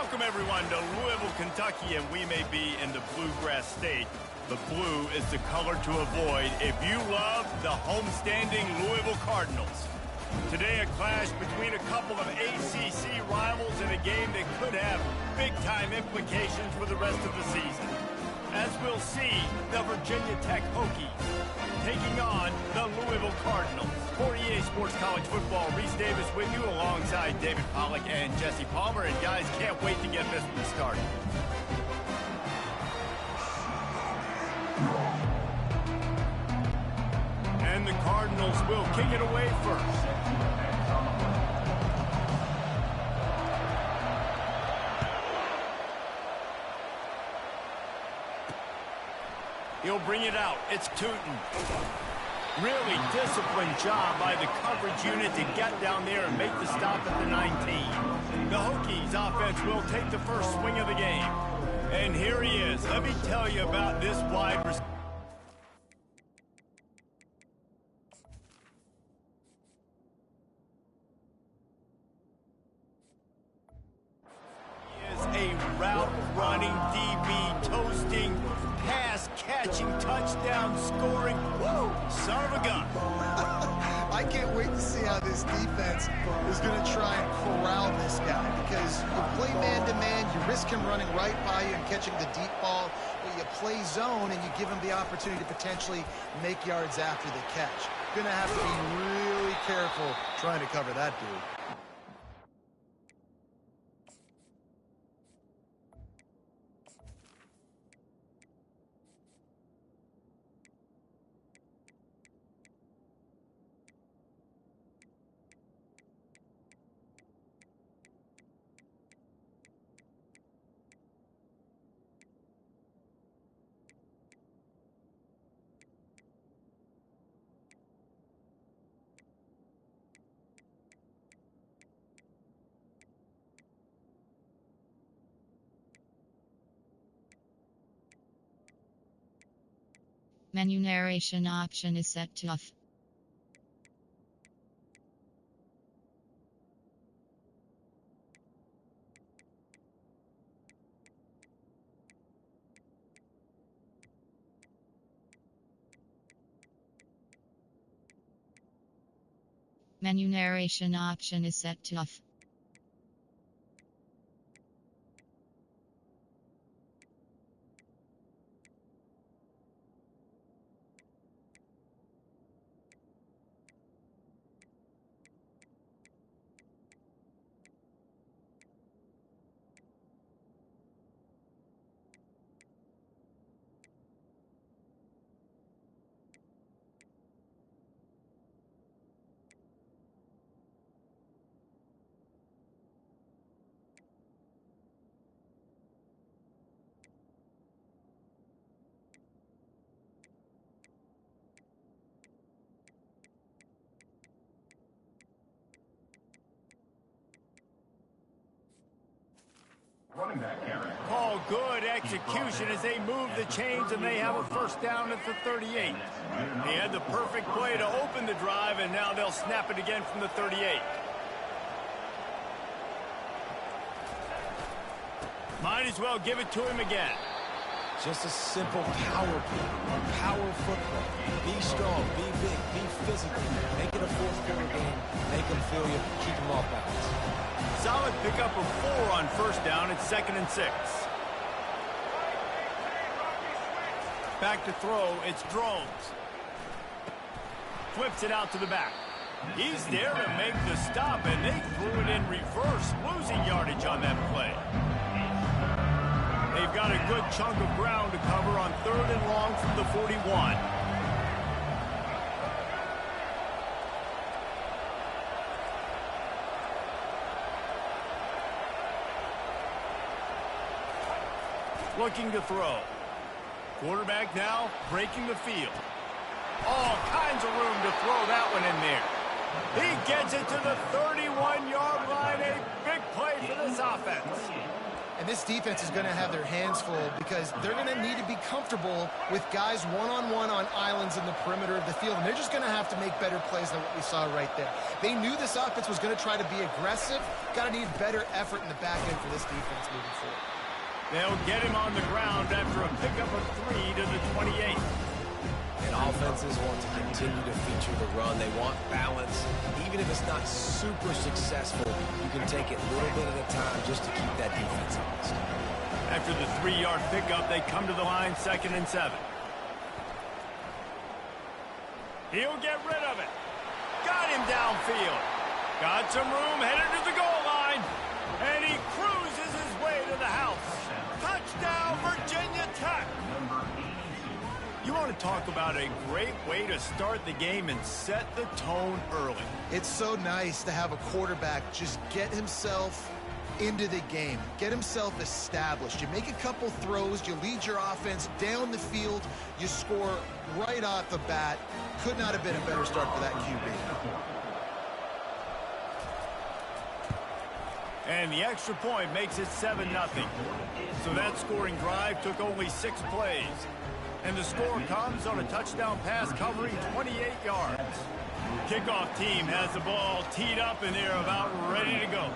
Welcome, everyone, to Louisville, Kentucky, and we may be in the Bluegrass State, but blue is the color to avoid if you love the homestanding Louisville Cardinals. Today, a clash between a couple of ACC rivals in a game that could have big-time implications for the rest of the season. As we'll see, the Virginia Tech Hokies taking on the Louisville Cardinals. For EA Sports College Football, Reese Davis with you alongside David Pollack and Jesse Palmer. And guys, can't wait to get this one started. And the Cardinals will kick it away first. He'll bring it out. It's Tootin. Really disciplined job by the coverage unit to get down there and make the stop at the 19. The Hokies offense will take the first swing of the game. And here he is. Let me tell you about this wide receiver. He is a route-running DB, toasting, pass-catching, touchdown-scoring, son of a gun. I can't wait to see how this defense is going to try and corral this guy, because you play man-to-man, you risk him running right by you and catching the deep ball, but you play zone and you give him the opportunity to potentially make yards after the catch. Going to have to be really careful trying to cover that dude. Menu narration option is set to off. Menu narration option is set to off. Call good execution as they move the chains and they have a first down at the 38. He had the perfect play to open the drive, and now they'll snap it again from the 38. Might as well give it to him again. Just a simple power play, power football. Be strong, be big, be physical. Make it a fourth quarter game. Make them feel you, keep them off balance. Solid pickup of 4 on first down. It's 2nd and 6. Back to throw. It's Drones. Flips it out to the back. He's there to make the stop, and they threw it in reverse, losing yardage on that play. They've got a good chunk of ground to cover on 3rd and long from the 41. Looking to throw. Quarterback now breaking the field. All kinds of room to throw that one in there. He gets it to the 31-yard line. A big play for this offense. And this defense is going to have their hands full because they're going to need to be comfortable with guys one-on-one on islands in the perimeter of the field. And they're just going to have to make better plays than what we saw right there. They knew this offense was going to try to be aggressive. Got to need better effort in the back end for this defense moving forward. They'll get him on the ground after a pickup of 3 to the 28. And offenses want to continue to feature the run. They want balance. Even if it's not super successful, you can take it a little bit at a time just to keep that defense honest. After the 3-yard pickup, they come to the line, 2nd and 7. He'll get rid of it. Got him downfield. Got some room, headed to the goal line. And he cruises his way to the house. Touchdown, Virginia Tech. You want to talk about a great way to start the game and set the tone early. It's so nice to have a quarterback just get himself into the game, get himself established. You make a couple throws, you lead your offense down the field, you score right off the bat. Could not have been a better start for that QB. And the extra point makes it 7-0. So that scoring drive took only 6 plays. And the score comes on a touchdown pass covering 28 yards. Kickoff team has the ball teed up and they're about ready to go.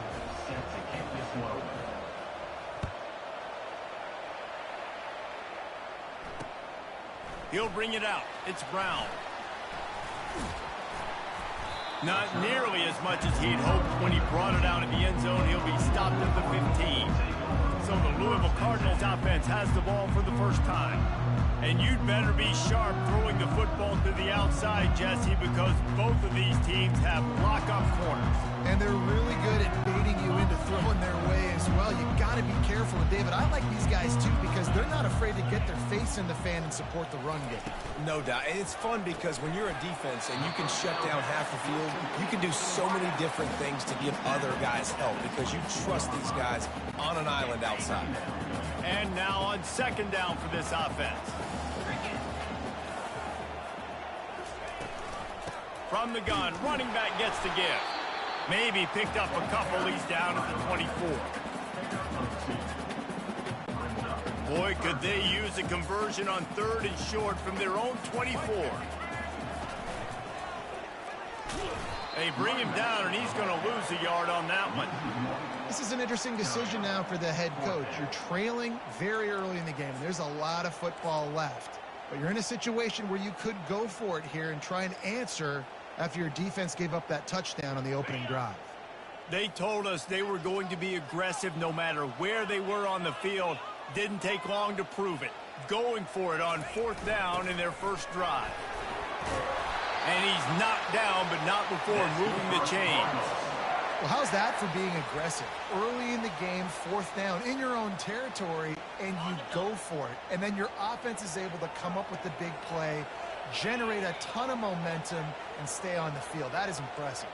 He'll bring it out. It's Brown. Not nearly as much as he'd hoped when he brought it out in the end zone. He'll be stopped at the 15. So the Louisville Cardinals offense has the ball for the first time. And you'd better be sharp throwing the football to the outside, Jesse, because both of these teams have lock-up corners. And they're really good at baiting you into throwing their way as well. You got to be careful. And David, I like these guys too because they're not afraid to get their face in the fan and support the run game. No doubt. And it's fun because when you're a defense and you can shut down half the field, you can do so many different things to give other guys help because you trust these guys on an island outside. And now on 2nd down for this offense. From the gun, running back gets the give. Maybe picked up a couple. He's down at the 24. Boy, could they use a conversion on 3rd and short from their own 24. They bring him down, and he's going to lose a yard on that one. This is an interesting decision now for the head coach. You're trailing very early in the game. There's a lot of football left. But you're in a situation where you could go for it here and try and answer after your defense gave up that touchdown on the opening drive. They told us they were going to be aggressive no matter where they were on the field. Didn't take long to prove it. Going for it on 4th down in their first drive. And he's knocked down, but not before moving the chains. Well, how's that for being aggressive? Early in the game, 4th down, in your own territory, and you go for it. And then your offense is able to come up with the big play, generate a ton of momentum, and stay on the field. That is impressive.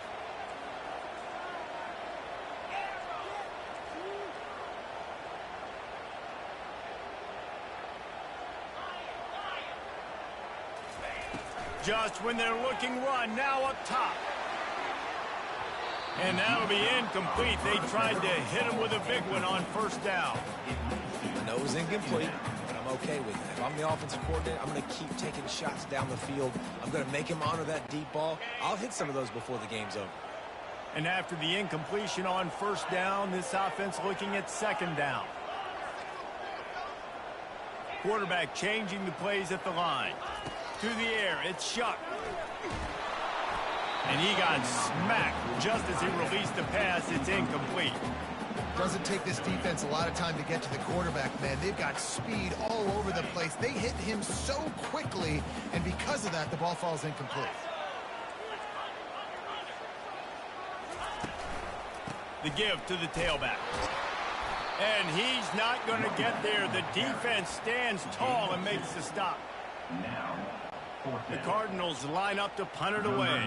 Just when they're looking run, now up top. And that'll be incomplete. They tried to hit him with a big one on 1st down. I know it was incomplete, but I'm okay with that. If I'm the offensive coordinator, I'm going to keep taking shots down the field. I'm going to make him honor that deep ball. I'll hit some of those before the game's over. And after the incompletion on 1st down, this offense looking at 2nd down. Quarterback changing the plays at the line. To the air, it's Shuck. And he got smacked just as he released the pass. It's incomplete. Doesn't take this defense a lot of time to get to the quarterback, man. They've got speed all over the place. They hit him so quickly, and because of that, the ball falls incomplete. The give to the tailback. And he's not going to get there. The defense stands tall and makes the stop. The Cardinals line up to punt it away.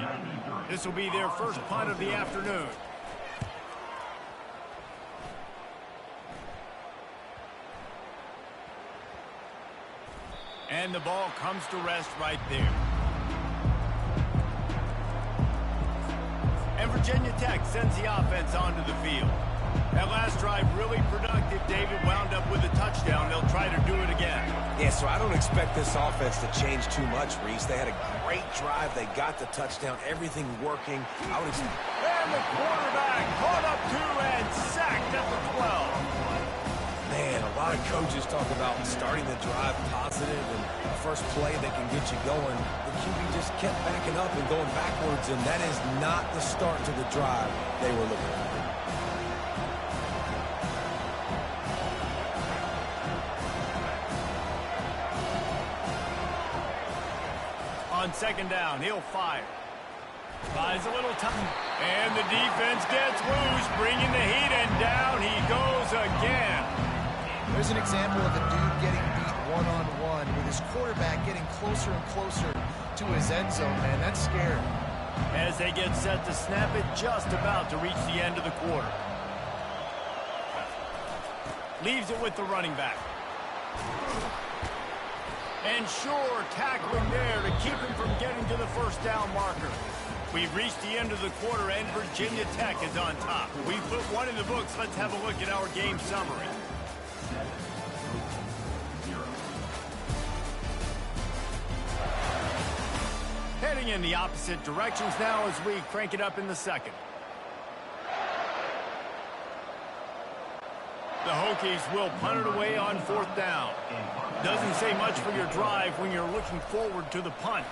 This will be their first punt of the afternoon. And the ball comes to rest right there. And Virginia Tech sends the offense onto the field. That last drive really productive. David wound up with a touchdown. They'll try to do it again. Yeah, so I don't expect this offense to change too much, Reese. They had a great drive. They got the touchdown. Everything working. I would expect... And the quarterback caught up to and sacked at the 12. Man, a lot of coaches talk about starting the drive positive and the first play that can get you going. The QB just kept backing up and going backwards, and that is not the start to the drive they were looking at. On second down, he'll fire. Buys a little time. And the defense gets loose, bringing the heat, and down he goes again. There's an example of a dude getting beat one-on-one with his quarterback getting closer and closer to his end zone, man. That's scary. As they get set to snap it, just about to reach the end of the quarter. Leaves it with the running back. And sure, tackling there to keep him from getting to the first down marker. We've reached the end of the quarter, and Virginia Tech is on top. We've put one in the books. Let's have a look at our game summary. Heading in the opposite directions now as we crank it up in the second. The Hokies will punt it away on fourth down. Doesn't say much for your drive when you're looking forward to the punt.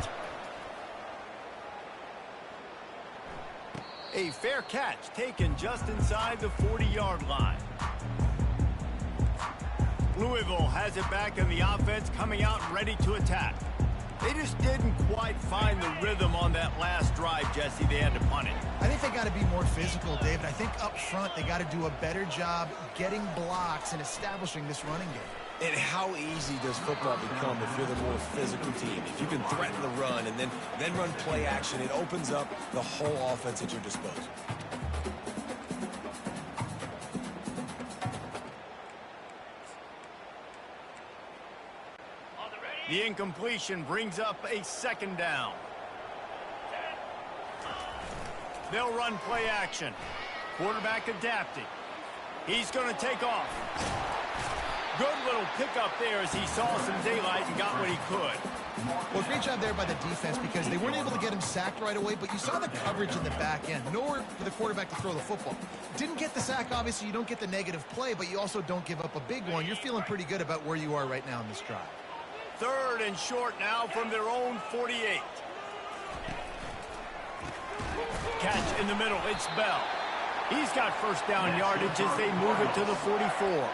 A fair catch taken just inside the 40-yard line. Louisville has it back in the offense, coming out ready to attack. They just didn't quite find the rhythm on that last drive, Jesse. They had to punt it. I think they got to be more physical, David. I think up front they got to do a better job getting blocks and establishing this running game. And how easy does football become if you're the more physical team? If you can threaten the run and then run play action, it opens up the whole offense at your disposal. The incompletion brings up a second down. They'll run play action. Quarterback adapting. He's going to take off. Good little pickup there as he saw some daylight and got what he could. Well, great job there by the defense because they weren't able to get him sacked right away, but you saw the coverage in the back end. Nowhere for the quarterback to throw the football. Didn't get the sack, obviously. You don't get the negative play, but you also don't give up a big one. You're feeling pretty good about where you are right now in this drive. Third and short now from their own 48. Catch in the middle. It's Bell. He's got first down yardage as they move it to the 44.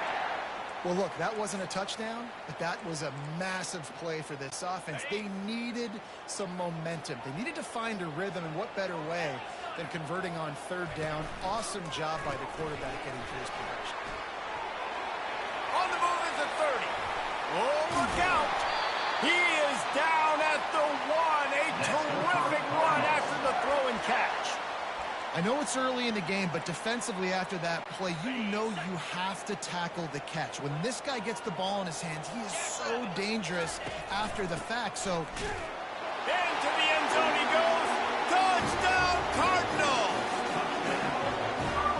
Well, look, that wasn't a touchdown, but that was a massive play for this offense. They needed some momentum. They needed to find a rhythm, and what better way than converting on third down. Awesome job by the quarterback getting to his progression. On the move is the 30. Oh, look out. He is down at the 1. A terrific run after the throw and catch. I know it's early in the game, but defensively after that play, you know you have to tackle the catch. When this guy gets the ball in his hands, he is so dangerous after the fact. So, into the end zone he goes. Touchdown, Cardinals!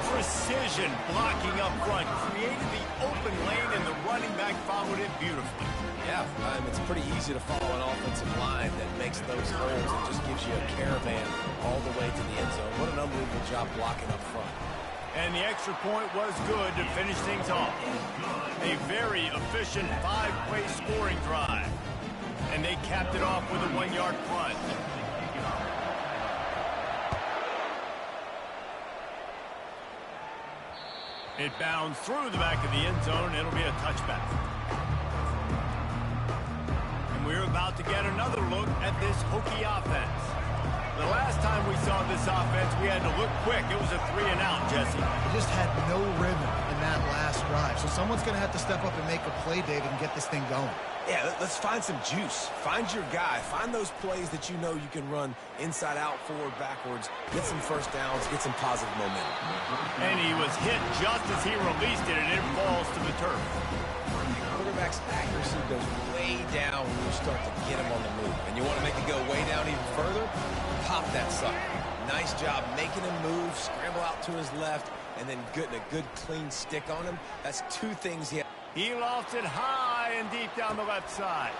Precision blocking up front created the open lane, and the running back followed it beautifully. Yeah, it's pretty easy to follow an offensive line that makes those holes and just gives you a caravan all the way to the end zone. What an unbelievable job blocking up front. And the extra point was good to finish things off. A very efficient 5-play scoring drive. And they capped it off with a 1-yard punt. It bounds through the back of the end zone. It'll be a touchback. We're about to get another look at this Hokie offense. The last time we saw this offense, we had to look quick. It was a 3-and-out, Jesse. It just had no rhythm in that last drive. So someone's going to have to step up and make a play, David, and get this thing going. Yeah, let's find some juice. Find your guy. Find those plays that you know you can run inside out, forward, backwards. Get some first downs. Get some positive momentum. And he was hit just as he released it, and it falls to the turf. Quarterback's accuracy goes way down when you start to get him on the move. And you want to make it go way down even further? Pop that sucker. Nice job making him move, scramble out to his left, and then getting a good, clean stick on him, that's two things he... He lofts it high and deep down the left side.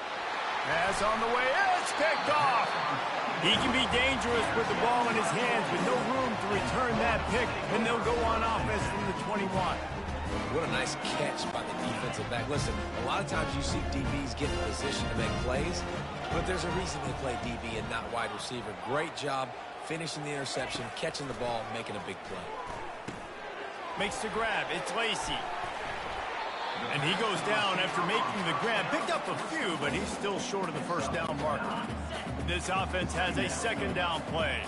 Pass on the way. It's picked off. He can be dangerous with the ball in his hands with no room to return that pick, and they'll go on offense from the 21. What a nice catch by the defensive back. Listen, a lot of times you see DBs get in position to make plays, but there's a reason they play DB and not wide receiver. Great job finishing the interception, catching the ball, making a big play. Makes the grab. It's Lacy. And he goes down after making the grab. Picked up a few, but he's still short of the first down marker. This offense has a second down play.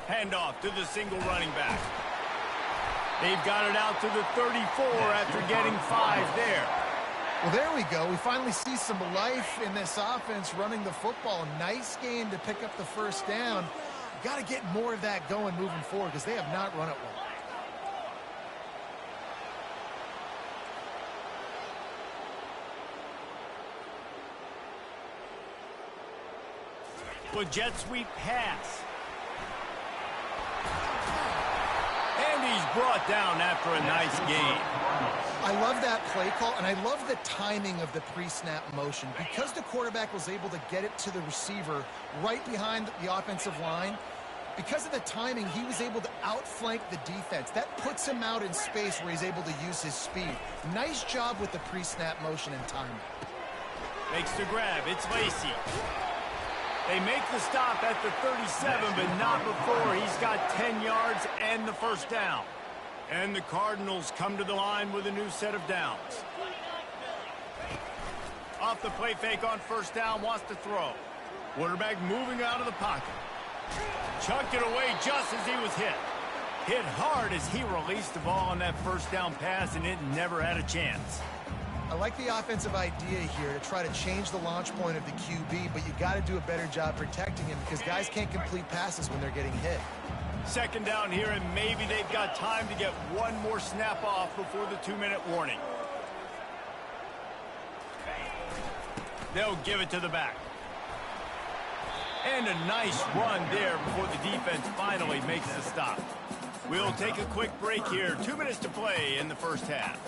Handoff to the single running back. They've got it out to the 34 after getting 5 there. Well, there we go. We finally see some life in this offense running the football. Nice game to pick up the first down. Got to get more of that going moving forward because they have not run it well. Well, jet sweep pass. And he's brought down after a nice gain. I love that play call, and I love the timing of the pre-snap motion. Because the quarterback was able to get it to the receiver right behind the offensive line, because of the timing, he was able to outflank the defense. That puts him out in space where he's able to use his speed. Nice job with the pre-snap motion and timing. Makes the grab. It's Lacy. They make the stop at the 37, but not before he's got 10 yards and the first down. And the Cardinals come to the line with a new set of downs. Off the play fake on first down, wants to throw. Quarterback moving out of the pocket. Chucked it away just as he was hit. Hit hard as he released the ball on that first down pass, and it never had a chance. I like the offensive idea here to try to change the launch point of the QB, but you got to do a better job protecting him because guys can't complete passes when they're getting hit. Second down here, and maybe they've got time to get one more snap off before the 2-minute warning. They'll give it to the back. And a nice run there before the defense finally makes the stop. We'll take a quick break here. 2 minutes to play in the first half.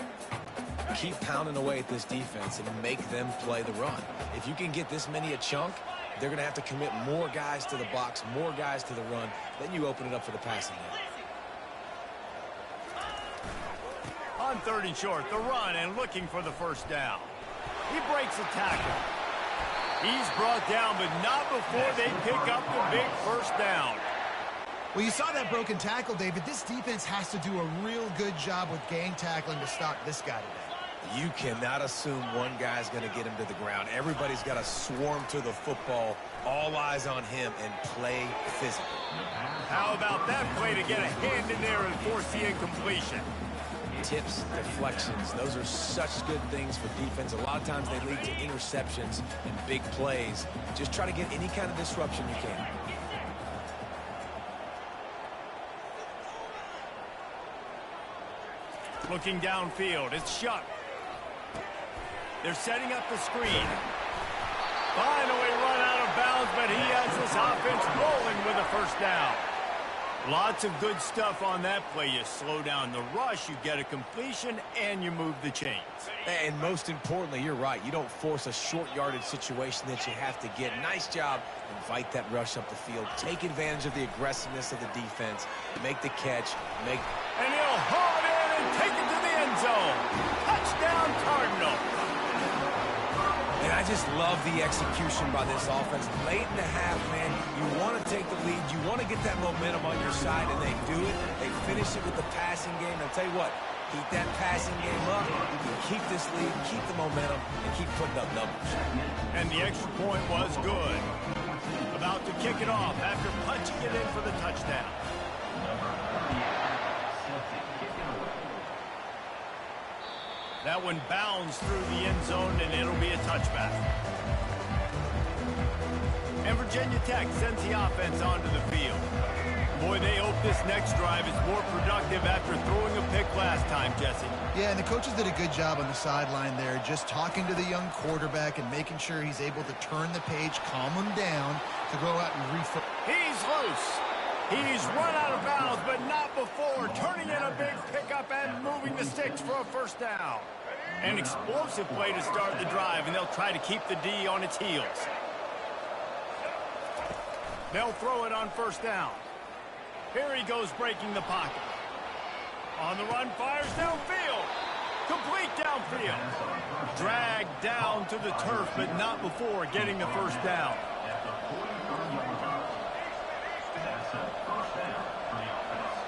Keep pounding away at this defense and make them play the run. If you can get this many a chunk, they're going to have to commit more guys to the box, more guys to the run. Then you open it up for the passing game. On 3rd and short, the run and looking for the first down. He breaks a tackle. He's brought down, but not before they pick up the big first down. Well, you saw that broken tackle, David. This defense has to do a real good job with gang tackling to stop this guy today. You cannot assume one guy's going to get him to the ground. Everybody's got to swarm to the football, all eyes on him, and play physical. How about that play to get a hand in there and force the incompletion? Tips, deflections, those are such good things for defense. A lot of times they lead to interceptions and big plays. Just try to get any kind of disruption you can. Looking downfield, it's Shuck. They're setting up the screen. Finally run out of bounds, but he has this offense rolling with a first down. Lots of good stuff on that play. You slow down the rush, you get a completion, and you move the chains. And most importantly, you're right. You don't force a short yardage situation that you have to get. Nice job. Invite that rush up the field. Take advantage of the aggressiveness of the defense. Make the catch. And he'll haul it in and take it to the end zone. Touchdown, Cardinal. And I just love the execution by this offense. Late in the half, man, you want to take the lead. You want to get that momentum on your side, and they do it. They finish it with the passing game. I'll tell you what, keep that passing game up. You can keep this lead, keep the momentum, and keep putting up numbers. And the extra point was good. About to kick it off after punching it in for the touchdown. That one bounds through the end zone, and it'll be a touchback. And Virginia Tech sends the offense onto the field. Boy, they hope this next drive is more productive after throwing a pick last time, Jesse. Yeah, and the coaches did a good job on the sideline there, just talking to the young quarterback and making sure he's able to turn the page, calm him down to go out and refocus. He's loose. He's run out of bounds, but not before turning in a big pickup and moving the sticks for a first down. An explosive play to start the drive, and they'll try to keep the D on its heels. They'll throw it on first down. Here he goes breaking the pocket. On the run, fires downfield. Complete downfield. Dragged down to the turf, but not before getting the first down.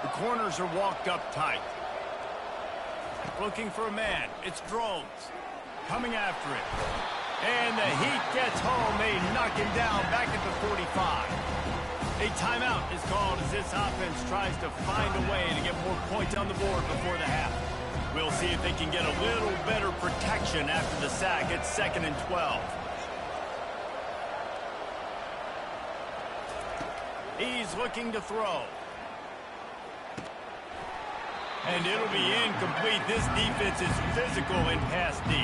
The corners are walked up tight. Looking for a man. It's Drones. Coming after it. And the heat gets home. They knock him down back at the 45. A timeout is called as this offense tries to find a way to get more points on the board before the half. We'll see if they can get a little better protection after the sack. It's 2nd and 12. He's looking to throw. And it'll be incomplete. This defense is physical in pass D.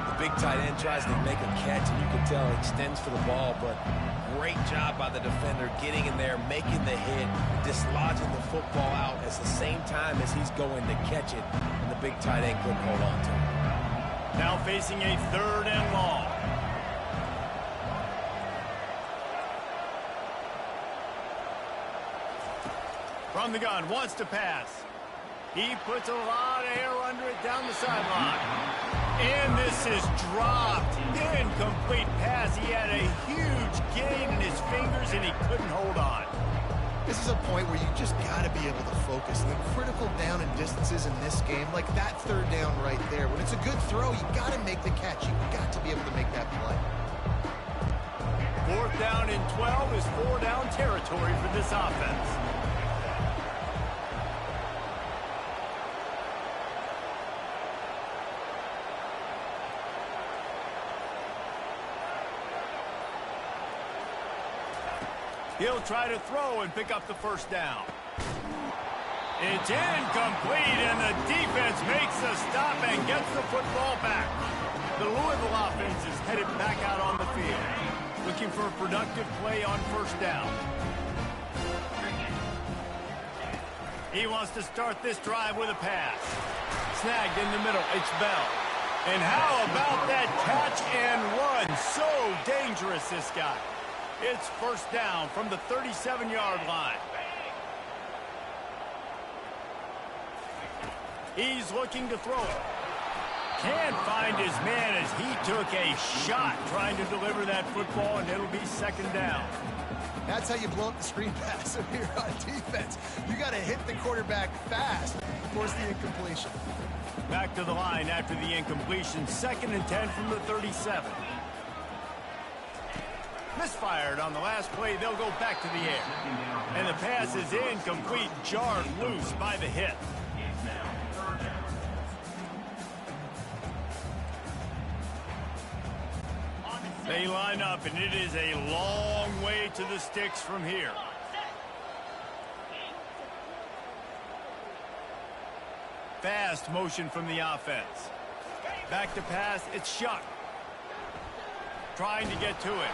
The big tight end tries to make a catch, and you can tell he extends for the ball, but great job by the defender getting in there, making the hit, dislodging the football out at the same time as he's going to catch it, and the big tight end couldn't hold on to it. Now facing a 3rd and long. From the gun, wants to pass. He puts a lot of air under it down the sideline. And this is dropped. Incomplete pass. He had a huge gain in his fingers, and he couldn't hold on. This is a point where you just got to be able to focus. The critical down and distances in this game, like that 3rd down right there. When it's a good throw, you got to make the catch. You got to be able to make that play. 4th down and 12 is 4-down territory for this offense. He'll try to throw and pick up the first down. It's incomplete, and the defense makes the stop and gets the football back. The Louisville offense is headed back out on the field, looking for a productive play on first down. He wants to start this drive with a pass. Snagged in the middle, it's Bell. And how about that catch and run? So dangerous, this guy. It's first down from the 37-yard line. He's looking to throw it. Can't find his man as he took a shot trying to deliver that football, and it'll be 2nd down. That's how you blow up the screen pass if you're on defense. You got to hit the quarterback fast, force the incompletion. Back to the line after the incompletion. 2nd and 10 from the 37. Misfired on the last play. They'll go back to the air. And the pass is incomplete, jarred loose by the hit. They line up, and it is a long way to the sticks from here. Fast motion from the offense. Back to pass, it's Shuck. Trying to get to it.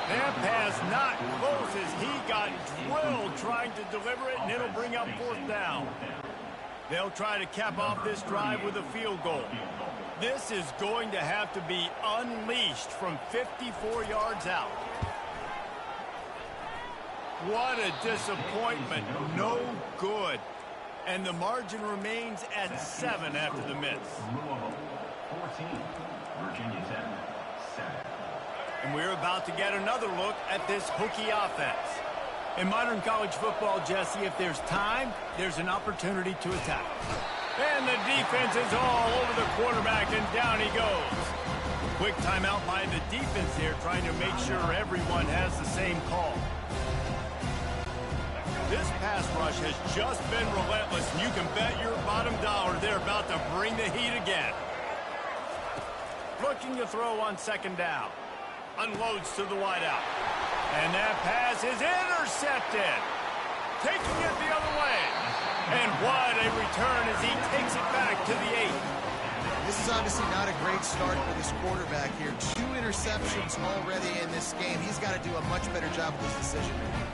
That pass not close as he got drilled trying to deliver it, and it'll bring up 4th down. They'll try to cap off this drive with a field goal. This is going to have to be unleashed from 54 yards out. What a disappointment. No good. And the margin remains at 7 after the miss. 14, Virginia Tech, 7. And we're about to get another look at this Hokie offense. In modern college football, Jesse, if there's time, there's an opportunity to attack. And the defense is all over the quarterback, and down he goes. Quick timeout by the defense here, trying to make sure everyone has the same call. This pass rush has just been relentless, and you can bet your bottom dollar they're about to bring the heat again. Looking to throw on 2nd down. Unloads to the wideout. And that pass is intercepted. Taking it the other way. And what a return as he takes it back to the 8. This is obviously not a great start for this quarterback here. 2 interceptions already in this game. He's got to do a much better job with his decision making.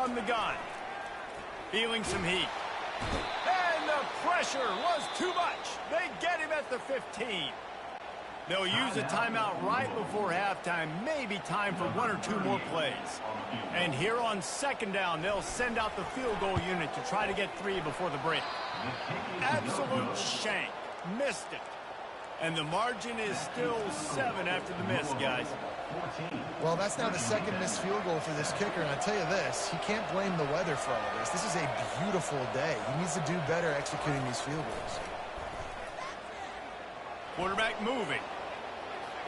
from the gun. Feeling some heat. And the pressure was too much. They get him at the 15. They'll use a timeout right before halftime, maybe time for one or two more plays. And here on second down, they'll send out the field goal unit to try to get 3 before the break. Absolute shank. Missed it. And the margin is still 7 after the miss, guys. Well, that's now the second missed field goal for this kicker, and I tell you this, he can't blame the weather for all this. This is a beautiful day. He needs to do better executing these field goals. Quarterback moving.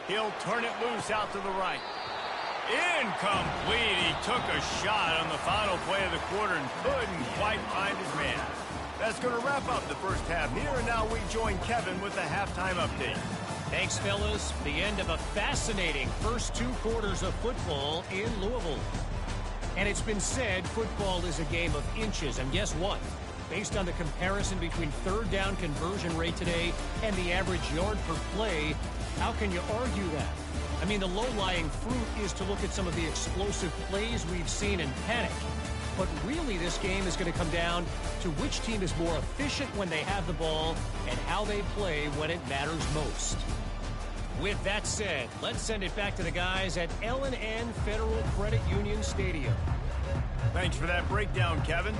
He'll turn it loose out to the right. Incomplete. He took a shot on the final play of the quarter and couldn't quite find his man. That's going to wrap up the first half here, and now we join Kevin with the halftime update. Thanks, fellas. The end of a fascinating first 2 quarters of football in Louisville. And it's been said football is a game of inches. And guess what? Based on the comparison between third down conversion rate today and the average yard per play, how can you argue that? I mean, the low-lying fruit is to look at some of the explosive plays we've seen and panic. But really, this game is going to come down to which team is more efficient when they have the ball and how they play when it matters most. With that said, let's send it back to the guys at L&N Federal Credit Union Stadium. Thanks for that breakdown, Kevin.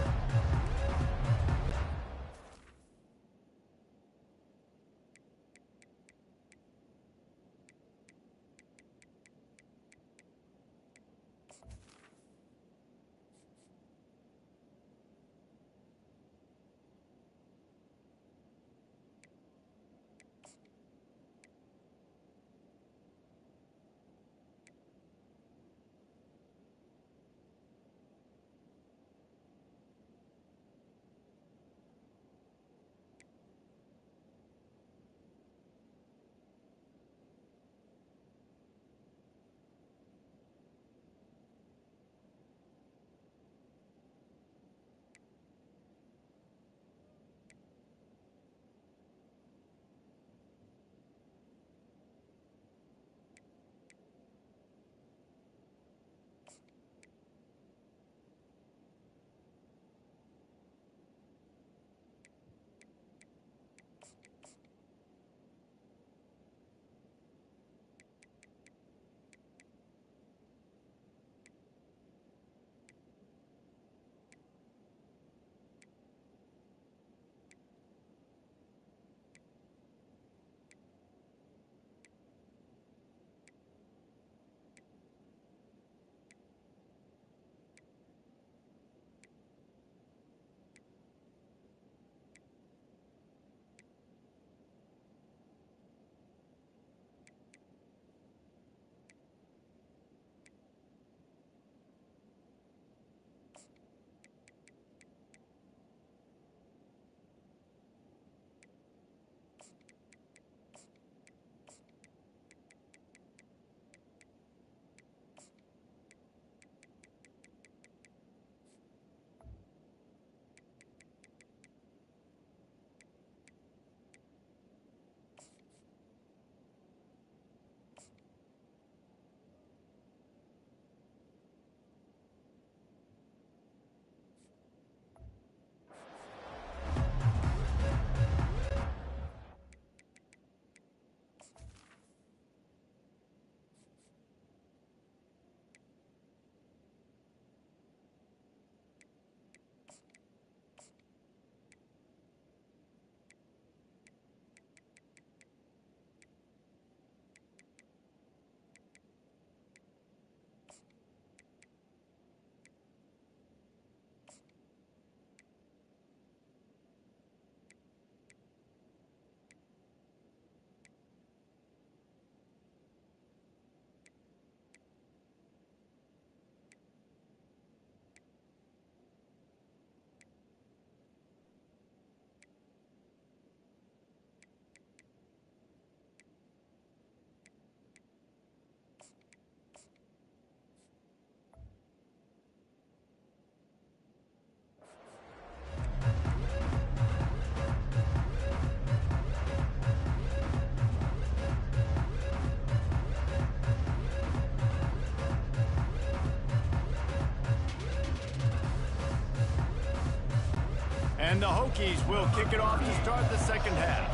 And the Hokies will kick it off to start the second half.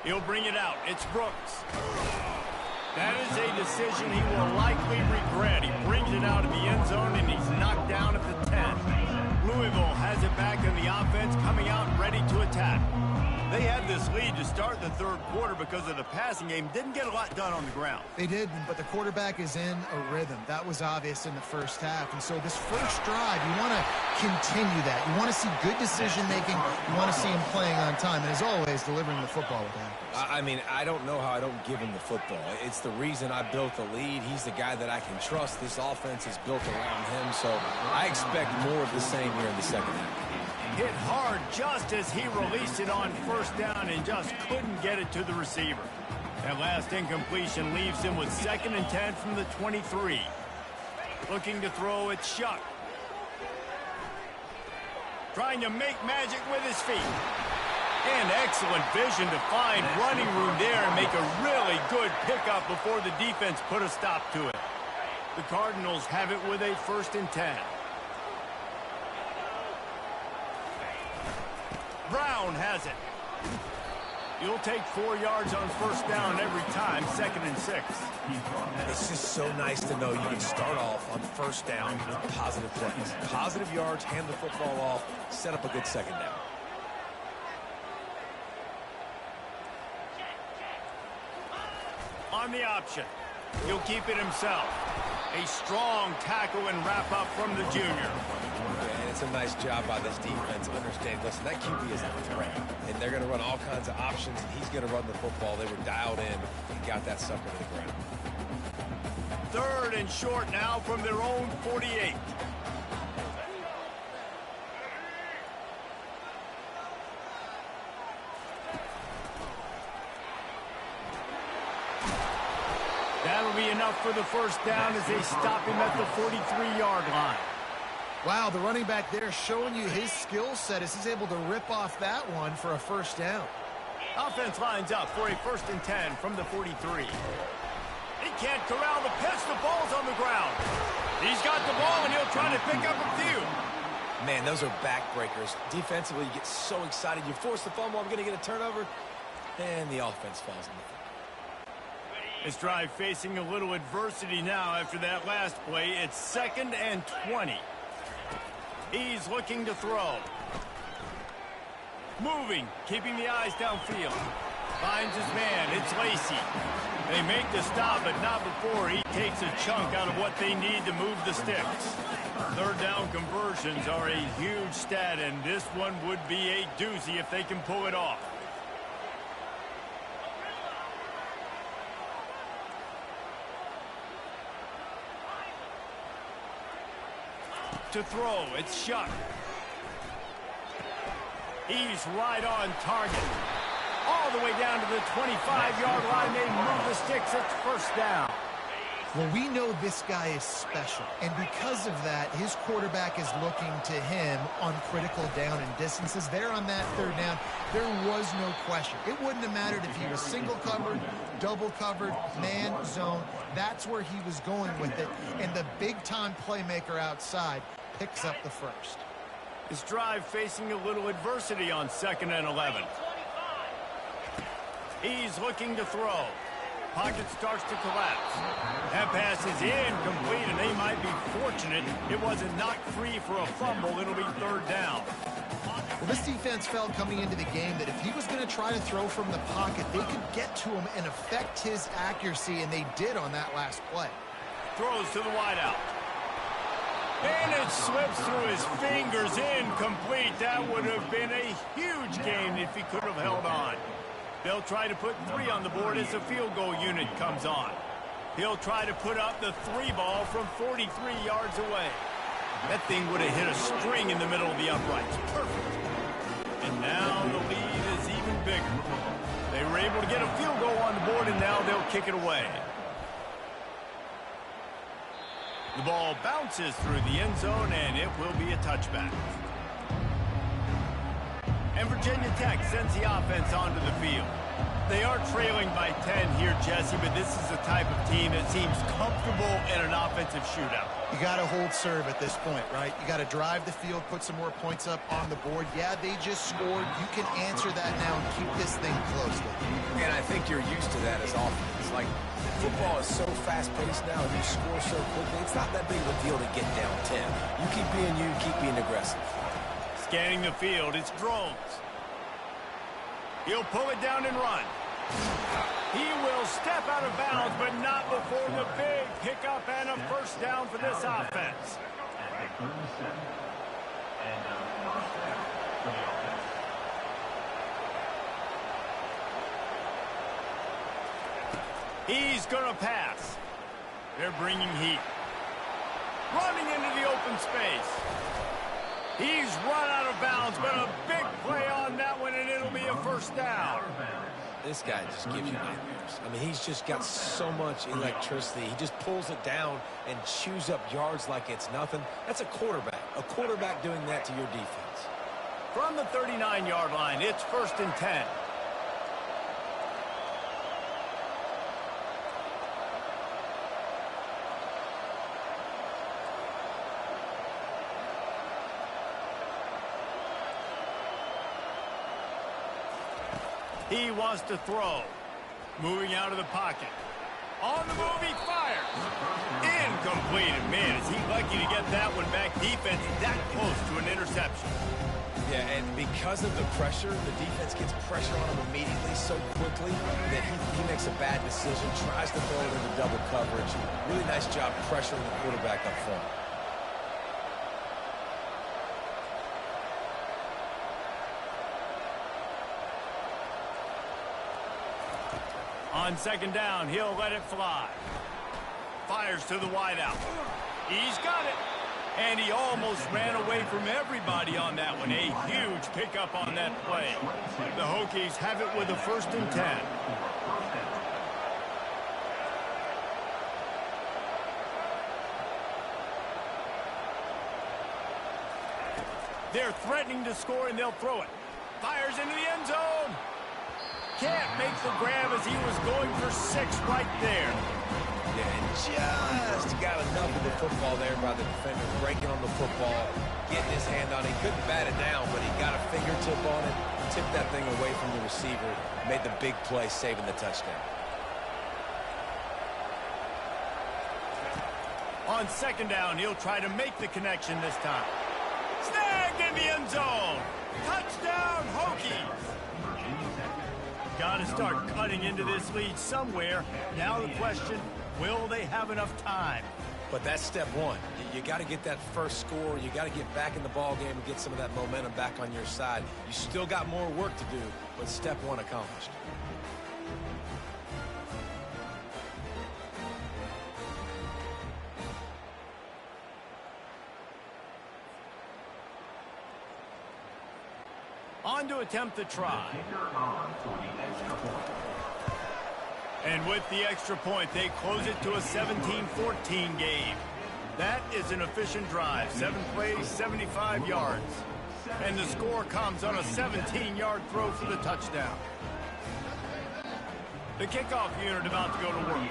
He'll bring it out. It's Brooks. That is a decision he will likely regret. He brings it out of the end zone, and he's knocked down at the 10. Louisville has it back in the offense, coming out ready to attack. They had this lead to start the third quarter because of the passing game. Didn't get a lot done on the ground. They did, but the quarterback is in a rhythm. That was obvious in the first half. And so this first drive, you want to continue that. You want to see good decision-making. You want to see him playing on time. And as always, delivering the football with accuracy. I mean, I don't know how I don't give him the football. It's the reason I built the lead. He's the guy that I can trust. This offense is built around him. So I expect more of the same here in the second half. Hit hard just as he released it on first down and just couldn't get it to the receiver. That last incompletion leaves him with 2nd and 10 from the 23. Looking to throw, it's Shuck. Trying to make magic with his feet. And excellent vision to find running room there and make a really good pickup before the defense put a stop to it. The Cardinals have it with a 1st and 10. Brown has it. You'll take 4 yards on first down every time, 2nd and 6. It's just so nice to know you can start off on first down with positive plays. Positive yards, hand the football off, set up a good second down. On the option, he'll keep it himself. A strong tackle and wrap up from the junior. And it's a nice job by this defense. Understand, listen, that QB is a threat. And they're going to run all kinds of options, and he's going to run the football. They were dialed in and got that sucker to the ground. 3rd and short now from their own 48. That'll be enough for the first down as they stop him at the 43-yard line. Wow, the running back there showing you his skill set as he's able to rip off that one for a first down. Offense lines up for a 1st and 10 from the 43. He can't corral the pitch. The ball's on the ground. He's got the ball, and he'll try to pick up a few. Man, those are backbreakers. Defensively, you get so excited. You force the fumble, I'm going to get a turnover, and the offense falls in the field. This drive facing a little adversity now after that last play. It's 2nd and 20. He's looking to throw. Moving, keeping the eyes downfield. Finds his man. It's Lacey. They make the stop, but not before he takes a chunk out of what they need to move the sticks. 3rd down conversions are a huge stat, and this one would be a doozy if they can pull it off. To throw, it's Shuck. He's right on target. All the way down to the 25-yard line. They move the sticks. It's first down. Well, we know this guy is special, and because of that, his quarterback is looking to him on critical down and distances. There on that 3rd down, there was no question. It wouldn't have mattered if he was single covered, double covered, man, zone. That's where he was going with it, and the big-time playmaker outside picks up the first. This drive facing a little adversity on 2nd and 11. He's looking to throw. Pocket starts to collapse. That pass is incomplete, and they might be fortunate it wasn't knocked free for a fumble. It'll be 3rd down. Well, this defense felt coming into the game that if he was going to try to throw from the pocket, they could get to him and affect his accuracy, and they did on that last play. Throws to the wideout. And it slips through his fingers, incomplete. That would have been a huge gain if he could have held on. They'll try to put 3 on the board as the field goal unit comes on. He'll try to put up the 3 ball from 43 yards away. That thing would have hit a string in the middle of the uprights. Perfect. And now the lead is even bigger. They were able to get a field goal on the board, and now they'll kick it away. The ball bounces through the end zone, and it will be a touchback. And Virginia Tech sends the offense onto the field. They are trailing by 10 here, Jesse, but this is the type of team that seems comfortable in an offensive shootout. You got to hold serve at this point, right? You got to drive the field, put some more points up on the board. Yeah, they just scored. You can answer that now and keep this thing close. And I think you're used to that as offense. Like, football is so fast-paced now, and you score so quickly, it's not that big of a deal to get down 10. You keep being you, keep being aggressive. Scanning the field, it's drones. He'll pull it down and run. He will step out of bounds, but not before the big pickup and a first down for this offense. At the 37. And first down for the offense. He's going to pass. They're bringing heat. Running into the open space. He's run out of bounds, but a big play on that one, and it'll be a first down. This guy just gives you nightmares. I mean, he's just got so much electricity. He just pulls it down and chews up yards like it's nothing. That's a quarterback. A quarterback doing that to your defense. From the 39-yard line, it's 1st and 10. He wants to throw. Moving out of the pocket. On the move, he fires. Incomplete. And man, is he lucky to get that one back. Defense that close to an interception. Yeah, and because of the pressure, the defense gets pressure on him immediately so quickly that he makes a bad decision, tries to throw it into double coverage. Really nice job pressuring the quarterback up front. On 2nd down, he'll let it fly. Fires to the wideout. He's got it. And he almost ran away from everybody on that one. A huge pickup on that play. The Hokies have it with a 1st and 10. They're threatening to score, and they'll throw it. Fires into the end zone. Can't make the grab as he was going for 6 right there. Yeah, and just got enough of the football there by the defender, breaking on the football, getting his hand on it. He couldn't bat it down, but he got a fingertip on it, tipped that thing away from the receiver, made the big play, saving the touchdown. On 2nd down, he'll try to make the connection this time. Snagged in the end zone. Touchdown, Hokies. Got to start cutting into this lead somewhere. Now the question, will they have enough time? But that's step one. You got to get that first score. You got to get back in the ball game and get some of that momentum back on your side. You still got more work to do, but step one accomplished. On to attempt the try. And with the extra point, they close it to a 17-14 game. That is an efficient drive. 7 plays, 75 yards. And the score comes on a 17-yard throw for the touchdown. The kickoff unit about to go to work.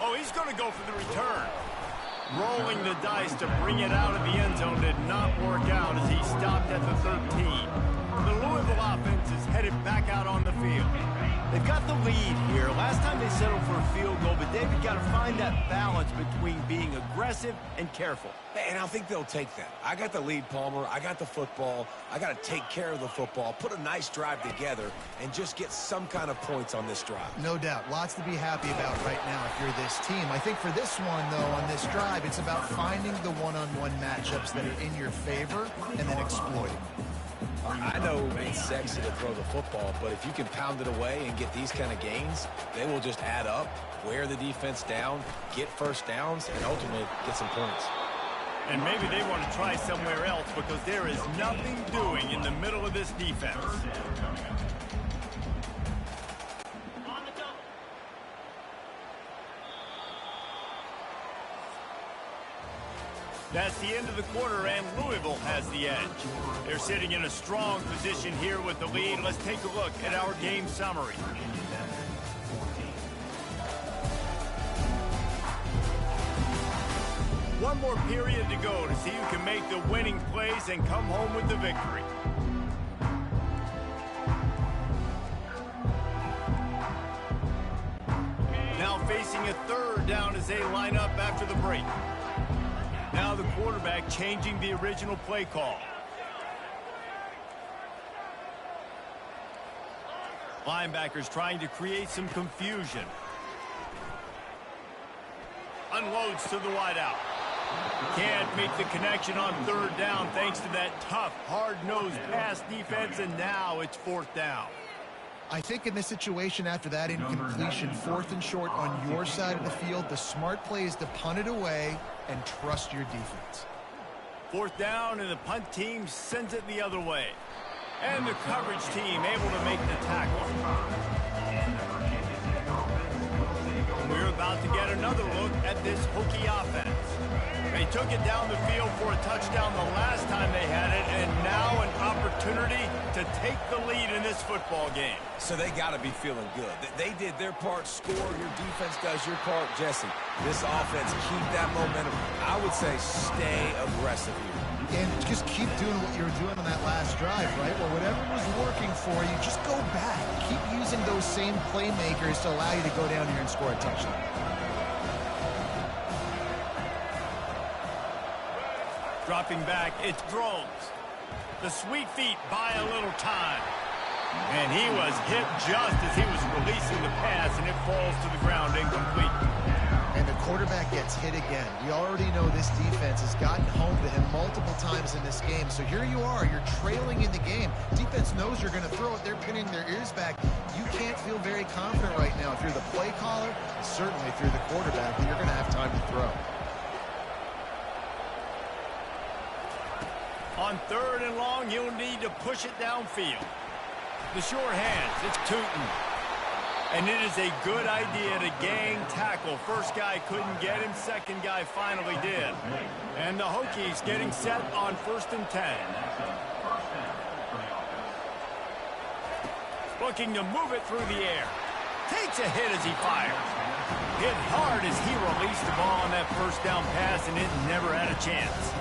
Oh, he's going to go for the return. Rolling the dice to bring it out of the end zone did not work out as he stopped at the 13. The Louisville offense is headed back out on the field. They've got the lead here. Last time they settled for a field goal, but David got to find that balance between being aggressive and careful. And I think they'll take that. I got the lead, Palmer. I got the football. I got to take care of the football, put a nice drive together, and just get some kind of points on this drive. No doubt. Lots to be happy about right now if you're this team. I think for this one, though, on this drive, it's about finding the one-on-one matchups that are in your favor and then exploiting. I know it's sexy to throw the football, but if you can pound it away and get these kind of gains, they will just add up, wear the defense down, get first downs, and ultimately get some points. And maybe they want to try somewhere else because there is nothing doing in the middle of this defense. That's the end of the quarter, and Louisville has the edge. They're sitting in a strong position here with the lead. Let's take a look at our game summary. One more period to go to see who can make the winning plays and come home with the victory. Now facing a third down as they line up after the break. Now the quarterback changing the original play call. Linebackers trying to create some confusion. Unloads to the wideout. Can't make the connection on third down thanks to that tough, hard-nosed pass defense, and now it's fourth down. I think in this situation after that incompletion, 4th and short on your side of the field, the smart play is to punt it away and trust your defense. Fourth down, and the punt team sends it the other way. And the coverage team able to make the tackle. We're about to get another look at this Hokie offense. They took it down the field for a touchdown the last time they had it, and now an opportunity to take the lead in this football game. So they got to be feeling good. They did their part, score. Your defense does your part, Jesse. This offense, keep that momentum. I would say stay aggressive here. And just keep doing what you were doing on that last drive, right? Well, whatever was working for you, just go back. Keep using those same playmakers to allow you to go down here and score a touchdown. Dropping back, it's Drones. The sweet feet buy a little time. And he was hit just as he was releasing the pass, and it falls to the ground incomplete. And the quarterback gets hit again. We already know this defense has gotten home to him multiple times in this game. So here you are, you're trailing in the game. Defense knows you're going to throw it. They're pinning their ears back. You can't feel very confident right now. If you're the play caller, and certainly if you're the quarterback, that you're going to have time to throw. On third and long, you'll need to push it downfield. The sure hands, it's Tootin. And it is a good idea to gang tackle. First guy couldn't get him, second guy finally did. And the Hokies getting set on 1st and 10. Looking to move it through the air. Takes a hit as he fires. Hit hard as he released the ball on that first down pass, and it never had a chance.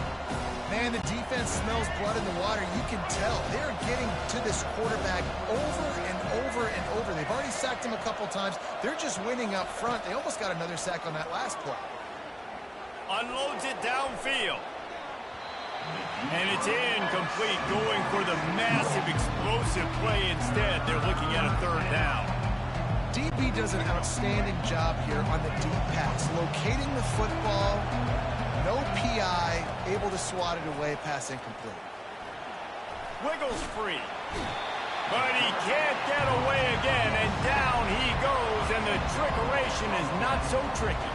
Man, the defense smells blood in the water. You can tell. They're getting to this quarterback over and over and over. They've already sacked him a couple times. They're just winning up front. They almost got another sack on that last play. Unloads it downfield. And it's incomplete, going for the massive explosive play instead. They're looking at a third down. DB does an outstanding job here on the deep pass, locating the football. No PI, able to swat it away, pass incomplete. Wiggles free. But he can't get away again, and down he goes, and the trickeration is not so tricky.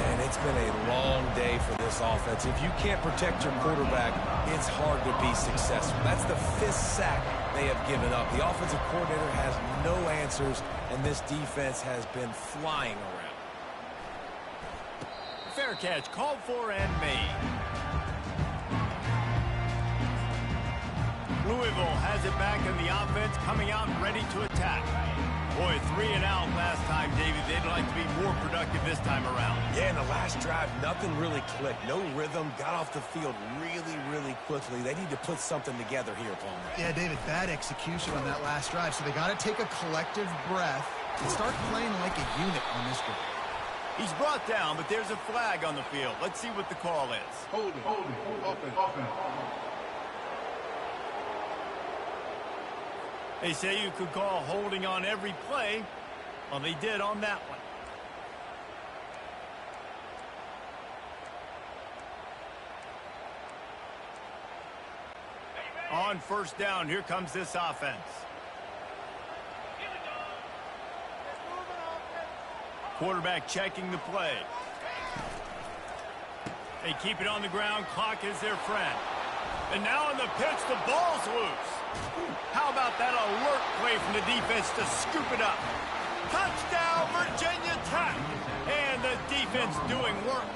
And it's been a long day for this offense. If you can't protect your quarterback, it's hard to be successful. That's the 5th sack they have given up. The offensive coordinator has no answers, and this defense has been flying around. Fair catch, called for and made. Louisville has it back in the offense, coming out ready to attack. Boy, 3 and out last time, David. They'd like to be more productive this time around. Yeah, in the last drive, nothing really clicked. No rhythm, got off the field really, really quickly. They need to put something together here, Palmer. Yeah, David, bad execution on that last drive. So they got to take a collective breath and start playing like a unit on this drive. He's brought down, but there's a flag on the field. Let's see what the call is. Hold it, offense. They say you could call holding on every play. Well, they did on that one. On first down, here comes this offense. Quarterback checking the play. They keep it on the ground. Clock is their friend. And now on the pitch, the ball's loose. How about that alert play from the defense to scoop it up? Touchdown, Virginia Tech. And the defense doing work.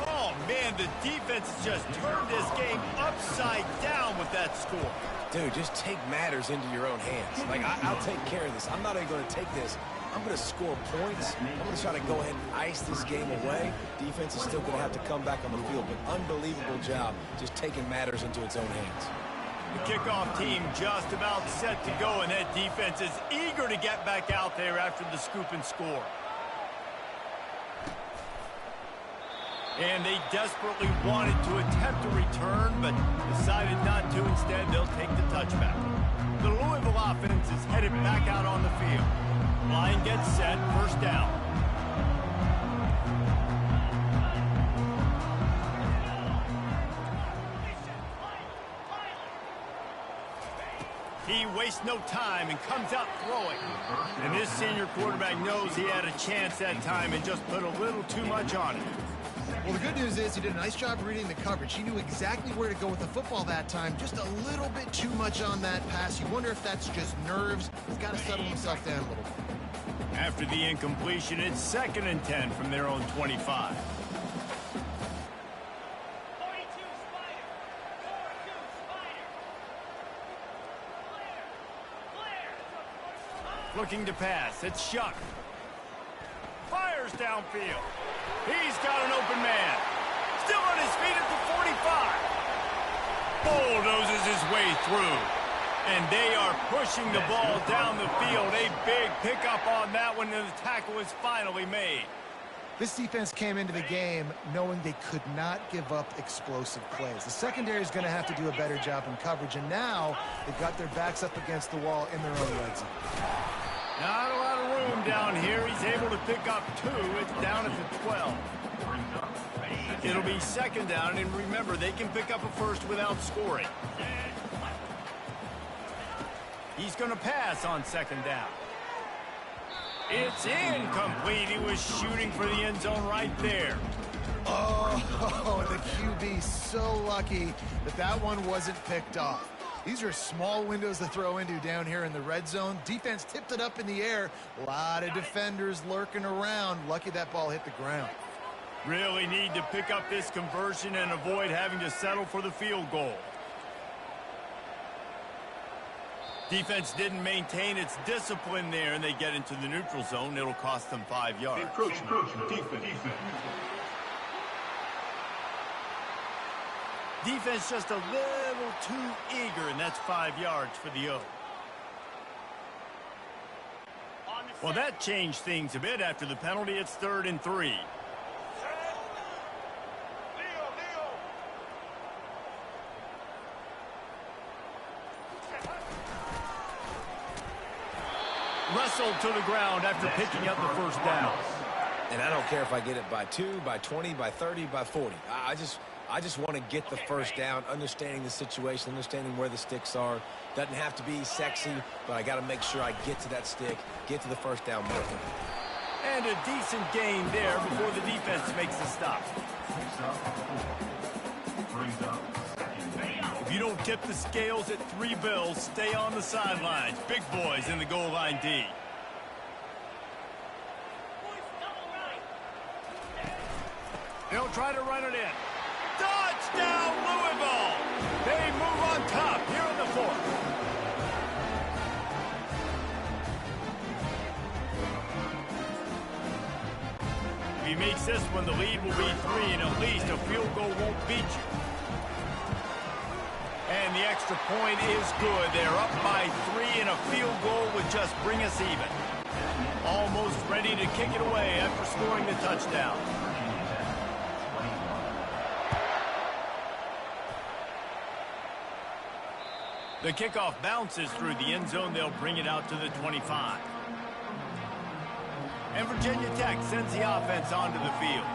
Oh, Man, the defense has just turned this game upside down with that score. Dude, just take matters into your own hands. Like, I'll take care of this. I'm not even going to take this. I'm going to score points. I'm going to try to go ahead and ice this game away. Defense is still going to have to come back on the field, but unbelievable job just taking matters into its own hands. The kickoff team just about set to go, and that defense is eager to get back out there after the scoop and score. And they desperately wanted to attempt a return, but decided not to. Instead, they'll take the touchback. The Louisville offense is headed back out on the field. Line gets set, first down. He wastes no time and comes out throwing. And this senior quarterback knows he had a chance that time and just put a little too much on it. Well, the good news is he did a nice job reading the coverage. He knew exactly where to go with the football that time. Just a little bit too much on that pass. You wonder if that's just nerves. He's got to settle himself down a little bit. After the incompletion, it's 2nd and 10 from their own 25. Looking to pass. It's Shuck. Fires downfield. He's got an open man. Still on his feet at the 45. Bulldozes his way through. And they are pushing the ball down the field. A big pickup on that one, and the tackle is finally made. This defense came into the game knowing they could not give up explosive plays. The secondary is going to have to do a better job in coverage, and now they've got their backs up against the wall in their own red zone. Not a lot of room down here. He's able to pick up 2. It's down at the 12. It'll be 2nd down, and remember, they can pick up a first without scoring. He's going to pass on 2nd down. It's incomplete. He was shooting for the end zone right there. Oh, the QB so lucky that that one wasn't picked off. These are small windows to throw into down here in the red zone. Defense tipped it up in the air. A lot of defenders lurking around. Lucky that ball hit the ground. Really need to pick up this conversion and avoid having to settle for the field goal. Defense didn't maintain its discipline there, and they get into the neutral zone. It'll cost them 5 yards. Defense just a little too eager, and that's 5 yards for the O. Well, that changed things a bit after the penalty. It's 3rd and 3. Wrestled to the ground after picking up the first down. And I don't care if I get it by 2, by 20, by 30, by 40. I just want to get the first down, understanding the situation, understanding where the sticks are. Doesn't have to be sexy, but I got to make sure I get to that stick, get to the first down marker. And a decent gain there before the defense makes the stop. If you don't tip the scales at 3 bills, stay on the sidelines. Big boys in the goal line D. They'll try to run it in. Touchdown, Louisville! They move on top here in the 4th. If he makes this one, the lead will be 3, and at least a field goal won't beat you. And the extra point is good. They're up by 3, and a field goal would just bring us even. Almost ready to kick it away after scoring the touchdown. The kickoff bounces through the end zone. They'll bring it out to the 25. And Virginia Tech sends the offense onto the field.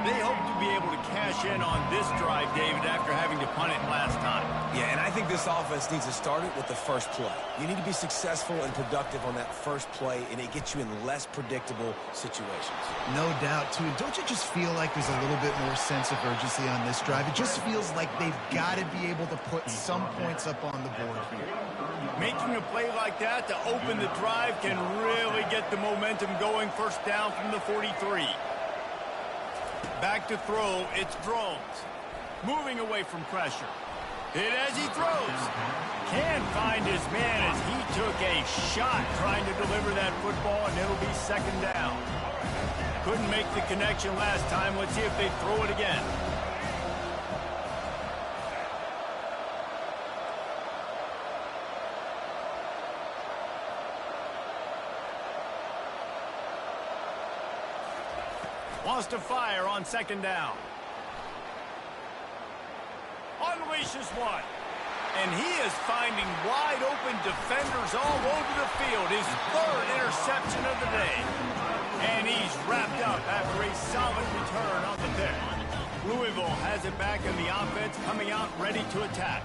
They hope to be able to cash in on this drive, David, after having to punt it last time. Yeah, and I think this offense needs to start it with the first play. You need to be successful and productive on that first play, and it gets you in less predictable situations. No doubt, too. Don't you just feel like there's a little bit more sense of urgency on this drive? It just feels like they've got to be able to put some points up on the board here. Making a play like that to open the drive can really get the momentum going. First down from the 43. Back to throw, it's Drones. Moving away from pressure. Hit as he throws. Can't find his man as he took a shot trying to deliver that football, and it'll be second down. Couldn't make the connection last time. Let's see if they throw it again. Wants to fire on second down. Unleashes one. And he is finding wide open defenders all over the field. His third interception of the day. And he's wrapped up after a solid return on the pick. Louisville has it back in the offense, coming out ready to attack.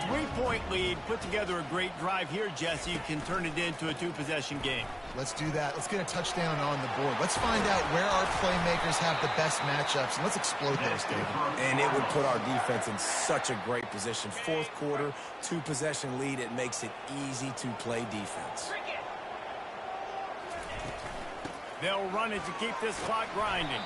3-point lead, put together a great drive here, Jesse. You can turn it into a two-possession game. Let's do that. Let's get a touchdown on the board. Let's find out where our playmakers have the best matchups, and let's exploit those, David. And it would put our defense in such a great position. Fourth quarter, two-possession lead. It makes it easy to play defense. They'll run it to keep this clock grinding.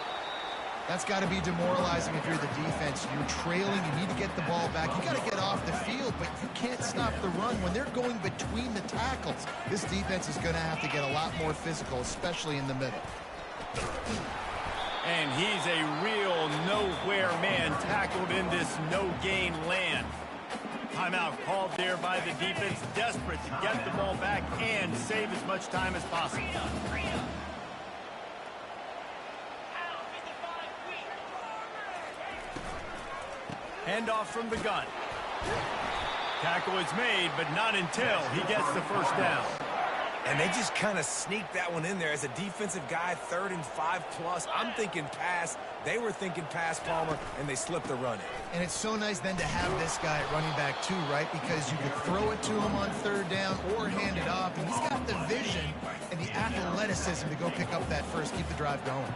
That's got to be demoralizing if you're the defense. You're trailing. You need to get the ball back. You got to get off the field, but you can't stop the run when they're going between the tackles. This defense is going to have to get a lot more physical, especially in the middle. And he's a real nowhere man tackled in this no-gain land. Timeout called there by the defense, desperate to get the ball back and save as much time as possible. Handoff from the gun. Tackle is made, but not until he gets the first down. And they just kind of sneaked that one in there. As a defensive guy, 3rd and 5+. I'm thinking pass. They were thinking pass, Palmer, and they slipped the run in. And it's so nice then to have this guy at running back too, right? Because you could throw it to him on 3rd down or hand it off. And he's got the vision and the athleticism to go pick up that first, keep the drive going.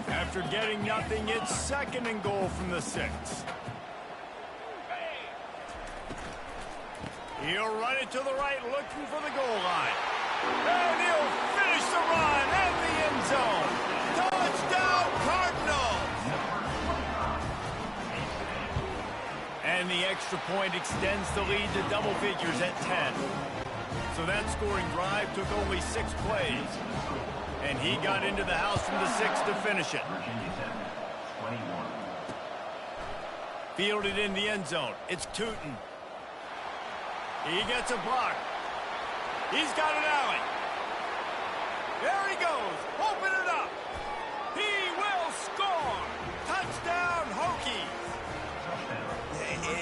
After getting nothing, it's 2nd and goal from the 6. He'll run it to the right, looking for the goal line. And he'll finish the run at the end zone. Touchdown, Cardinals! And the extra point extends the lead to double figures at 10. So that scoring drive took only 6 plays. And he got into the house from the 6 to finish it. Fielded in the end zone. It's Tootin. He gets a block. He's got an alley. There he goes. Open it up. He will score. Touchdown, Hokies.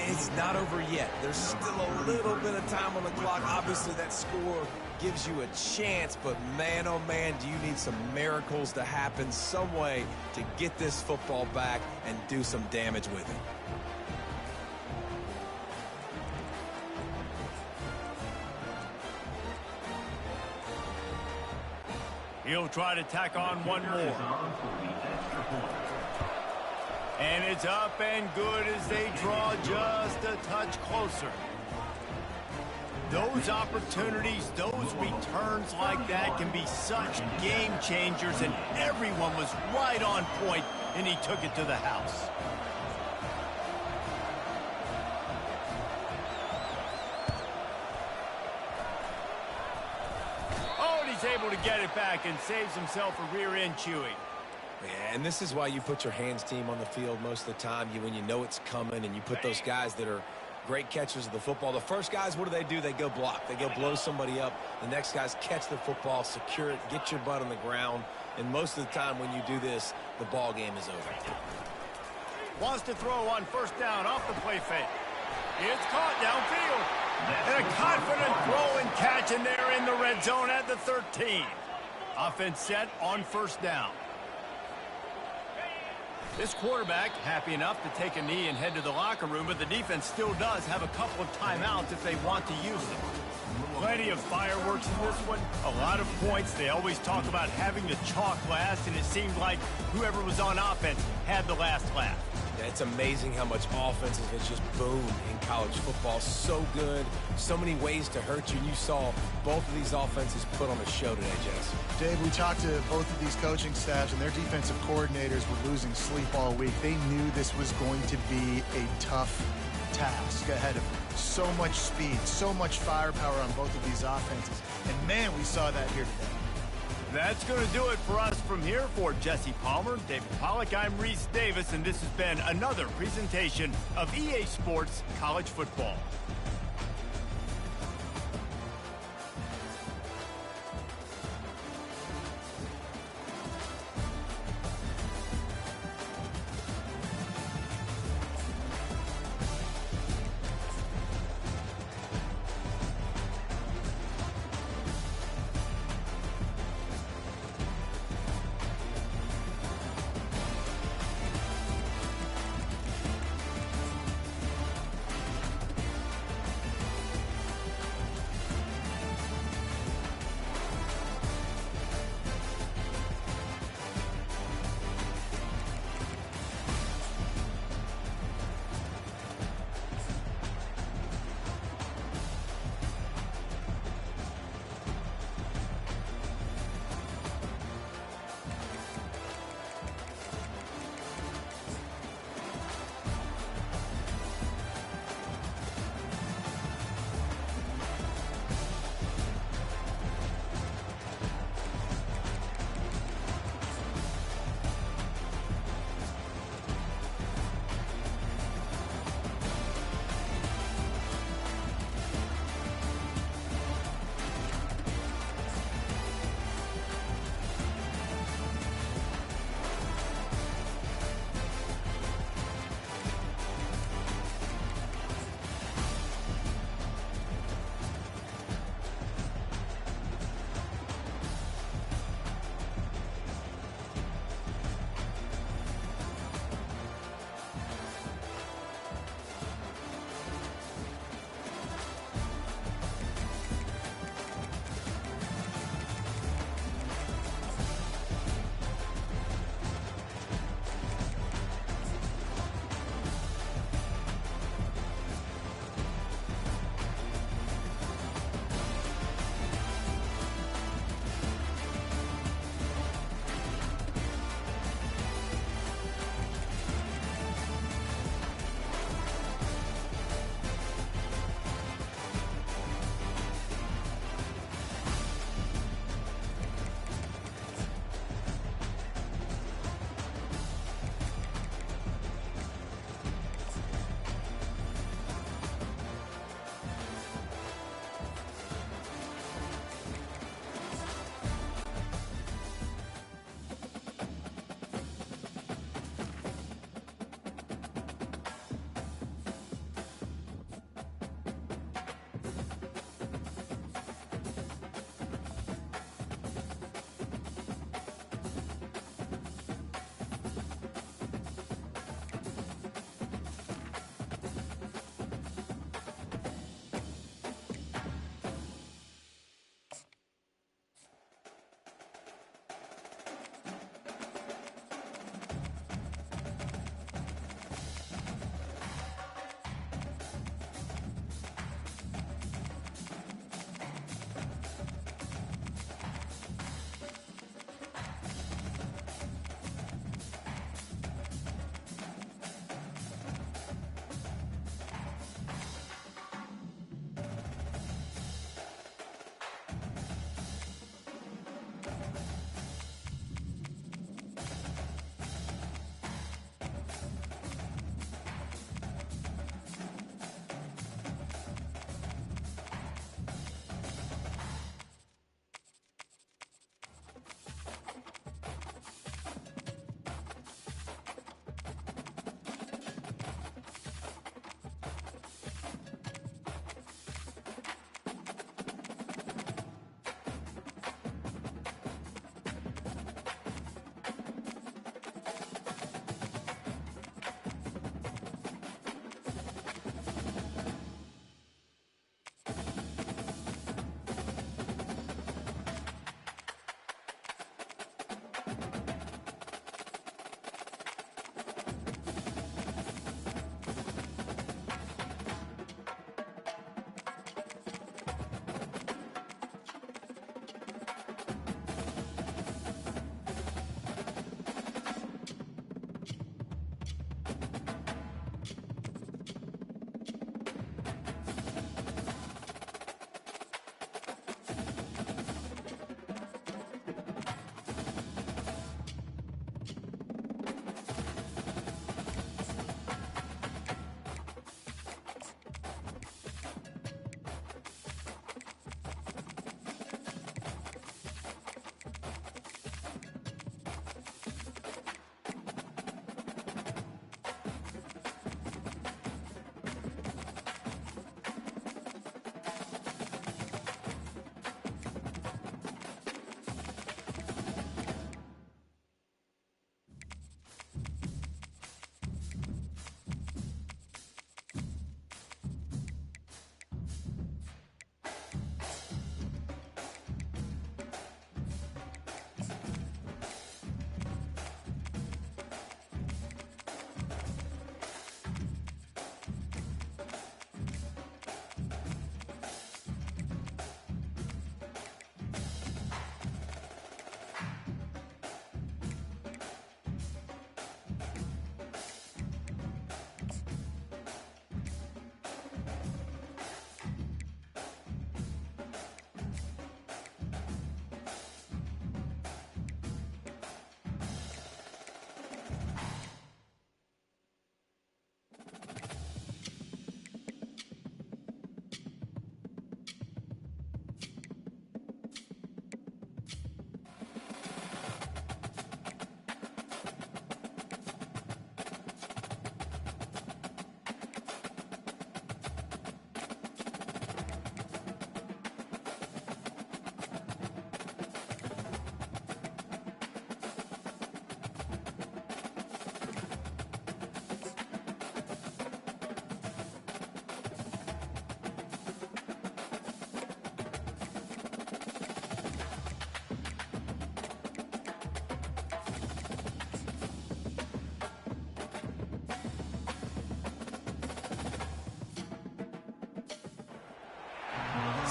It's not over yet. There's still a little bit of time on the clock. Obviously, that score gives you a chance, but man, oh man, do you need some miracles to happen some way to get this football back and do some damage with it. He'll try to tack on one more. And it's up and good as they draw just a touch closer. Those opportunities, those returns like that can be such game changers, and everyone was right on point, and he took it to the house. Able to get it back and saves himself a rear end chewing. Yeah, and this is why you put your hands team on the field most of the time. When you know it's coming, and you put those guys that are great catchers of the football. The first guys, what do? They go block. They go blow somebody up. The next guys catch the football, secure it, get your butt on the ground. And most of the time when you do this, the ball game is over. Wants to throw on 1st down off the play fake. It's caught downfield. And a confident throw and catch, and they're in the red zone at the 13. Offense set on 1st down. This quarterback happy enough to take a knee and head to the locker room, but the defense still does have a couple of timeouts if they want to use them. Plenty of fireworks in this one. A lot of points. They always talk about having the chalk last, and it seemed like whoever was on offense had the last laugh. Yeah, it's amazing how much offenses has just boomed in college football. So good, so many ways to hurt you. And you saw both of these offenses put on a show today, Jess. Dave, we talked to both of these coaching staffs, and their defensive coordinators were losing sleep all week. They knew this was going to be a tough task ahead of them. So much speed, so much firepower on both of these offenses. And, man, we saw that here today. That's going to do it for us from here. For Jesse Palmer, David Pollack, I'm Reese Davis, and this has been another presentation of EA Sports College Football.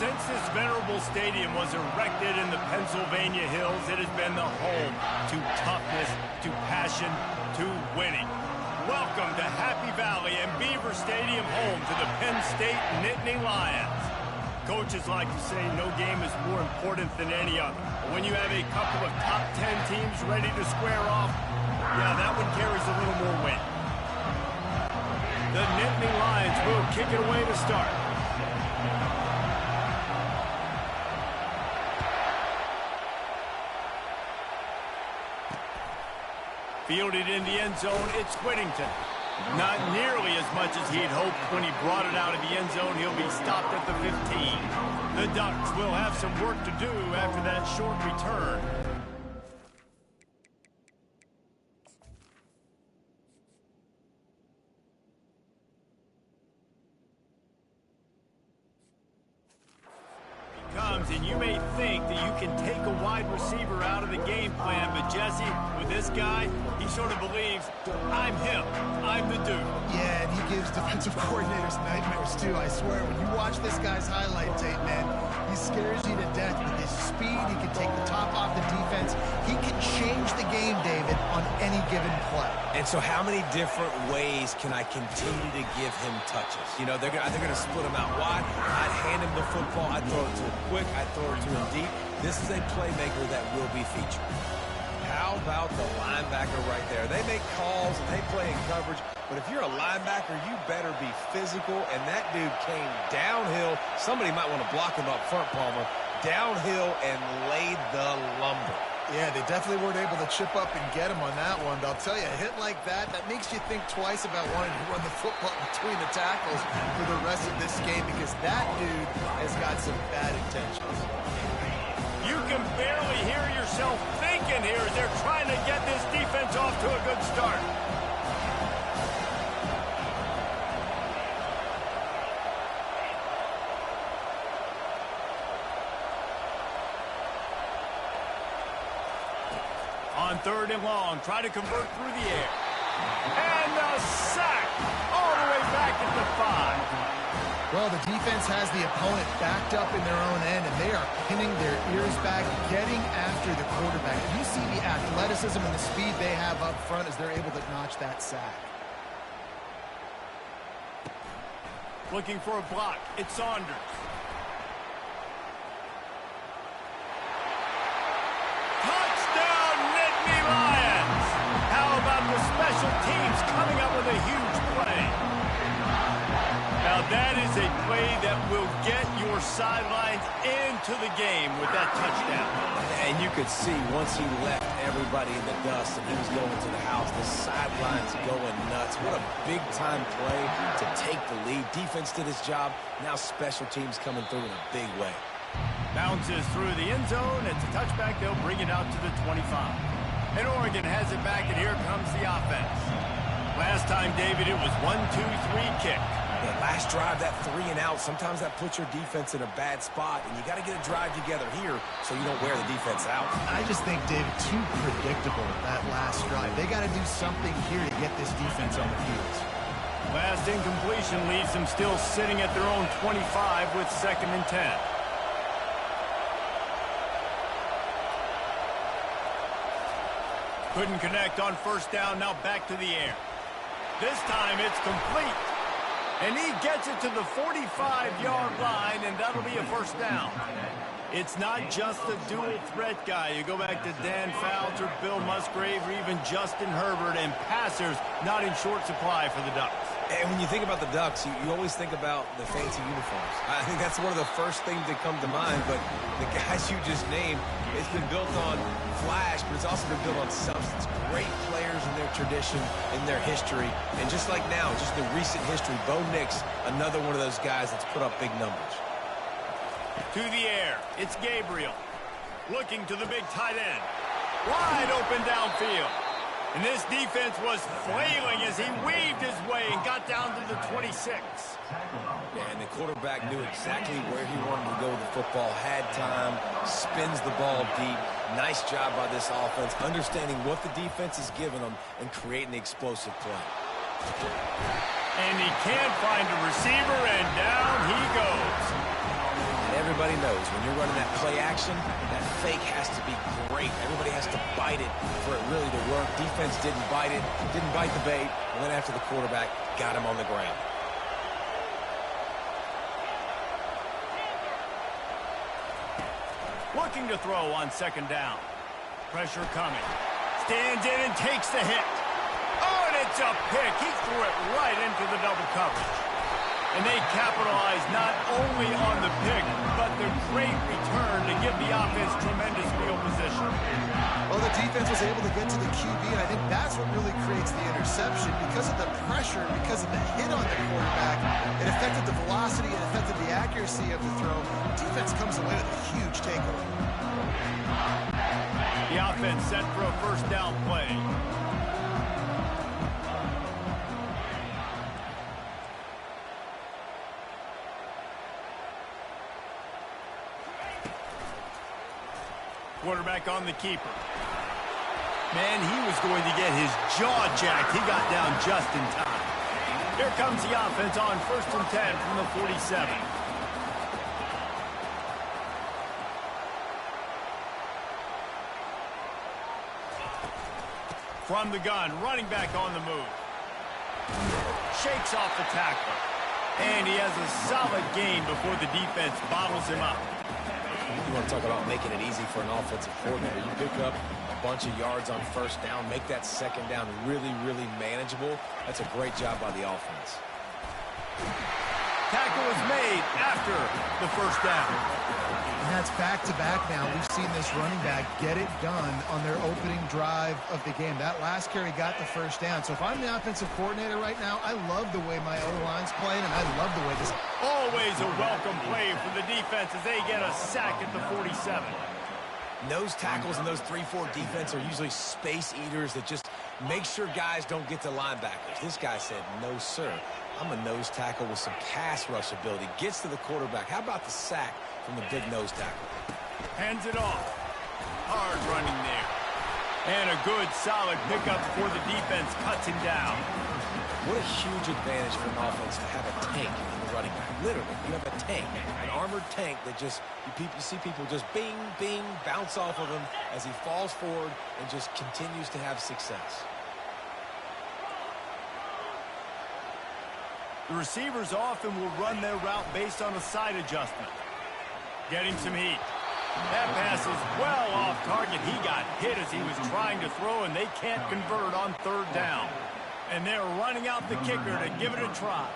Since this venerable stadium was erected in the Pennsylvania Hills, it has been the home to toughness, to passion, to winning. Welcome to Happy Valley and Beaver Stadium, home to the Penn State Nittany Lions. Coaches like to say no game is more important than any other. But when you have a couple of top 10 teams ready to square off, yeah, that one carries a little more weight. The Nittany Lions will kick it away to start. Fielded in the end zone, it's Whittington. Not nearly as much as he'd hoped when he brought it out of the end zone. He'll be stopped at the 15. The Ducks will have some work to do after that short return. And you may think that you can take a wide receiver out of the game plan, but Jesse, with this guy, he sort of believes, I'm him, I'm the dude. Yeah, and he gives defensive coordinators nightmares too, I swear. When you watch this guy's highlight tape, man, he scares you to death with his speed. He can take the top off the defense. He can change the game, David, on any given play. And so how many different ways can I continue to give him touches? You know, they're going to split him out wide. I'd hand him the football. I'd throw it to him quick. I'd throw it to him deep. This is a playmaker that will be featured. How about the linebacker right there? They make calls and they play in coverage, but if you're a linebacker, you better be physical, and that dude came downhill. Somebody might want to block him up front, Palmer. Downhill and laid the lumber. Yeah, they definitely weren't able to chip up and get him on that one. But I'll tell you, a hit like that makes you think twice about wanting to run the football between the tackles for the rest of this game, because that dude has got some bad intentions. You can barely hear yourself thinking here as they're trying to get this defense off to a good start. On 3rd and long, try to convert through the air. And the sack all the way back at the 5. Well, the defense has the opponent backed up in their own end, and they are pinning their ears back, getting after the quarterback. You see the athleticism and the speed they have up front as they're able to notch that sack. Looking for a block. It's Saunders. Touchdown, Nittany Lions! How about the special teams coming up with a huge play? Now that is a play that will get your sidelines into the game with that touchdown. And you could see once he left everybody in the dust and he was going to the house, the sidelines going nuts. What a big-time play to take the lead. Defense did his job. Now special teams coming through in a big way. Bounces through the end zone. It's a touchback. They'll bring it out to the 25. And Oregon has it back, and here comes the offense. Last time, David, it was 1-2-3 kick. Yeah, last drive, that 3 and out, sometimes that puts your defense in a bad spot, and you got to get a drive together here so you don't wear the defense out. I just think, David, too predictable that last drive. They got to do something here to get this defense on the field. Last incompletion leaves them still sitting at their own 25 with 2nd and 10. Couldn't connect on 1st down, now back to the air. This time it's complete. And he gets it to the 45-yard line, and that'll be a 1st down. It's not just a dual threat guy. You go back to Dan Fouts or Bill Musgrave or even Justin Herbert, and passers not in short supply for the Ducks. And when you think about the Ducks, you always think about the fancy uniforms. I think that's one of the first things that come to mind, but the guys you just named, it's been built on flash, but it's also been built on substance. Great players in their tradition, in their history, and just like now, just the recent history, Bo Nix, another one of those guys that's put up big numbers. To the air, it's Gabriel. Looking to the big tight end. Wide open downfield. And this defense was flailing as he weaved his way and got down to the 26. Yeah, and the quarterback knew exactly where he wanted to go with the football, had time, spins the ball deep. Nice job by this offense, understanding what the defense is giving them and creating the explosive play. And he can't find a receiver, and down he goes. And everybody everybody knows when you're running that play action, that fake has to be great. Everybody has to bite it for it really to work. Defense didn't bite it, didn't bite the bait, went after the quarterback, got him on the ground. Looking to throw on second down. Pressure coming. Stands in and takes the hit. Oh, and it's a pick. He threw it right into the double coverage. And they capitalized not only on the pick, but the great return to give the offense tremendous field position. Well, the defense was able to get to the QB, and I think that's what really creates the interception. Because of the pressure, because of the hit on the quarterback, it affected the velocity, it affected the accuracy of the throw. The defense comes away with a huge takeaway. The offense set for a first down play. Quarterback on the keeper. Man, he was going to get his jaw jacked. He got down just in time. Here comes the offense on 1st and 10 from the 47. From the gun, running back on the move. Shakes off the tackle. And he has a solid gain before the defense bottles him up. You want to talk about making it easy for an offensive coordinator. You pick up a bunch of yards on first down, make that second down really, really manageable. That's a great job by the offense. Tackle is made after the first down. And that's back-to-back now. We've seen this running back get it done on their opening drive of the game. That last carry got the first down. So if I'm the offensive coordinator right now, I love the way my O-line's playing, and I love the way this... Always a welcome play for the defense as they get a sack at the 47. Nose tackles in those 3-4 defense are usually space eaters that just make sure guys don't get to linebackers. This guy said, no, sir. I'm a nose tackle with some pass rush ability. Gets to the quarterback. How about the sack from the big nose tackle? Hands it off. Hard running there. And a good, solid pickup before the defense cuts him down. What a huge advantage for an offense to have a tank in the running back. Literally, you have a tank, an armored tank that just, you see people just bing, bing, bounce off of him as he falls forward and just continues to have success. The receivers often will run their route based on a side adjustment. Getting some heat. That pass is well off target. He got hit as he was trying to throw, and they can't convert on third down. And they're running out the kicker to give it a try.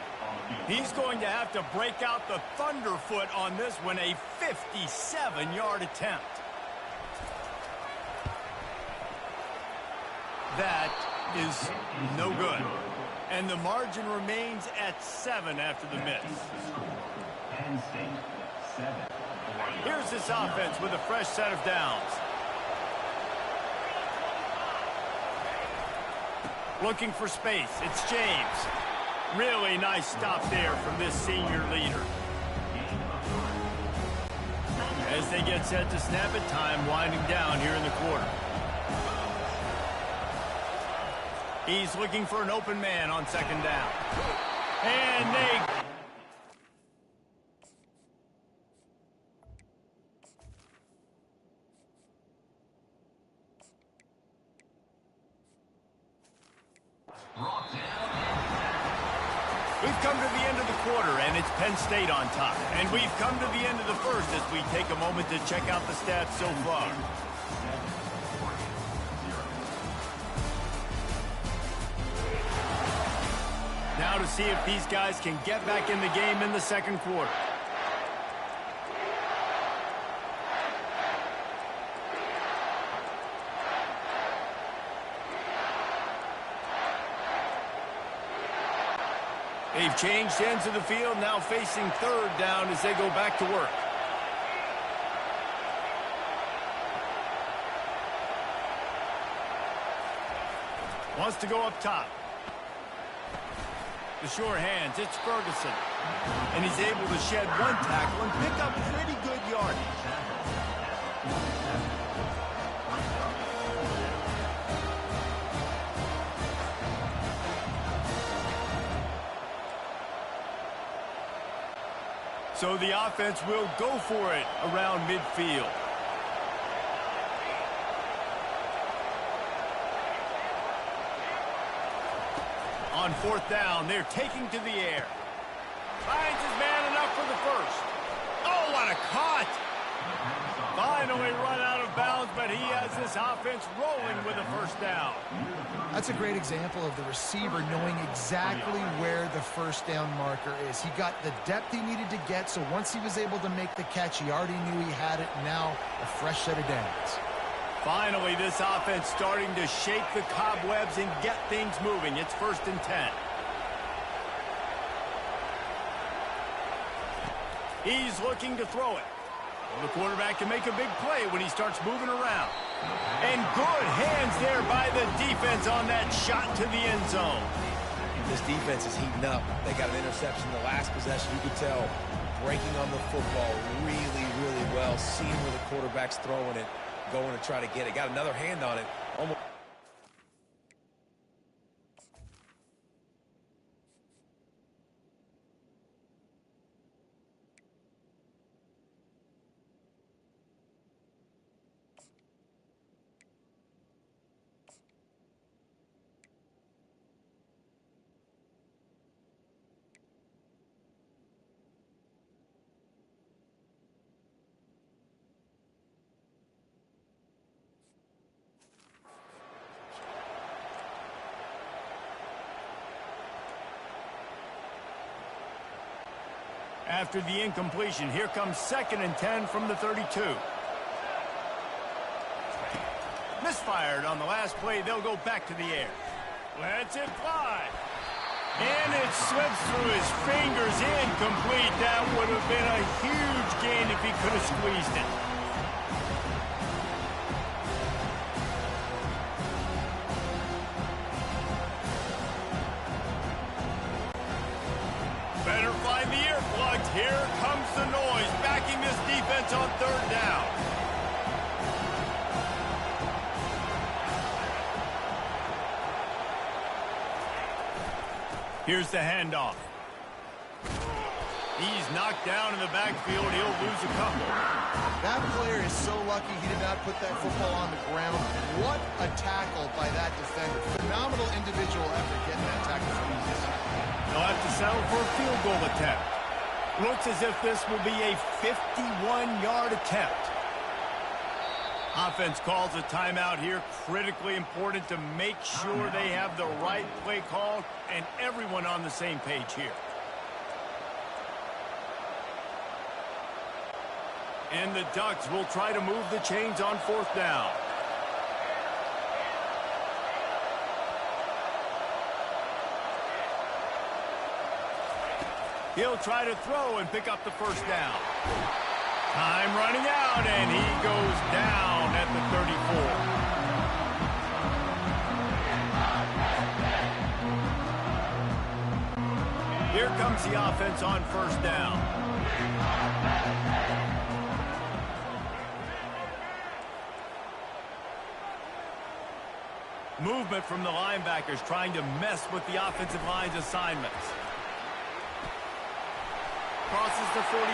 He's going to have to break out the thunderfoot on this one, a 57-yard attempt. That is no good. And the margin remains at 7 after the miss. Penn State, 7. Here's this offense with a fresh set of downs. Looking for space. It's James. Really nice stop there from this senior leader. As they get set to snap it, time winding down here in the quarter. He's looking for an open man on second down. And they... We've come to the end of the quarter, and it's Penn State on top. And we've come to the end of the first as we take a moment to check out the stats so far. Now to see if these guys can get back in the game in the second quarter. They've changed ends of the field, now facing third down as they go back to work. Wants to go up top. The sure hands, it's Ferguson. And he's able to shed one tackle and pick up pretty good yardage. So the offense will go for it around midfield. On fourth down, they're taking to the air. Finds his man enough for the first. Oh, what a cut! Finally run out of bounds, but he has this offense rolling with a first down. That's a great example of the receiver knowing exactly where the first down marker is. He got the depth he needed to get, so once he was able to make the catch, he already knew he had it. Now, a fresh set of downs. Finally, this offense starting to shake the cobwebs and get things moving. It's 1st and 10. He's looking to throw it. The quarterback can make a big play when he starts moving around. And good hands there by the defense on that shot to the end zone. This defense is heating up. They got an interception the last possession. You could tell breaking on the football really, really well, seeing where the quarterback's throwing it, going to try to get it. Got another hand on it. Almost. After the incompletion, here comes 2nd and 10 from the 32. Misfired on the last play. They'll go back to the air. Lets it fly. And it slips through his fingers, incomplete. That would have been a huge gain if he could have squeezed it. Better find the earplugs. Here comes the noise, backing this defense on 3rd down. Here's the handoff. He's knocked down in the backfield. He'll lose a couple. That player is so lucky he did not put that football on the ground. What a tackle by that defender. Phenomenal individual effort getting that tackle from Jesus. They'll have to settle for a field goal attempt. Looks as if this will be a 51-yard attempt. Offense calls a timeout here. Critically important to make sure they have the right play called and everyone on the same page here. And the Ducks will try to move the chains on 4th down. He'll try to throw and pick up the first down. Time running out, and he goes down at the 34. Here comes the offense on 1st down. Movement from the linebackers trying to mess with the offensive line's assignments. Crosses the 45.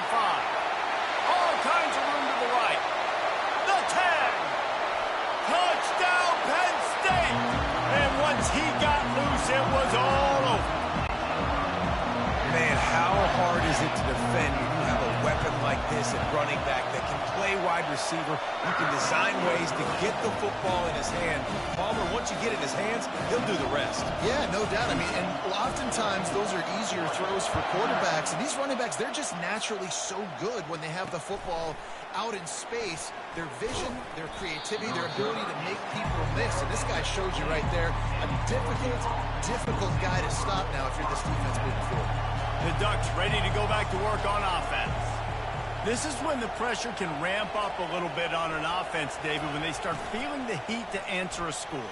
All kinds of room to the right. The 10. Touchdown, Penn State. And once he got loose, it was all over. Man, how hard is it to defend when you have a weapon like this at running back that can play wide receiver? You can design ways to get the football in his hand. Palmer, once you get it in his hands, he'll do the rest. Yeah, no doubt. I mean, and oftentimes those are easier throws for quarterbacks. And these running backs, they're just naturally so good when they have the football out in space. Their vision, their creativity, their ability to make people miss. And this guy shows you right there a difficult guy to stop now if you're this defense moving forward. The Ducks ready to go back to work on offense. This is when the pressure can ramp up a little bit on an offense, David, when they start feeling the heat to answer a score.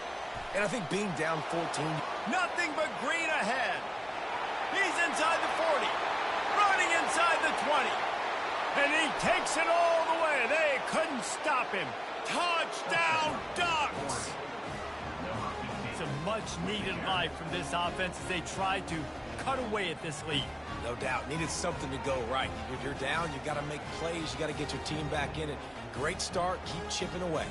And I think being down 14. Nothing but green ahead. He's inside the 40. Running inside the 20. And he takes it all the way. They couldn't stop him. Touchdown, Ducks! It's a much-needed life from this offense as they try to cut away at this lead. No doubt. Needed something to go right. If you're down, you got to make plays. You got to get your team back in it. Great start. Keep chipping away.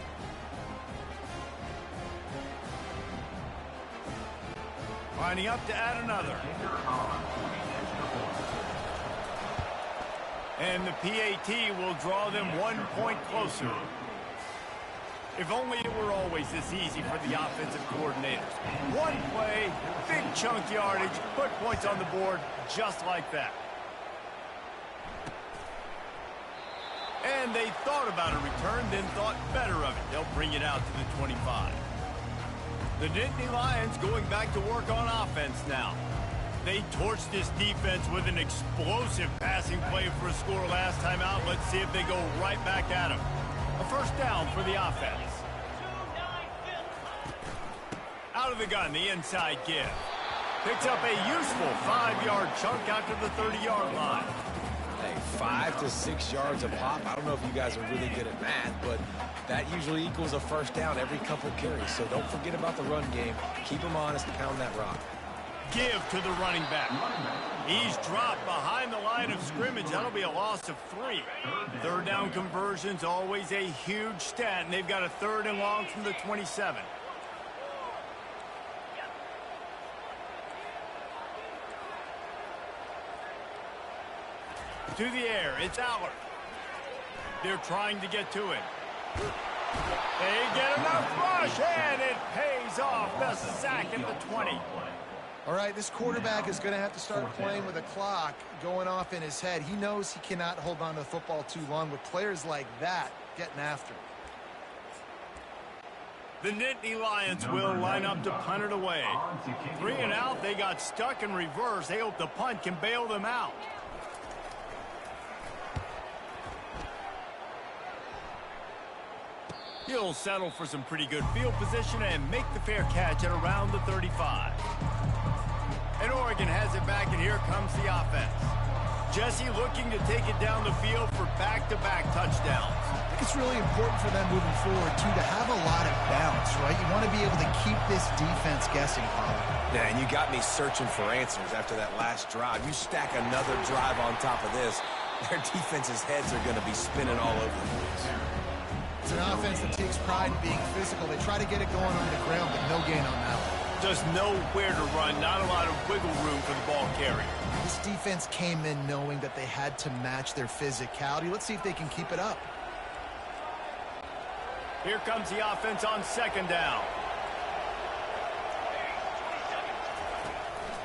Lining up to add another. And the PAT will draw them 1 point closer. If only it were always this easy for the offensive coordinators. One play, big chunk yardage, put points on the board just like that. And they thought about a return, then thought better of it. They'll bring it out to the 25. The Nittany Lions going back to work on offense now. They torched this defense with an explosive passing play for a score last time out. Let's see if they go right back at him. A first down for the offense. Out of the gun, the inside give. Picks up a useful 5-yard chunk out to the 30-yard line. Hey, 5 to 6 yards a pop. I don't know if you guys are really good at math, but that usually equals a first down every couple carries. So don't forget about the run game. Keep them honest, pound that rock. Give to the running back. He's dropped behind the line of scrimmage. That'll be a loss of 3. Third down conversion's always a huge stat, and they've got a 3rd and long from the 27. To the air, it's Allard. They're trying to get to him. They get enough rush, and it pays off. The sack at the 20. All right, this quarterback is going to have to start playing with a clock going off in his head. He knows he cannot hold on to the football too long with players like that getting after him. The Nittany Lions will line up to punt it away. 3 and out, they got stuck in reverse. They hope the punt can bail them out. He'll settle for some pretty good field position and make the fair catch at around the 35. And Oregon has it back, and here comes the offense. Jesse looking to take it down the field for back-to-back touchdowns. I think it's really important for them moving forward, too, to have a lot of balance, right? You want to be able to keep this defense guessing, Pollard. Yeah, and you got me searching for answers after that last drive. You stack another drive on top of this, their defense's heads are going to be spinning all over the place. It's an offense that takes pride in being physical. They try to get it going on the ground, but no gain on that one. Just nowhere to run, not a lot of wiggle room for the ball carrier. This defense came in knowing that they had to match their physicality. Let's see if they can keep it up. Here comes the offense on 2nd down.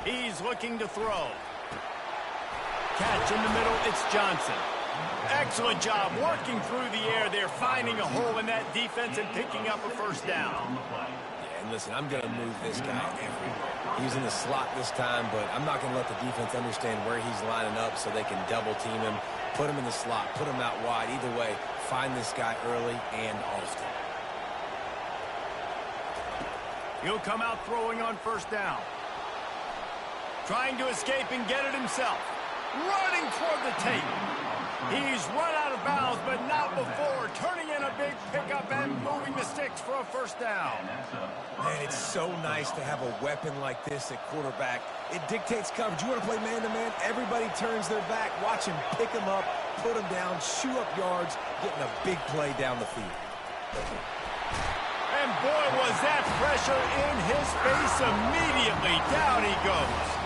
He's looking to throw. Catch in the middle, it's Johnson. Excellent job working through the air. They're finding a hole in that defense and picking up a first down. And listen, I'm going to move this guy everywhere. He's in the slot this time, but I'm not going to let the defense understand where he's lining up so they can double team him, put him in the slot, put him out wide. Either way, find this guy early and often. He'll come out throwing on 1st down. Trying to escape and get it himself. Running toward the tape. He's run out of bounds, but not before. Turning in a big pickup and moving the sticks for a 1st down. Man, it's so nice to have a weapon like this at quarterback. It dictates coverage. You want to play man-to-man? Everybody turns their back. Watch him pick him up, put him down, shoot up yards, getting a big play down the field. And boy, was that pressure in his face immediately. Down he goes.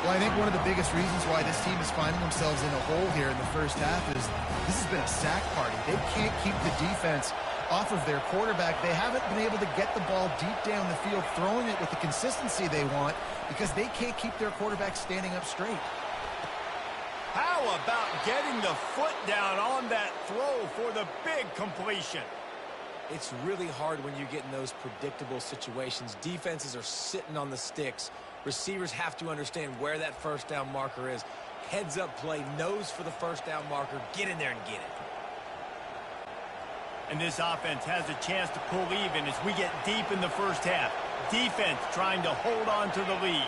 Well, I think one of the biggest reasons why this team is finding themselves in a hole here in the first half is this has been a sack party. They can't keep the defense off of their quarterback. They haven't been able to get the ball deep down the field, throwing it with the consistency they want because they can't keep their quarterback standing up straight. How about getting the foot down on that throw for the big completion? It's really hard when you get in those predictable situations. Defenses are sitting on the sticks. Receivers have to understand where that 1st down marker is. Heads up play, nose for the 1st down marker. Get in there and get it. And this offense has a chance to pull even as we get deep in the first half. Defense trying to hold on to the lead.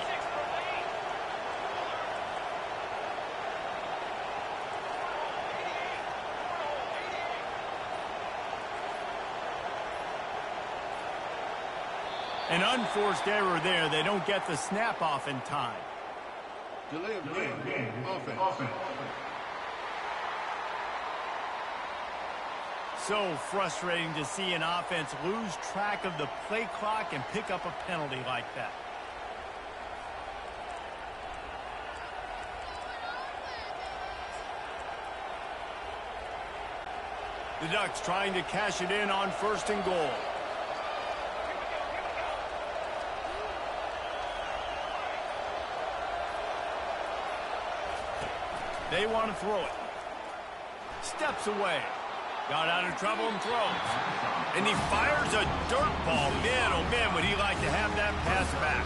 An unforced error there. They don't get the snap off in time. Delay of game. Offense. So frustrating to see an offense lose track of the play clock and pick up a penalty like that. The Ducks trying to cash it in on 1st and goal. They want to throw it. Steps away. Got out of trouble and throws. And he fires a dirt ball. Man, oh man, would he like to have that pass back.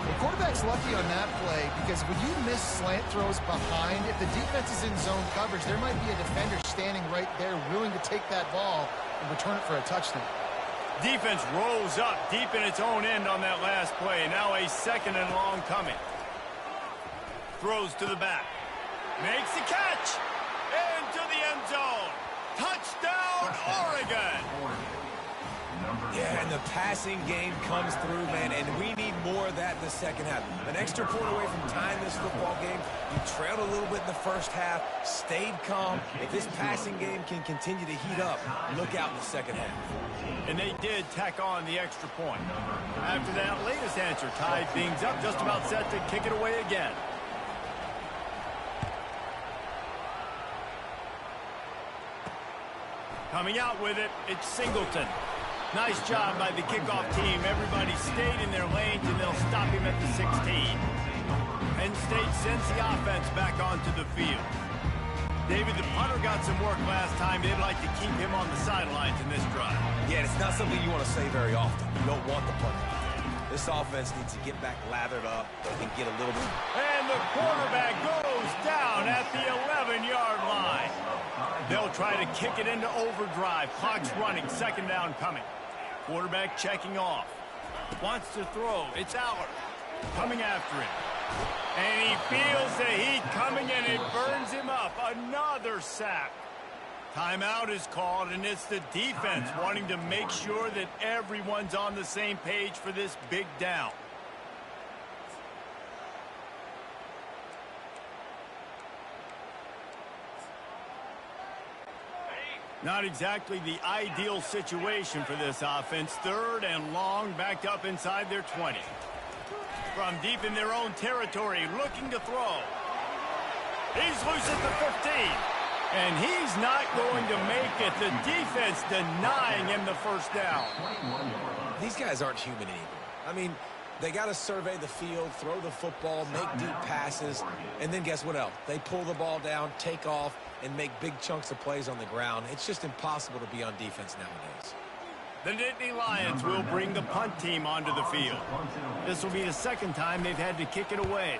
The quarterback's lucky on that play because when you miss slant throws behind, if the defense is in zone coverage, there might be a defender standing right there willing to take that ball and return it for a touchdown. Defense rolls up deep in its own end on that last play. Now a 2nd and long coming. Throws to the back. Makes the catch. Into the end zone. Touchdown, Oregon. Yeah, and the passing game comes through, man, and we need more of that in the second half. An extra point away from tying this football game. You trailed a little bit in the first half, stayed calm. If this passing game can continue to heat up, look out in the second half. And they did tack on the extra point. After that latest answer tied things up, just about set to kick it away again. Coming out with it, it's Singleton. Nice job by the kickoff team. Everybody stayed in their lanes, and they'll stop him at the 16. Penn State sends the offense back onto the field. David, the punter got some work last time. They'd like to keep him on the sidelines in this drive. Yeah, it's not something you want to say very often. You don't want the punter. This offense needs to get back lathered up and get a little bit. And the quarterback goes down at the 11-yard line. They'll try to kick it into overdrive. Clock's running. 2nd down coming. Quarterback checking off. Wants to throw. It's Aller coming after him. And he feels the heat coming, and it burns him up. Another sack. Timeout is called, and it's the defense wanting to make sure that everyone's on the same page for this big down. Not exactly the ideal situation for this offense. 3rd and long, backed up inside their 20. From deep in their own territory, looking to throw. He's loose at the 15. And he's not going to make it. The defense denying him the 1st down. These guys aren't human anymore. I mean, they got to survey the field, throw the football, make deep passes, and then guess what else? They pull the ball down, take off, and make big chunks of plays on the ground. It's just impossible to be on defense nowadays. The Nittany Lions will bring the punt team onto the field. This will be the 2nd time they've had to kick it away.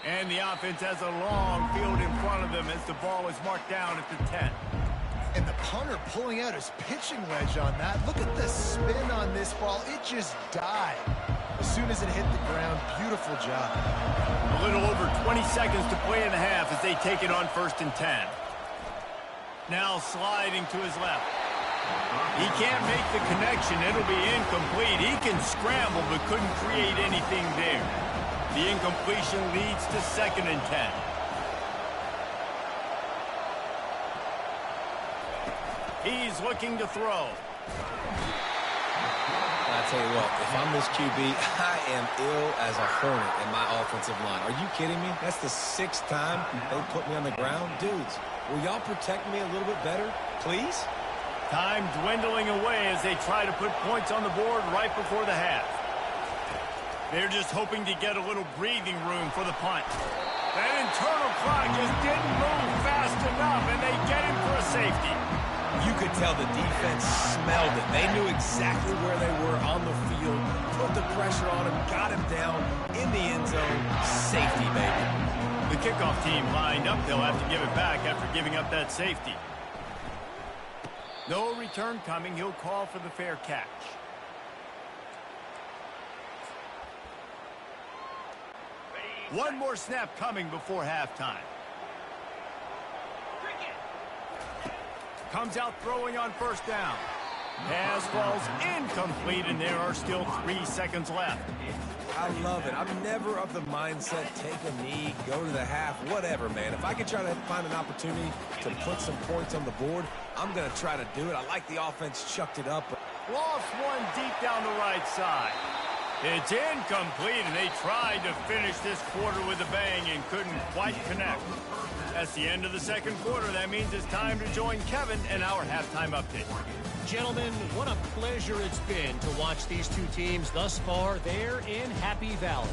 And the offense has a long field in front of them as the ball is marked down at the 10. And the punter pulling out his pitching wedge on that. Look at the spin on this ball. It just died as soon as it hit the ground. Beautiful job. A little over 20 seconds to play in the half as they take it on 1st and 10. Now sliding to his left. He can't make the connection. It'll be incomplete. He can scramble but couldn't create anything there. The incompletion leads to 2nd and 10. He's looking to throw. I tell you what, if I'm this QB, I am ill as a hornet in my offensive line. Are you kidding me? That's the 6th time they put me on the ground. Dudes, will y'all protect me a little bit better, please? Time dwindling away as they try to put points on the board right before the half. They're just hoping to get a little breathing room for the punt. That internal clock just didn't move fast enough, and they get him for a safety. You could tell the defense smelled it. They knew exactly where they were on the field, put the pressure on him, got him down in the end zone. Safety, baby. The kickoff team lined up. They'll have to give it back after giving up that safety. No return coming. He'll call for the fair catch. One more snap coming before halftime. Comes out throwing on 1st down. Pass falls incomplete, and there are still 3 seconds left. I love it. I'm never of the mindset, take a knee, go to the half, whatever, man. If I can try to find an opportunity to put some points on the board, I'm going to try to do it. I like the offense chucked it up. Lost one deep down the right side. It's incomplete, and they tried to finish this quarter with a bang and couldn't quite connect. That's the end of the second quarter. That means it's time to join Kevin in our halftime update. Gentlemen, what a pleasure it's been to watch these two teams thus far there in Happy Valley.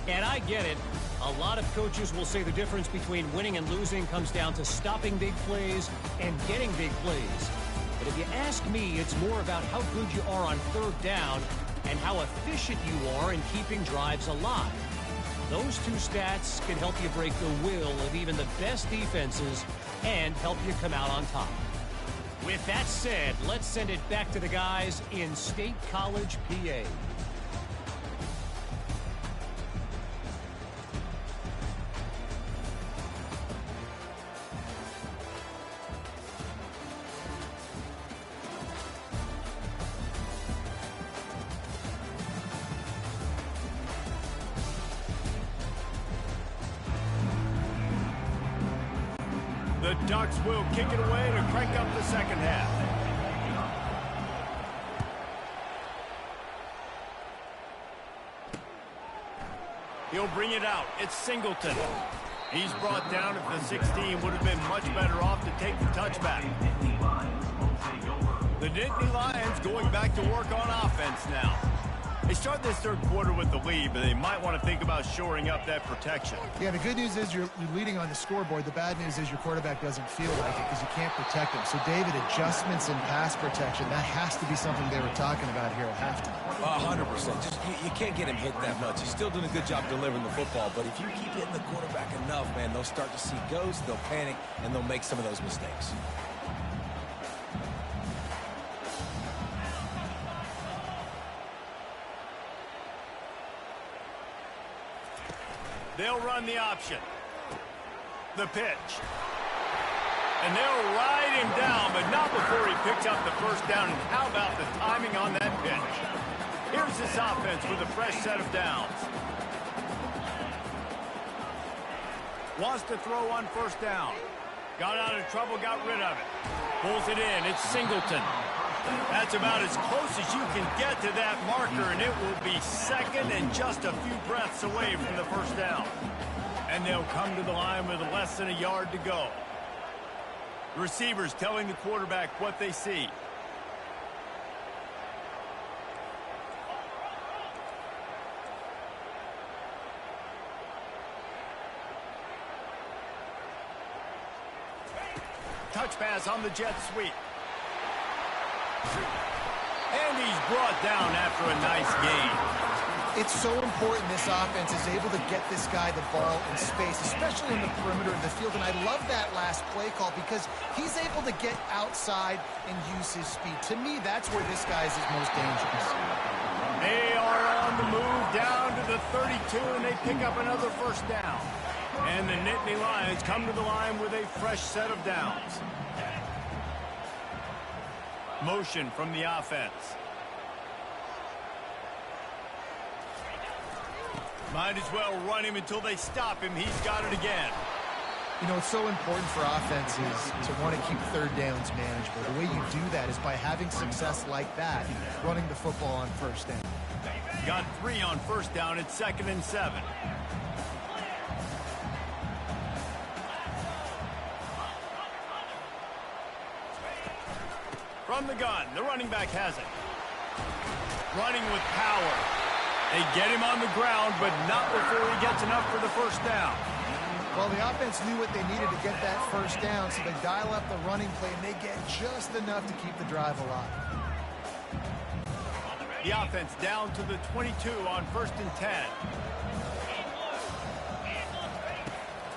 And I get it. A lot of coaches will say the difference between winning and losing comes down to stopping big plays and getting big plays. But if you ask me, it's more about how good you are on third down and how efficient you are in keeping drives alive. Those two stats can help you break the will of even the best defenses and help you come out on top. With that said, let's send it back to the guys in State College, PA. The Ducks will kick it away to crank up the second half. He'll bring it out. It's Singleton. He's brought down at the 16. Would have been much better off to take the touchback. The Nittany Lions going back to work on offense now. They start this third quarter with the lead, but they might want to think about shoring up that protection. Yeah, the good news is you're leading on the scoreboard. The bad news is your quarterback doesn't feel like it because you can't protect him. So, David, adjustments in pass protection, that has to be something they were talking about here at halftime. 100%. Just you can't get him hit that much. He's still doing a good job delivering the football, but if you keep hitting the quarterback enough, man, they'll start to see ghosts, they'll panic, and they'll make some of those mistakes. They'll run the option. The pitch. And they'll ride him down, but not before he picks up the first down. And how about the timing on that pitch? Here's this offense with a fresh set of downs. Wants to throw on first down. Got out of trouble, got rid of it. Pulls it in. It's Singleton. That's about as close as you can get to that marker, and it will be second and just a few breaths away from the first down. And they'll come to the line with less than a yard to go. The receivers telling the quarterback what they see. Touch pass on the jet sweep. And he's brought down after a nice gain. It's so important this offense is able to get this guy the ball in space, especially in the perimeter of the field. And I love that last play call because he's able to get outside and use his speed. To me, that's where this guy is his most dangerous. They are on the move down to the 32, and they pick up another first down. And the Nittany Lions come to the line with a fresh set of downs. Motion from the offense. Might as well run him until they stop him. He's got it again. You know, it's so important for offenses to want to keep third downs manageable. The way you do that is by having success like that, running the football on first down. Got 3 on first down. It's 2nd and 7. From the gun, the running back has it. Running with power. They get him on the ground, but not before he gets enough for the first down. Well, the offense knew what they needed to get that first down, so they dial up the running play, and they get just enough to keep the drive alive. The offense down to the 22 on 1st and 10.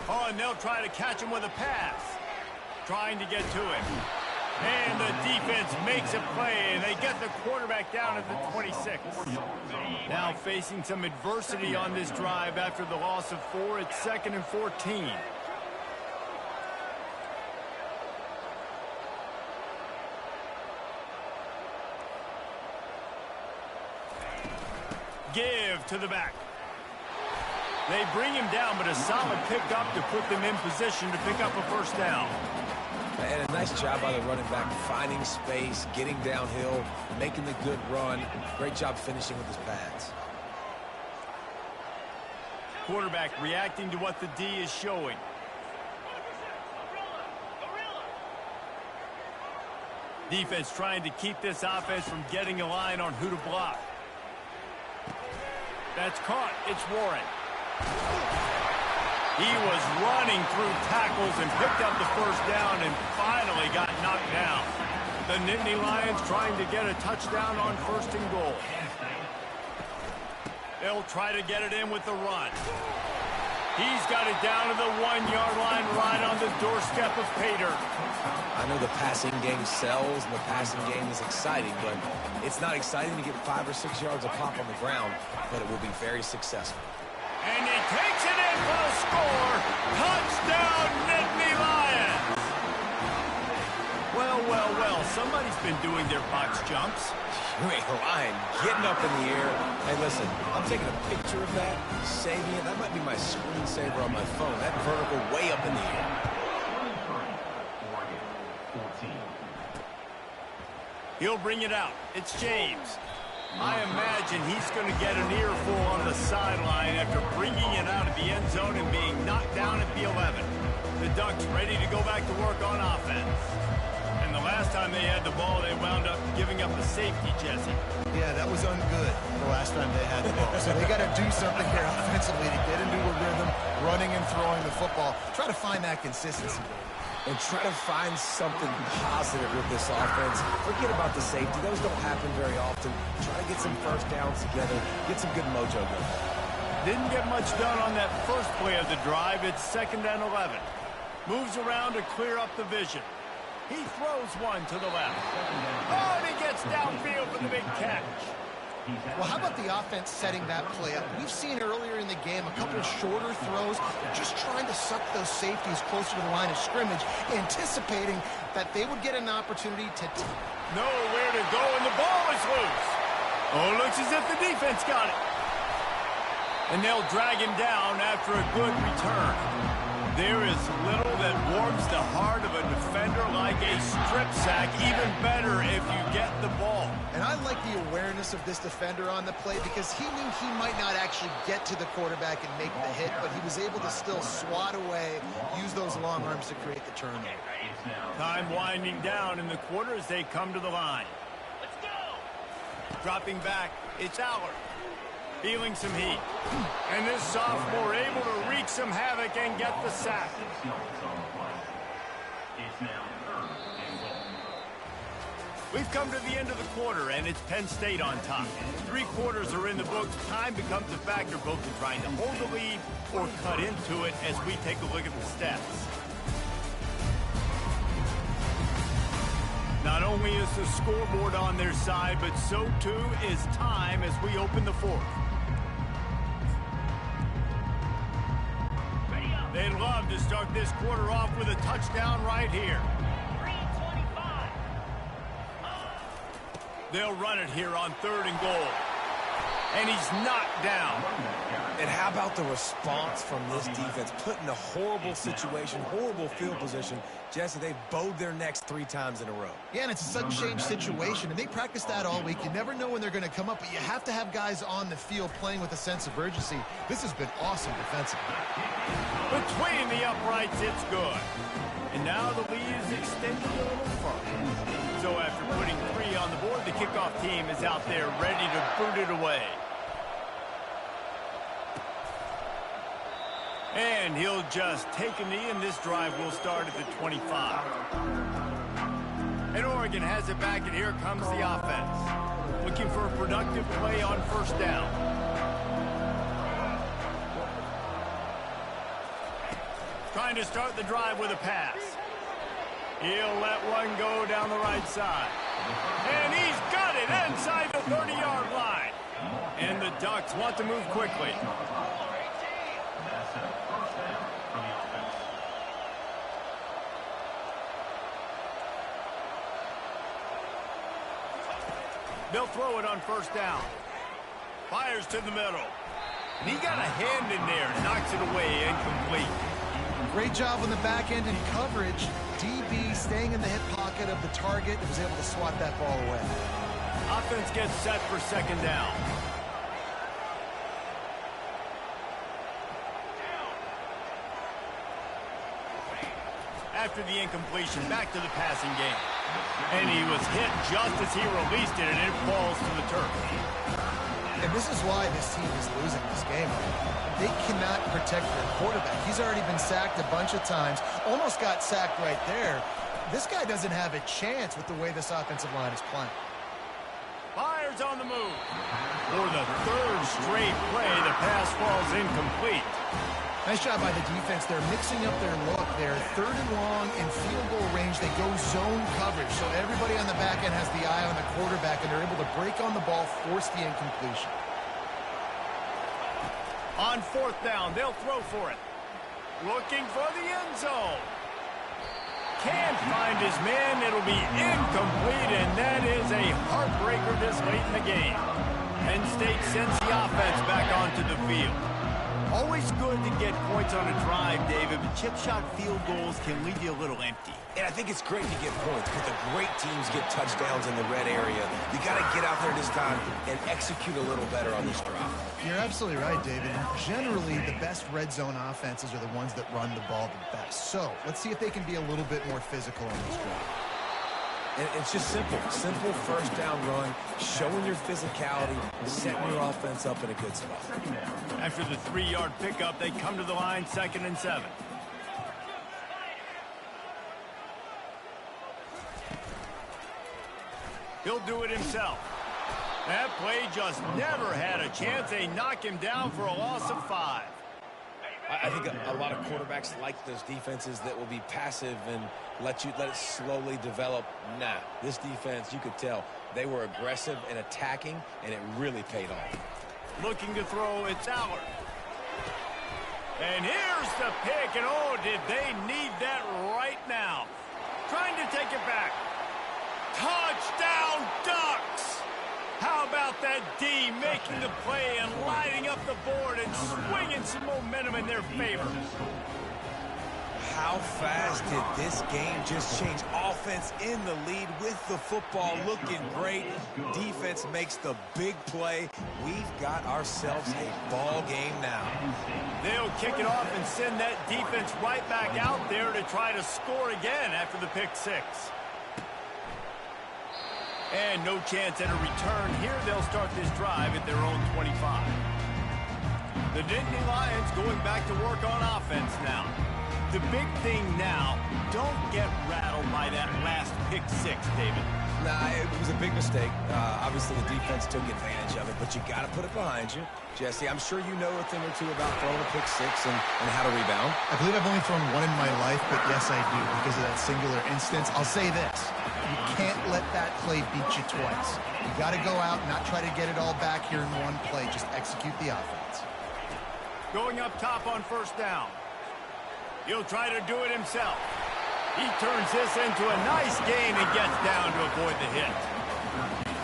Oh, and they'll try to catch him with a pass. Trying to get to him. And the defense makes a play, and they get the quarterback down at the 26. Now facing some adversity on this drive after the loss of 4. It's 2nd and 14. Give to the back. They bring him down, but a solid pickup to put them in position to pick up a first down. And a nice job by the running back, finding space, getting downhill, making the good run. Great job finishing with his pads. Quarterback reacting to what the D is showing. Defense trying to keep this offense from getting a line on who to block. That's caught. It's Warren. He was running through tackles and picked up the first down and finally got knocked down. The Nittany Lions trying to get a touchdown on first and goal. They'll try to get it in with the run. He's got it down to the 1-yard line right on the doorstep of Pater. I know the passing game sells and the passing game is exciting, but it's not exciting to get 5 or 6 yards of pop on the ground, but it will be very successful. And he takes it in for the score. Touchdown, Nittany Lions. Well, well, well, somebody's been doing their box jumps. You ain't lying. Getting up in the air. Hey, listen, I'm taking a picture of that, saving it. That might be my screensaver on my phone. That vertical way up in the air. He'll bring it out. It's James. I imagine he's going to get an earful on the sideline after bringing it out of the end zone and being knocked down at the 11. The Ducks ready to go back to work on offense. And the last time they had the ball, they wound up giving up a safety, Jesse. Yeah, that was ungood the last time they had the ball. So they got to do something here offensively to get into a rhythm, running and throwing the football. Try to find that consistency. And try to find something positive with this offense. Forget about the safety. Those don't happen very often. Try to get some first downs together. Get some good mojo going. Didn't get much done on that first play of the drive. It's 2nd and 11. Moves around to clear up the vision. He throws one to the left. Oh, and he gets downfield for the big catch. Well, how about the offense setting that play up? We've seen earlier in the game a couple of shorter throws, just trying to suck those safeties closer to the line of scrimmage, anticipating that they would get an opportunity to nowhere to go, and the ball is loose. Oh, it looks as if the defense got it. And they'll drag him down after a good return. There is little that warms the heart of a defender like a strip sack, even better if you get the ball. And I like the awareness of this defender on the play because he knew he might not actually get to the quarterback and make the hit, but he was able to still swat away, use those long arms to create the turnover. Time winding down in the quarter as they come to the line. Let's go! Dropping back, it's Aller. Feeling some heat. And this sophomore able to wreak some havoc and get the sack. We've come to the end of the quarter, and it's Penn State on top. 3 quarters are in the books. Time becomes a factor both in trying to hold the lead or cut into it as we take a look at the stats. Not only is the scoreboard on their side, but so too is time as we open the 4th. They'd love to start this quarter off with a touchdown right here. 3:25. They'll run it here on 3rd and goal. And he's knocked down. And how about the response from this defense? Put in a horrible situation, horrible field position. Jesse, they've bowed their necks 3 times in a row. Yeah, and it's a sudden change situation, and they practice that all week. You never know when they're going to come up, but you have to have guys on the field playing with a sense of urgency. This has been awesome defensively. Between the uprights, it's good. And now the lead is extended a little further. So after putting 3 on the board, the kickoff team is out there ready to boot it away. And he'll just take a knee, and this drive will start at the 25. And Oregon has it back, and here comes the offense. Looking for a productive play on first down. Trying to start the drive with a pass. He'll let one go down the right side. And he's got it inside the 30-yard line. And the Ducks want to move quickly. They'll throw it on first down. Fires to the middle. And he got a hand in there, knocks it away, incomplete. Great job on the back end in coverage. DB staying in the hip pocket of the target and was able to swat that ball away. Offense gets set for second down. After the incompletion, back to the passing game. And he was hit just as he released it, and it falls to the turf. And this is why this team is losing this game. They cannot protect their quarterback. He's already been sacked a bunch of times. Almost got sacked right there. This guy doesn't have a chance with the way this offensive line is playing. Fires on the move. For the third straight play, the pass falls incomplete. Nice job by the defense. They're mixing up their look. They're third and long in field goal range. They go zone coverage. So everybody on the back end has the eye on the quarterback, and they're able to break on the ball, force the incompletion. On fourth down, they'll throw for it. Looking for the end zone. Can't find his man. It'll be incomplete, and that is a heartbreaker this late in the game. Penn State sends the offense back onto the field. Always good to get points on a drive, David, but chip shot field goals can leave you a little empty. And I think it's great to get points, but the great teams get touchdowns in the red area. You got to get out there this time and execute a little better on this drive. You're absolutely right, David. Generally, the best red zone offenses are the ones that run the ball the best. So let's see if they can be a little bit more physical on this drive. And it's just simple. Simple first down run, showing your physicality, setting your offense up in a good spot. After the 3-yard pickup, they come to the line, 2nd and 7. He'll do it himself. That play just never had a chance. They knock him down for a loss of 5. I think a lot of quarterbacks like those defenses that will be passive and let it slowly develop. Nah, this defense, you could tell, they were aggressive and attacking, and it really paid off. Looking to throw, it's Allard. And here's the pick, and oh, did they need that right now. Trying to take it back. Touchdown, Ducks! How about that D making the play and lighting up the board and swinging some momentum in their favor? How fast did this game just change? Offense in the lead with the football looking great. Defense makes the big play. We've got ourselves a ball game now. They'll kick it off and send that defense right back out there to try to score again after the pick 6. And no chance at a return. Here they'll start this drive at their own 25. The Nittany Lions going back to work on offense now. The big thing now, don't get rattled by that last pick 6, David. Nah, it was a big mistake. Obviously, the defense took advantage of it, but you got to put it behind you. Jesse, I'm sure you know a thing or two about throwing a pick 6 and how to rebound. I believe I've only thrown one in my life, but yes, I do because of that singular instance. I'll say this. You can't let that play beat you twice. You got to go out and not try to get it all back here in one play. Just execute the offense. Going up top on first down. He'll try to do it himself. He turns this into a nice gain and gets down to avoid the hit.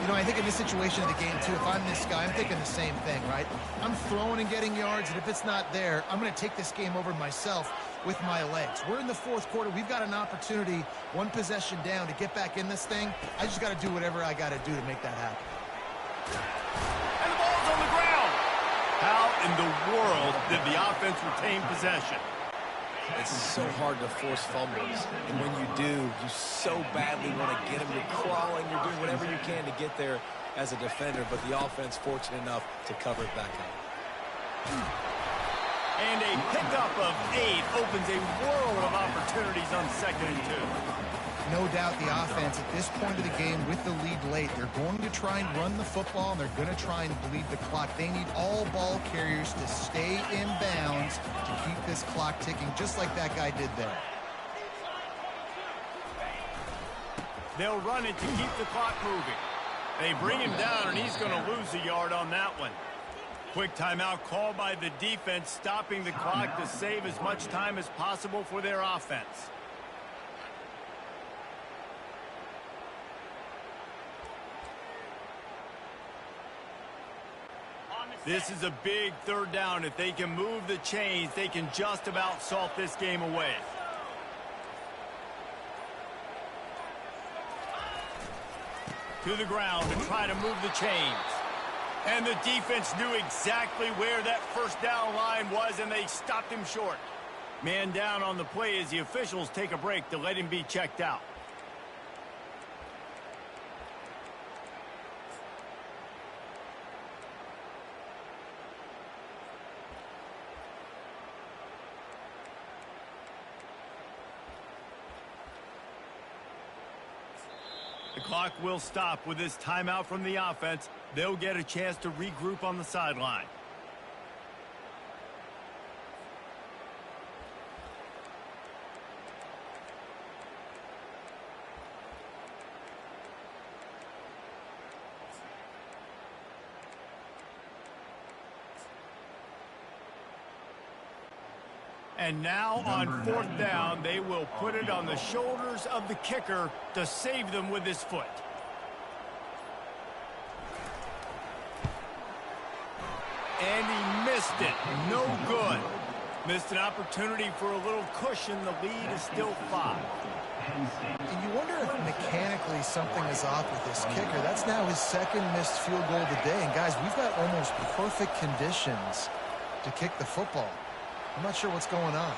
You know, I think in this situation of the game, too, if I'm this guy, I'm thinking the same thing, right? I'm throwing and getting yards, and if it's not there, I'm going to take this game over myself with my legs. We're in the fourth quarter. We've got an opportunity, one possession down, to get back in this thing. I just got to do whatever I got to do to make that happen. And the ball's on the ground. How in the world did the offense retain possession? It's so hard to force fumbles, and when you do, you so badly want to get them. You're crawling, you're doing whatever you can to get there as a defender, but the offense fortunate enough to cover it back up. And a pickup of 8 opens a world of opportunities on 2nd and 2. No doubt the offense at this point of the game with the lead late, they're going to try and run the football, and they're going to try and bleed the clock. They need all ball carriers to stay in bounds to keep this clock ticking, just like that guy did there. They'll run it to keep the clock moving. They bring him down, and he's going to lose a yard on that one. Quick timeout called by the defense, stopping the clock to save as much time as possible for their offense. This is a big third down. If they can move the chains, they can just about salt this game away. To the ground and try to move the chains. And the defense knew exactly where that first down line was, and they stopped him short. Man down on the play as the officials take a break to let him be checked out. The clock will stop with this timeout from the offense. They'll get a chance to regroup on the sideline. And now on fourth down, they will put it on the shoulders of the kicker to save them with his foot. And he missed it. No good. Missed an opportunity for a little cushion. The lead is still 5. And you wonder if mechanically something is off with this kicker. That's now his second missed field goal of the day. And guys, we've got almost perfect conditions to kick the football. I'm not sure what's going on.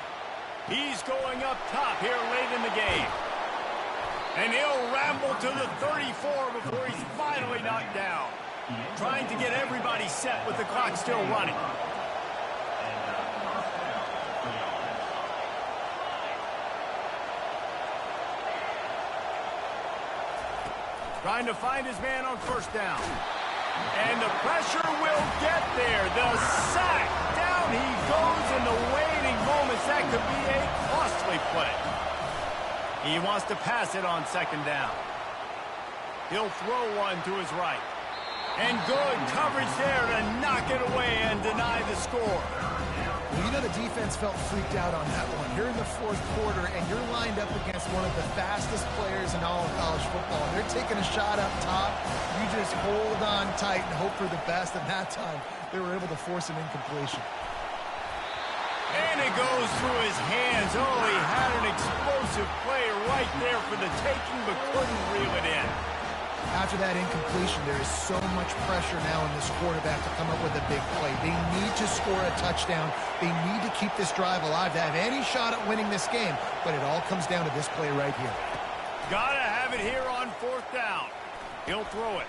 He's going up top here late in the game. And he'll ramble to the 34 before he's finally knocked down. Trying to get everybody set with the clock still running. Trying to find his man on first down. And the pressure will get there. The sack. Down he goes in the waiting moments. That could be a costly play. He wants to pass it on second down. He'll throw one to his right. And good coverage there to knock it away and deny the score. Well, you know the defense felt freaked out on that one. You're in the fourth quarter, and you're lined up against one of the fastest players in all of college football. They're taking a shot up top. You just hold on tight and hope for the best. And that time, they were able to force an incompletion. And it goes through his hands. Oh, he had an explosive play right there for the taking, but couldn't reel it in. After that incompletion, there is so much pressure now on this quarterback to come up with a big play. They need to score a touchdown. They need to keep this drive alive to have any shot at winning this game. But it all comes down to this play right here. Gotta have it here on fourth down. He'll throw it.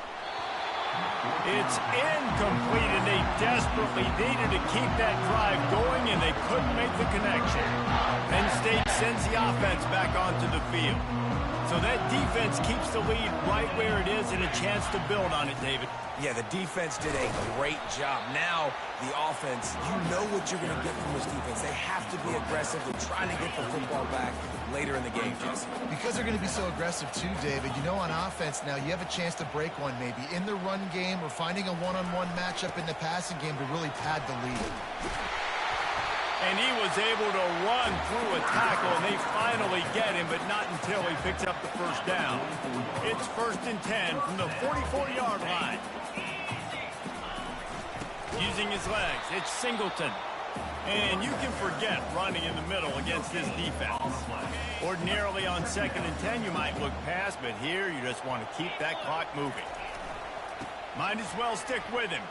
It's incomplete, and they desperately needed to keep that drive going, and they couldn't make the connection. Penn State sends the offense back onto the field. So that defense keeps the lead right where it is and a chance to build on it, David. Yeah, the defense did a great job. Now, the offense, you know what you're going to get from this defense. They have to be aggressive. They're trying to get the football back later in the game, Jesse. Because they're going to be so aggressive too, David. You know, on offense now, you have a chance to break one maybe in the run game or finding a one-on-one matchup in the passing game to really pad the lead. And he was able to run through a tackle, and they finally get him, but not until he picks up the first down. It's 1st and 10 from the 44-yard line. Using his legs, it's Singleton. And you can forget running in the middle against this defense. Ordinarily on 2nd and 10, you might look past, but here you just want to keep that clock moving. Might as well stick with him.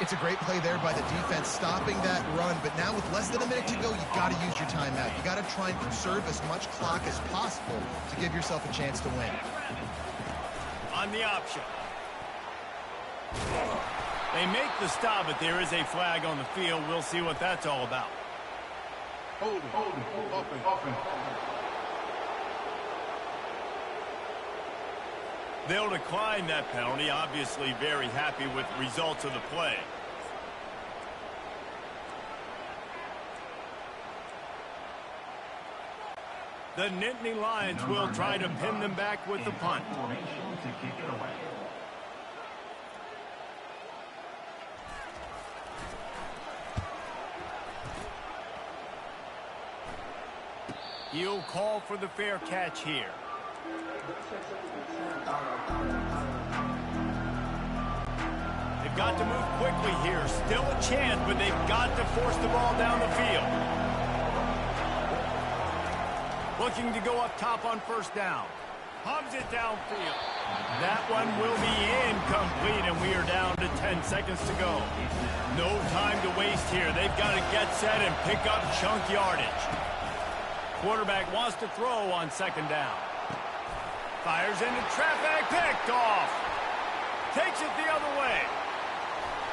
It's a great play there by the defense, stopping that run. But now with less than a minute to go, you've got to use your timeout. You've got to try and conserve as much clock as possible to give yourself a chance to win. On the option. They make the stop, but there is a flag on the field. We'll see what that's all about. Hold it. Offense. They'll decline that penalty, obviously very happy with the results of the play. The Nittany Lions will try to pin them back with the punt. He'll call for the fair catch here. They've They've got to move quickly here. Still a chance, but they've got to force the ball down the field. Looking to go up top on first down. Hubs it downfield. That one will be incomplete, and we are down to 10 seconds to go. No time to waste here. They've got to get set and pick up chunk yardage. Quarterback wants to throw on second down. Fires into traffic, picked off. Takes it the other way.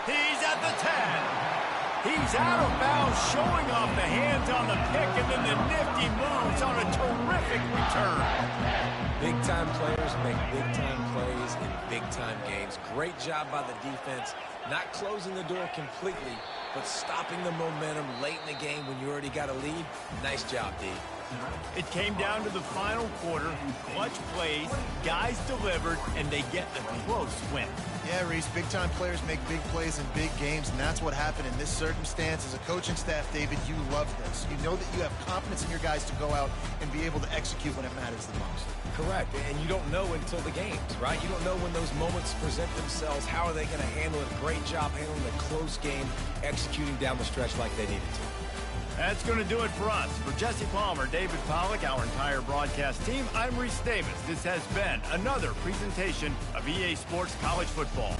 He's at the 10. He's out of bounds, showing off the hands on the pick, and then the nifty moves on a terrific return. Big-time players make big-time plays in big-time games. Great job by the defense, not closing the door completely, but stopping the momentum late in the game when you already got a lead. Nice job, D. It came down to the final quarter. Clutch plays, guys delivered, and they get a close win. Yeah, Reese, big-time players make big plays in big games, and that's what happened in this circumstance. As a coaching staff, David, you love this. You know that you have confidence in your guys to go out and be able to execute when it matters the most. Correct, and you don't know until the games, right? You don't know when those moments present themselves. How are they going to handle it? Great job handling the close game, executing down the stretch like they needed to. That's going to do it for us. For Jesse Palmer, David Pollack, our entire broadcast team, I'm Reese Davis. This has been another presentation of EA Sports College Football.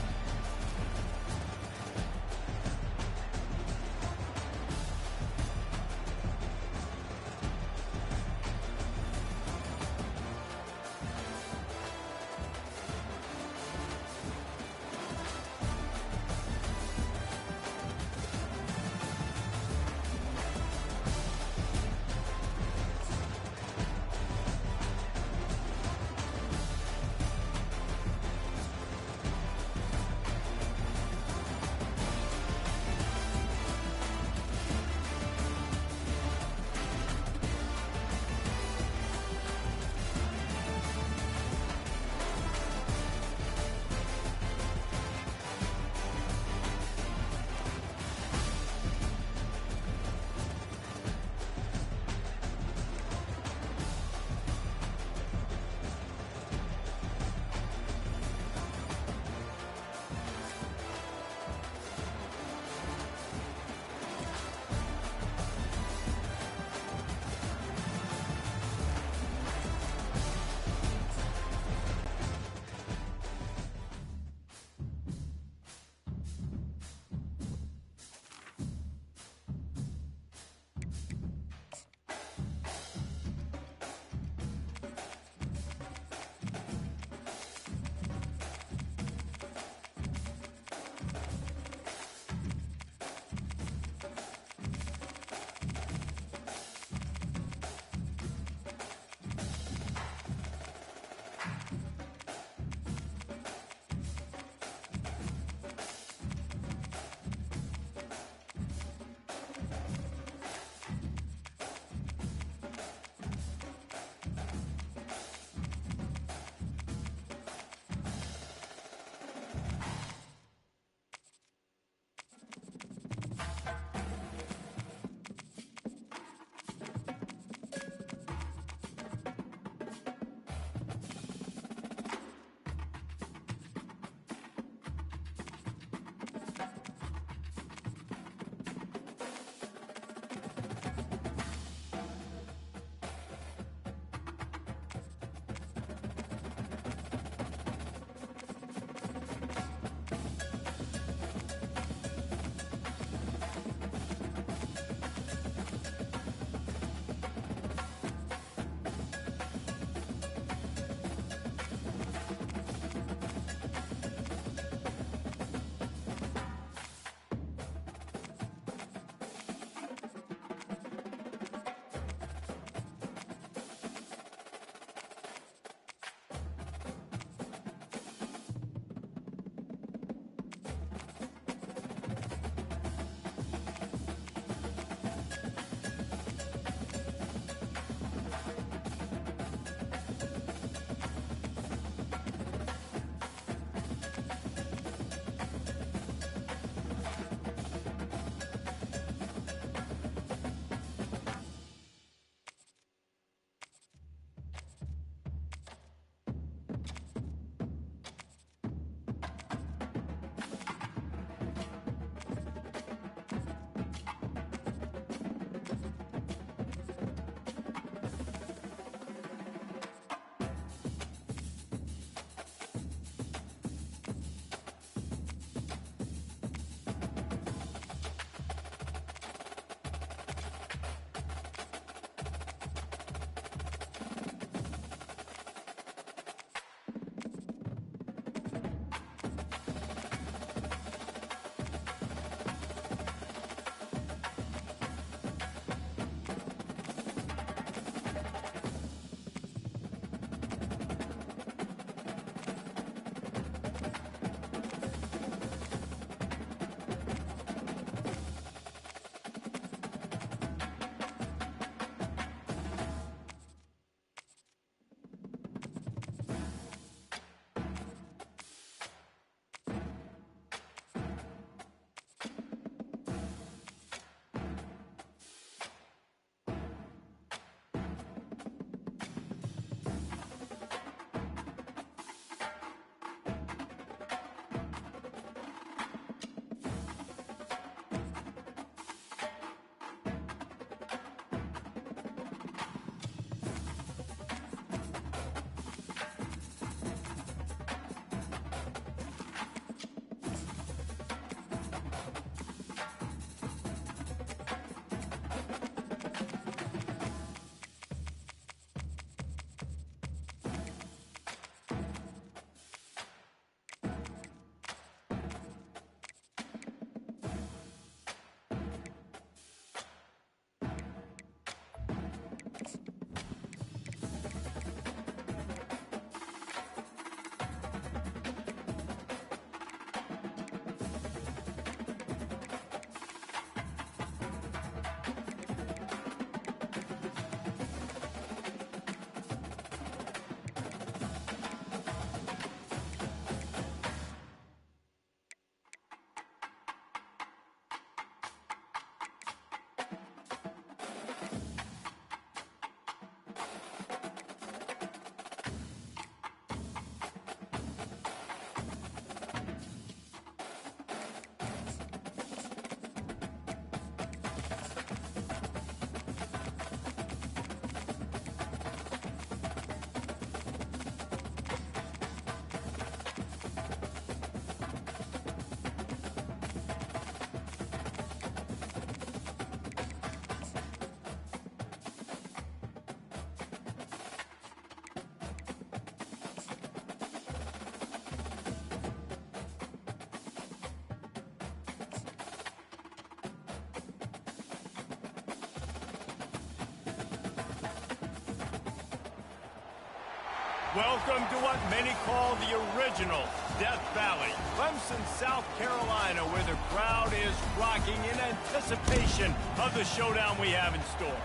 Welcome to what many call the original Death Valley, Clemson, South Carolina, where the crowd is rocking in anticipation of the showdown we have in store.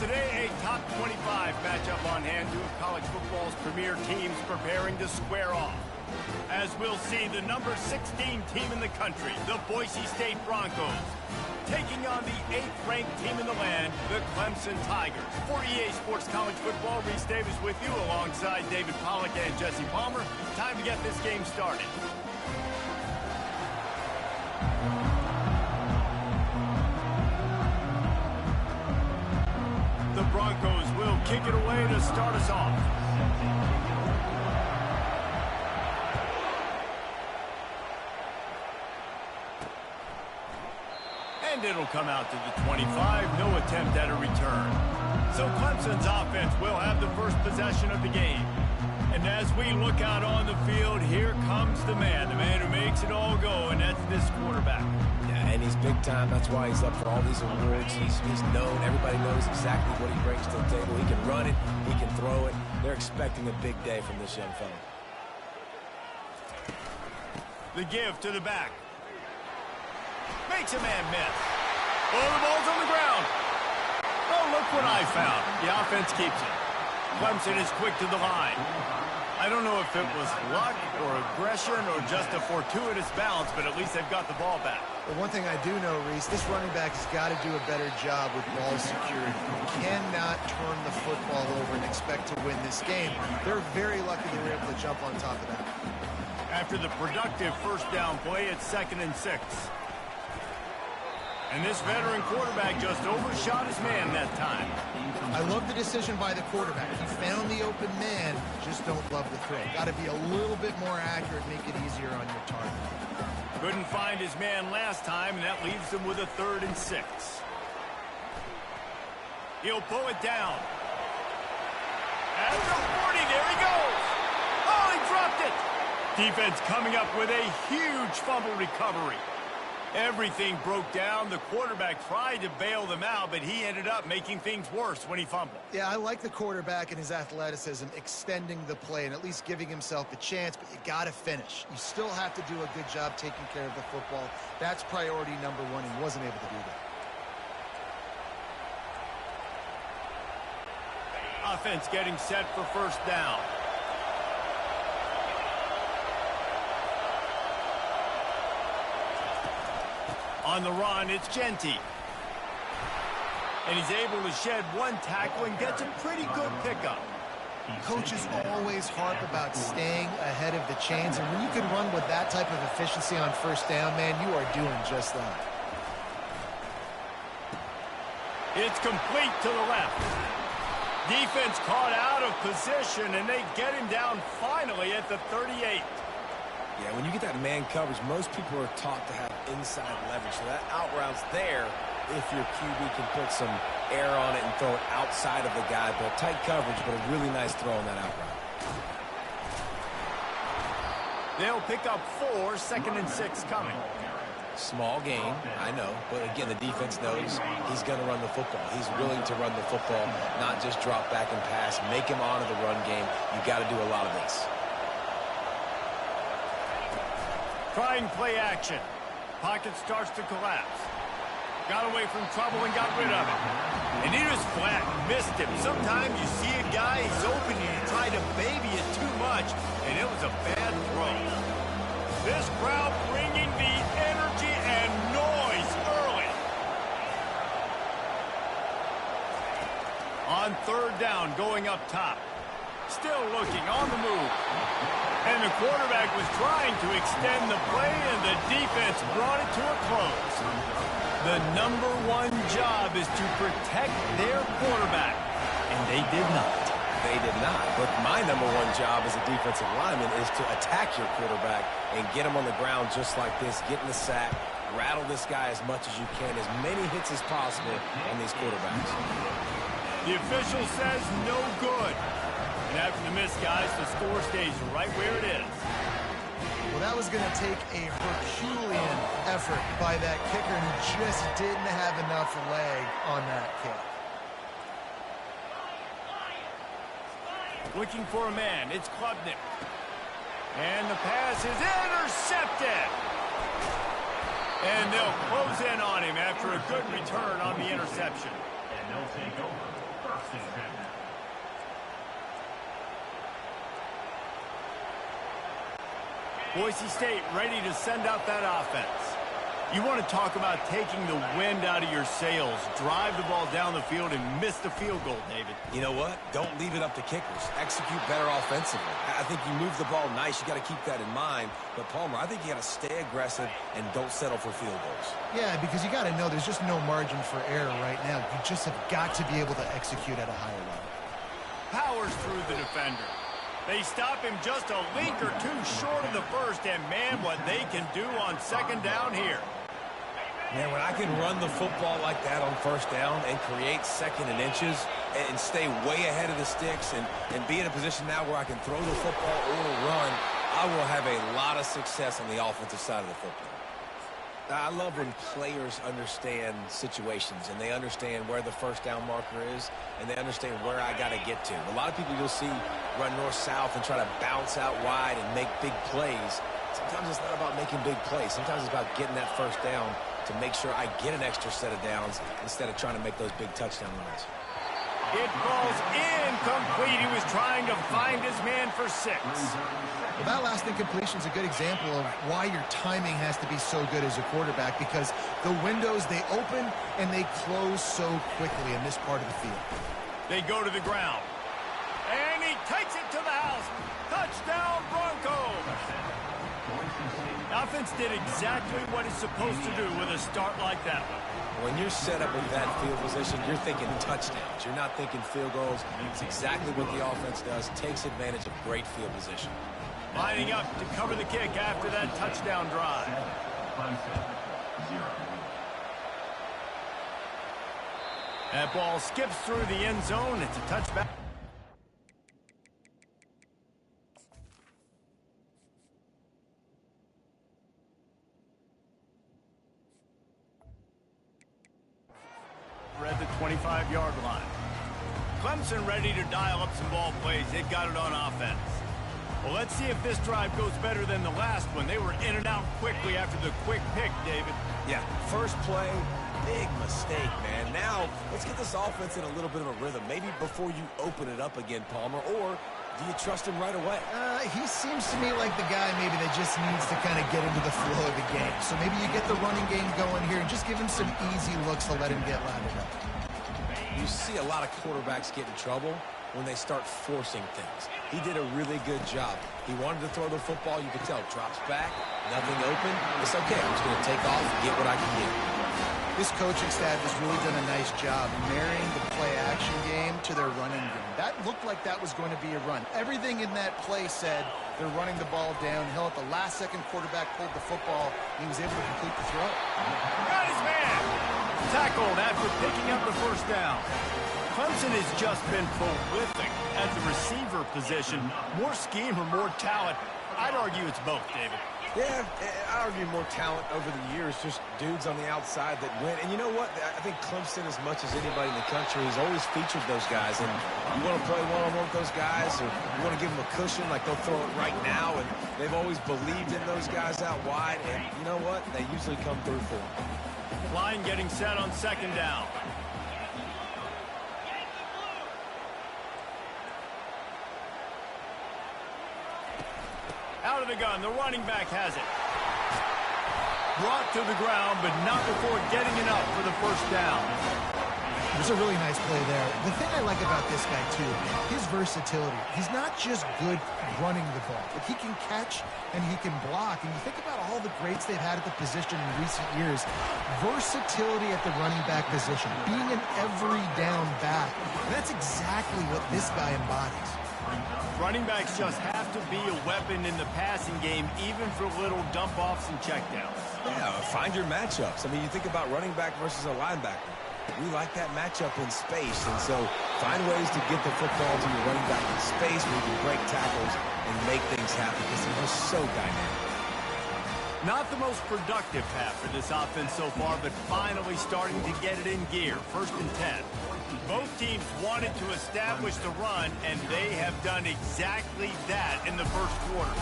Today, a top 25 matchup on hand, two of college football's premier teams preparing to square off. As we'll see, the number 16 team in the country, the Boise State Broncos, taking on the 8th-ranked team in the land, the Clemson Tigers. For EA Sports College Football, Reese Davis with you alongside David Pollack and Jesse Palmer. Time to get this game started. The Broncos will kick it away to start us off. And it'll come out to the 25. No attempt at a return. So Clemson's offense will have the first possession of the game. And as we look out on the field, here comes the man who makes it all go, and that's this quarterback. Yeah, and he's big time. That's why he's up for all these awards. He's known. Everybody knows exactly what he brings to the table. He can run it. He can throw it. They're expecting a big day from this young fella. The give to the back. Makes a man miss. Oh, the ball's on the ground. Oh, look what I found. The offense keeps it. Clemson is quick to the line. I don't know if it was luck or aggression or just a fortuitous balance, but at least they've got the ball back. Well, one thing I do know, Reese, this running back has got to do a better job with ball security. You cannot turn the football over and expect to win this game. They're very lucky they were able to jump on top of that. After the productive first down play, it's 2nd and 6. And this veteran quarterback just overshot his man that time. I love the decision by the quarterback. He found the open man, just don't love the throw. Got to be a little bit more accurate, make it easier on your target. Couldn't find his man last time, and that leaves him with a 3rd and 6. He'll pull it down. At the 40, there he goes. Oh, he dropped it. Defense coming up with a huge fumble recovery. Everything broke down. The quarterback tried to bail them out, but he ended up making things worse when he fumbled. Yeah, I like the quarterback and his athleticism, extending the play and at least giving himself a chance, but you got to finish. You still have to do a good job taking care of the football. That's priority number one. He wasn't able to do that. Offense getting set for first down. On the run, it's Genty. And he's able to shed one tackle and gets a pretty good pickup. Coaches always harp about staying ahead of the chains, and when you can run with that type of efficiency on first down, man, you are doing just that. It's complete to the left. Defense caught out of position, and they get him down finally at the 38. Yeah, when you get that man coverage, most people are taught to have inside leverage. So that out route's there if your QB can put some air on it and throw it outside of the guy. But tight coverage, but a really nice throw on that out route. They'll pick up 4, 2nd and 6 coming. Small game, I know. But again, the defense knows he's going to run the football. He's willing to run the football, not just drop back and pass. Make him honor the run game. You got to do a lot of this. Trying play action. Pocket starts to collapse. Got away from trouble and got rid of it. And he just flat missed him. Sometimes you see a guy, he's open, and you try to baby it too much, and it was a bad throw. This crowd bringing the energy and noise early. On 3rd down, going up top. Still looking, on the move. And the quarterback was trying to extend the play, and the defense brought it to a close. The number one job is to protect their quarterback, and they did not. They did not. But my number one job as a defensive lineman is to attack your quarterback and get him on the ground just like this, get in the sack, rattle this guy as much as you can, as many hits as possible on these quarterbacks. The official says no good. And after the miss, guys, the score stays right where it is. Well, that was going to take a Herculean effort by that kicker who just didn't have enough leg on that kick. Looking for a man. It's Klubnik. And the pass is intercepted. And they'll close in on him after a good return on the interception. And they'll take over first and 10. Boise State ready to send out that offense. You want to talk about taking the wind out of your sails. Drive the ball down the field and miss the field goal, David. You know what? Don't leave it up to kickers. Execute better offensively. I think you move the ball nice. You got to keep that in mind. But, Palmer, I think you got to stay aggressive and don't settle for field goals. Yeah, because you got to know there's just no margin for error right now. You just have got to be able to execute at a higher level. Powers through the defender. They stop him just a link or two short of the first, and man, what they can do on second down here. Man, when I can run the football like that on first down and create second and inches and stay way ahead of the sticks and be in a position now where I can throw the football or run, I will have a lot of success on the offensive side of the football. I love when players understand situations and they understand where the first down marker is and they understand where I got to get to. A lot of people you'll see run north-south and try to bounce out wide and make big plays. Sometimes it's not about making big plays. Sometimes it's about getting that first down to make sure I get an extra set of downs instead of trying to make those big touchdown runs. It falls incomplete. He was trying to find his man for 6. Well, that last incompletion is a good example of why your timing has to be so good as a quarterback, because the windows, they open and they close so quickly in this part of the field. They go to the ground. And he takes it to the house. Touchdown, Broncos. Offense did exactly what it's supposed to do with a start like that one. When you're set up with that field position, you're thinking touchdowns. You're not thinking field goals. It's exactly what the offense does. Takes advantage of great field position. Lining up to cover the kick after that touchdown drive. That ball skips through the end zone. It's a touchback. At the 25-yard line. Clemson ready to dial up some ball plays. They've got it on offense. Well, let's see if this drive goes better than the last one. They were in and out quickly after the quick pick, David. Yeah, first play, big mistake, man. Now, let's get this offense in a little bit of a rhythm. Maybe before you open it up again, Palmer, or do you trust him right away? He seems to me like the guy maybe that just needs to kind of get into the flow of the game. So maybe you get the running game going here and just give him some easy looks to let him get lathered up. You see a lot of quarterbacks get in trouble when they start forcing things. He did a really good job. He wanted to throw the football. You could tell. Drops back, nothing open. It's okay. I'm just going to take off and get what I can get. This coaching staff has really done a nice job marrying the play-action game to their running game. That looked like that was going to be a run. Everything in that play said they're running the ball downhill. At the last second, quarterback pulled the football. He was able to complete the throw. Got his man. Tackled after picking up the first down. Clemson has just been prolific at the receiver position. More scheme or more talent? I'd argue it's both, David. Yeah, I argue more talent over the years, just dudes on the outside that win. And you know what? I think Clemson, as much as anybody in the country, has always featured those guys. And you want to play one-on-one with those guys, or you want to give them a cushion, like they'll throw it right now. And they've always believed in those guys out wide. And you know what? They usually come through for them. Line getting set on second down. Out of the gun, the running back has it. Brought to the ground, but not before getting enough for the first down. There's a really nice play there. The thing I like about this guy, too, his versatility. He's not just good running the ball, but he can catch and he can block. And you think about all the greats they've had at the position in recent years. Versatility at the running back position, being an every down back. And that's exactly what this guy embodies. Running backs just have to be a weapon in the passing game, even for little dump-offs and checkdowns. Yeah, find your matchups. I mean, you think about running back versus a linebacker. We like that matchup in space, and so find ways to get the football to your running back in space where you can break tackles and make things happen because they're so dynamic. Not the most productive half for this offense so far, but finally starting to get it in gear. 1st and 10. Both teams wanted to establish the run, and they have done exactly that in the first quarter.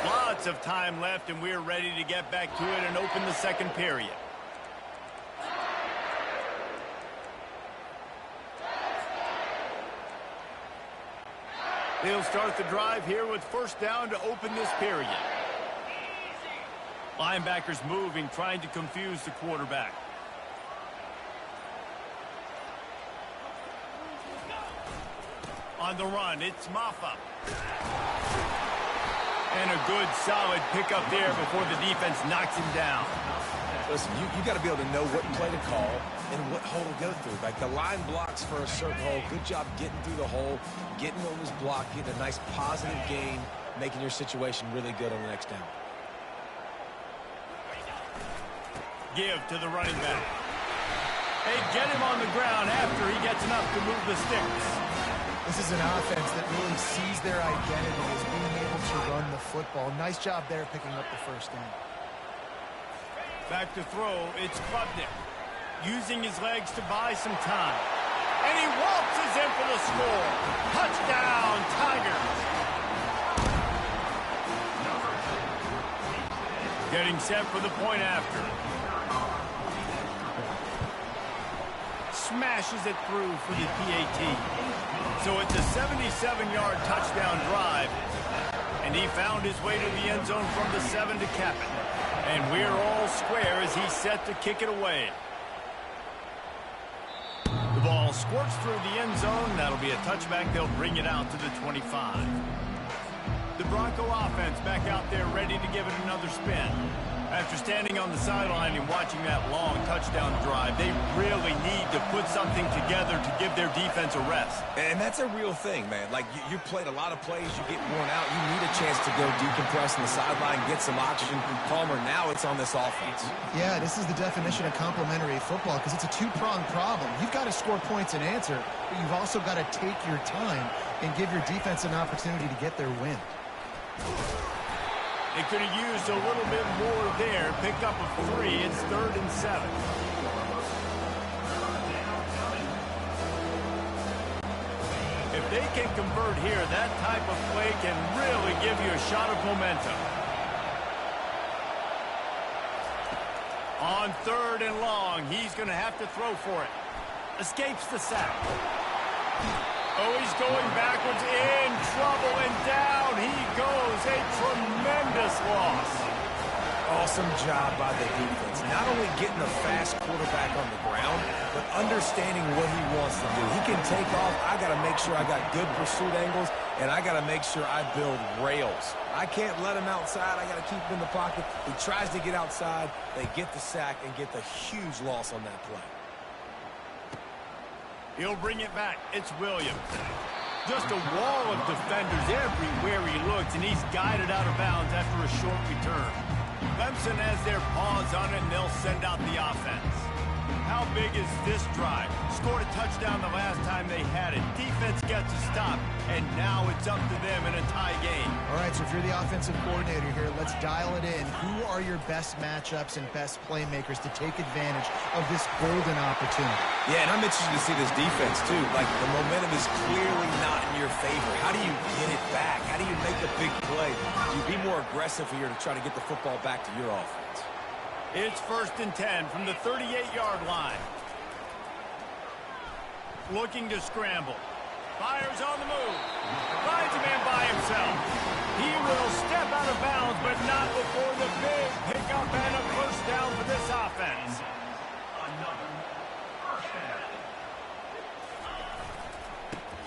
Lots of time left, and we're ready to get back to it and open the second period. They'll start the drive here with first down to open this period. Linebackers moving, trying to confuse the quarterback. On the run, it's Maffa. And a good, solid pickup there before the defense knocks him down. Listen, you got to be able to know what play to call and what hole to go through. Like the line blocks for a certain hole. Good job getting through the hole, getting on his block, getting a nice positive gain, making your situation really good on the next down. Give to the running back. They get him on the ground after he gets enough to move the sticks. This is an offense that really sees their identity as being able to run the football. Nice job there picking up the first down. Back to throw, it's Klubnik. Using his legs to buy some time. And he waltzes in for the score. Touchdown, Tigers. Getting set for the point after. Smashes it through for the PAT. So it's a 77-yard touchdown drive. And he found his way to the end zone from the 7 to cap it. And we're all square as he's set to kick it away. The ball squirts through the end zone. That'll be a touchback. They'll bring it out to the 25. The Bronco offense back out there ready to give it another spin. After standing on the sideline and watching that long touchdown drive, they really need to put something together to give their defense a rest. And that's a real thing, man. Like, you played a lot of plays, you get worn out, you need a chance to go decompress on the sideline, get some oxygen. Palmer, now it's on this offense. Yeah, this is the definition of complementary football because it's a two-pronged problem. You've got to score points and answer, but you've also got to take your time and give your defense an opportunity to get their win. They could have used a little bit more there. Pick up a 3. It's 3rd and 7. If they can convert here, that type of play can really give you a shot of momentum. On 3rd and long, he's going to have to throw for it. Escapes the sack. Oh, he's going backwards, in trouble, and down he goes. A tremendous loss. Awesome job by the defense. Not only getting the fast quarterback on the ground, but understanding what he wants to do. He can take off. I got to make sure I got good pursuit angles, and I got to make sure I build rails. I can't let him outside. I got to keep him in the pocket. He tries to get outside. They get the sack and get the huge loss on that play. He'll bring it back. It's Williams. Just a wall of defenders everywhere he looks, and he's guided out of bounds after a short return. Clemson has their paws on it, and they'll send out the offense. How big is this drive? Scored a touchdown the last time they had it. Defense gets a stop, and now it's up to them in a tie game. All right, so if you're the offensive coordinator here, let's dial it in. Who are your best matchups and best playmakers to take advantage of this golden opportunity? Yeah, and I'm interested to see this defense, too. Like, the momentum is clearly not in your favor. How do you get it back? How do you make a big play? Do you be more aggressive here to try to get the football back to your offense? It's 1st and 10 from the 38-yard line. Looking to scramble. Fires on the move. Finds a man by himself. He will step out of bounds, but not before the big pickup and a first down for this offense.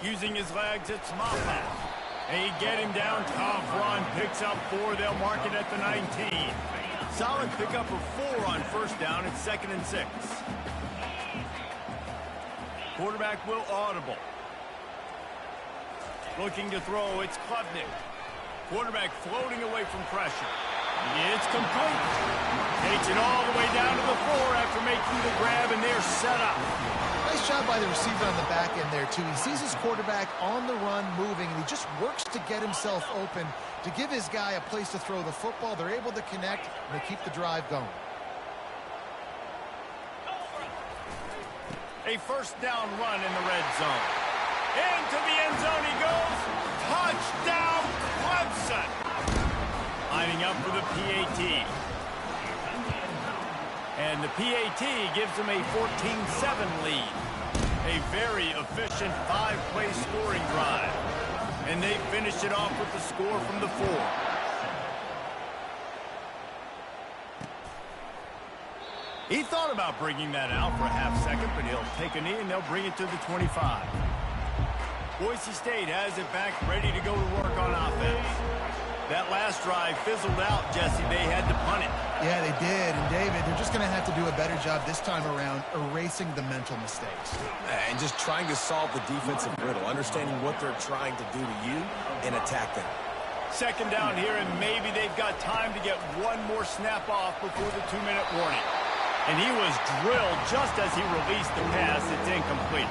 Using his legs, it's Maffa. They get him down. Tough run. Picks up 4. They'll mark it at the 19. Solid pickup of 4 on first down. It's 2nd and 6. Quarterback will audible. Looking to throw. It's Klubnik. Quarterback floating away from pressure. It's complete. Takes it all the way down to the 4 after making the grab, and they're set up. Nice job by the receiver on the back end there, too. He sees his quarterback on the run moving, and he just works to get himself open to give his guy a place to throw the football. They're able to connect, and they keep the drive going. A first down run in the red zone. Into the end zone he goes. Touchdown, Clemson. Lining up for the PAT. And the PAT gives them a 14-7 lead. A very efficient 5-play scoring drive. And they finish it off with the score from the 4. He thought about bringing that out for a half second, but he'll take a knee and they'll bring it to the 25. Boise State has it back, ready to go to work on offense. That last drive fizzled out, Jesse. They had to punt it. Yeah, they did. And, David, they're just going to have to do a better job this time around erasing the mental mistakes. And just trying to solve the defensive riddle, understanding what they're trying to do to you and attack them. Second down here, and maybe they've got time to get one more snap off before the 2-minute warning. And he was drilled just as he released the pass. It's incomplete.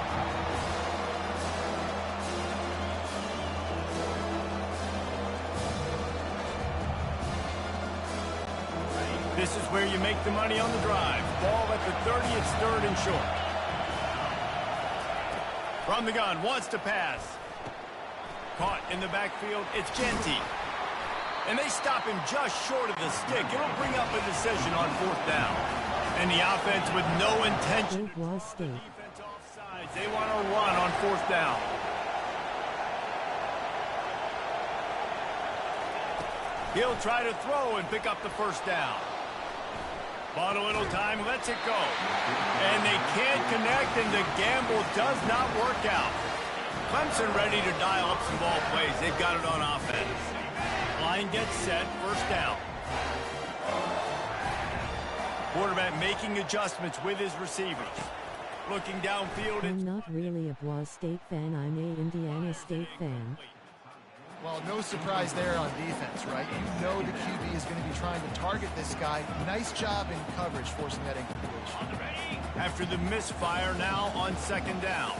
This is where you make the money on the drive. Ball at the 30, it's 3rd and short. From the gun, wants to pass. Caught in the backfield, it's Genty. And they stop him just short of the stick. It'll bring up a decision on 4th down. And the offense with no intention to draw the defense offsides. They want to run on 4th down. He'll try to throw and pick up the 1st down. Bought a little time, lets it go. And they can't connect, and the gamble does not work out. Clemson ready to dial up some ball plays. They've got it on offense. Line gets set, 1st down. Quarterback making adjustments with his receivers. Looking downfield. I'm not really a Boise State fan. I'm a Indiana State fan. Well, no surprise there on defense, right? You know the QB is going to be trying to target this guy. Nice job in coverage, forcing that incompletion. After the misfire, now on 2nd down.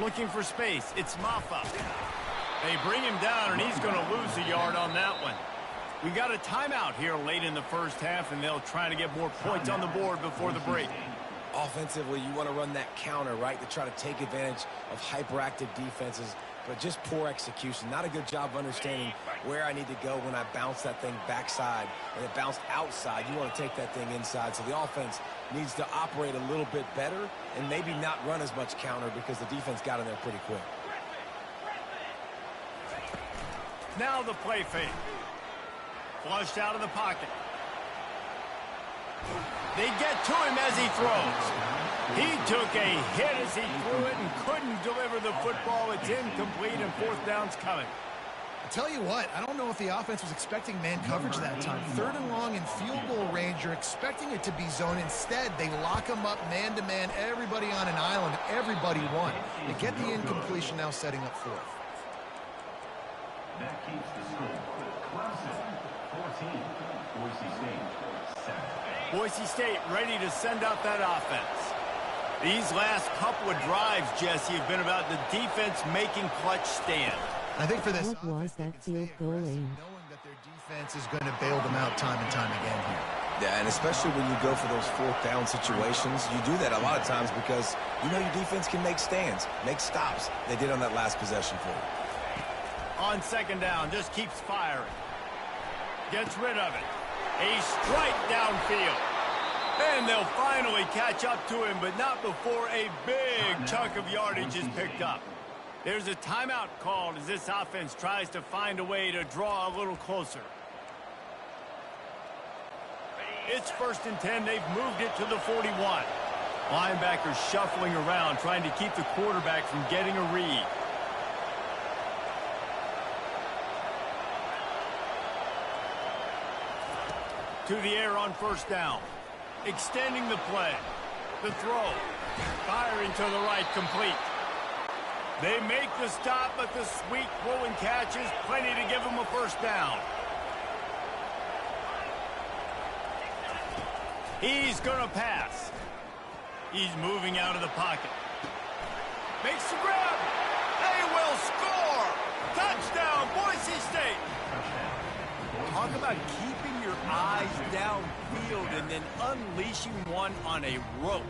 Looking for space. It's Maffa. They bring him down, and he's going to lose a yard on that one. We got a timeout here late in the 1st half, and they'll try to get more points on the board before the break. Offensively, you want to run that counter, right, to try to take advantage of hyperactive defenses, but just poor execution. Not a good job of understanding where I need to go when I bounce that thing backside and it bounced outside. You want to take that thing inside. So the offense needs to operate a little bit better and maybe not run as much counter because the defense got in there pretty quick. Now the play fake. Flushed out of the pocket. They get to him as he throws. He took a hit as he threw it and couldn't deliver the football. It's incomplete, and 4th down's coming. I'll tell you what, I don't know if the offense was expecting man coverage that time. 3rd and long in field goal range, you're expecting it to be zone. Instead, they lock him up man-to-man, everybody on an island, everybody won. They get the incompletion, now setting up 4th. That keeps the score. Clemson, 14. Boise State, 7. Boise State ready to send out that offense. These last couple of drives, Jesse, have been about the defense making clutch stand. I think for this What was that field goal aim? knowing that their defense is going to bail them out time and time again here. Yeah, and especially when you go for those 4th down situations, you do that a lot of times because you know your defense can make stands, make stops. They did on that last possession for you. On 2nd down, just keeps firing. Gets rid of it. A strike downfield. And they'll finally catch up to him, but not before a big chunk of yardage is picked up. There's a timeout called as this offense tries to find a way to draw a little closer. It's 1st and 10. They've moved it to the 41. Linebackers shuffling around, trying to keep the quarterback from getting a read. To the air on 1st down. Extending the play. The throw. Firing to the right, complete. They make the stop, but the sweet throw and catch is plenty to give them a 1st down. He's going to pass. He's moving out of the pocket. Makes the grab. They will score. Touchdown, Boise State. Talk about keeping your eyes downfield and then unleashing one on a rope.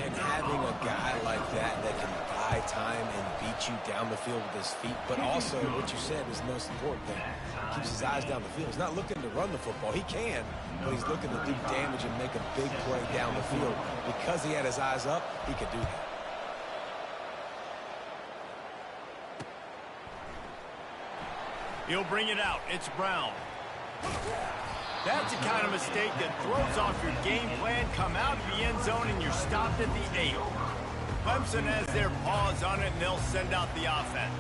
And having a guy like that can buy time and beat you down the field with his feet, but also what you said is the most important thing. He keeps his eyes down the field. He's not looking to run the football. He can, but he's looking to do damage and make a big play down the field. Because he had his eyes up, he could do that. He'll bring it out. It's Brown. That's the kind of mistake that throws off your game plan. Come out of the end zone and you're stopped at the 8. Clemson has their paws on it and they'll send out the offense.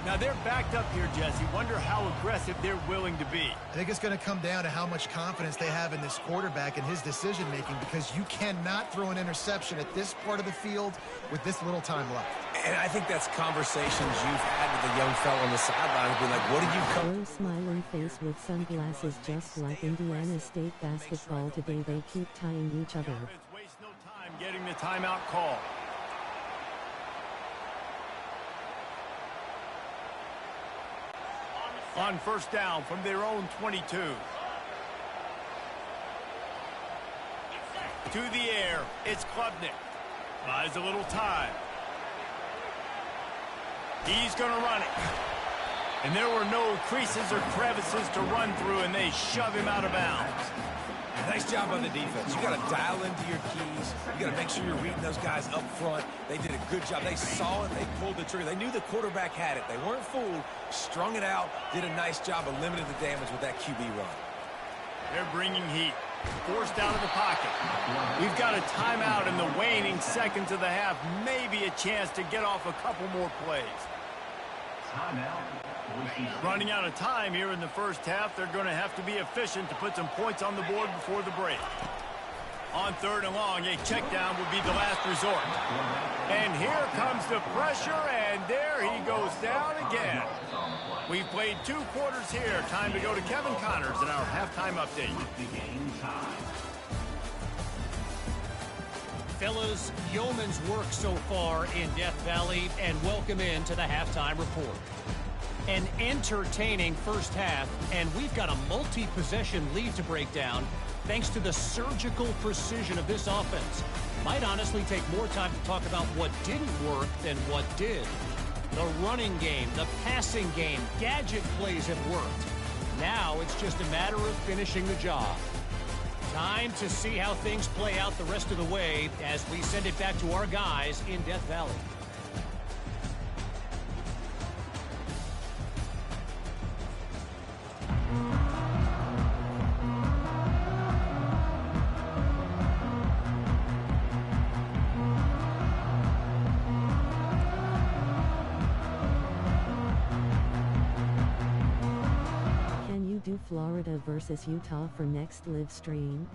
Now they're backed up here, Jesse. Wonder how aggressive they're willing to be. I think it's going to come down to how much confidence they have in this quarterback and his decision-making, because you cannot throw an interception at this part of the field with this little time left. And I think that's conversations you've had with the young fella on the sidelines. Be like, what do you come? Or smiling face with sunglasses, just like Indiana State basketball today. They keep tying each other. Waste no time getting the timeout call. On first down from their own 22. To the air, it's Klubnik. Buys a little time. He's going to run it. And there were no creases or crevices to run through, and they shove him out of bounds. Nice job on the defense. You got to dial into your keys. You got to make sure you're reading those guys up front. They did a good job. They saw it. They pulled the trigger. They knew the quarterback had it. They weren't fooled. Strung it out. Did a nice job of limiting the damage with that QB run. They're bringing heat. Forced out of the pocket. We've got a timeout in the waning seconds of the half. Maybe a chance to get off a couple more plays. Running out of time here in the first half. They're going to have to be efficient to put some points on the board before the break. On third and long, a check down will be the last resort. And here comes the pressure, and there he goes down again. We've played 2 quarters here. Time to go to Kevin Connors in our halftime update. Fellas, yeoman's work so far in Death Valley, and welcome in to the halftime report. An entertaining first half, and we've got a multi-possession lead to break down thanks to the surgical precision of this offense. Might honestly take more time to talk about what didn't work than what did. The running game, the passing game, gadget plays have worked. Now it's just a matter of finishing the job. Time to see how things play out the rest of the way as we send it back to our guys in Death Valley. Florida versus Utah for next live stream.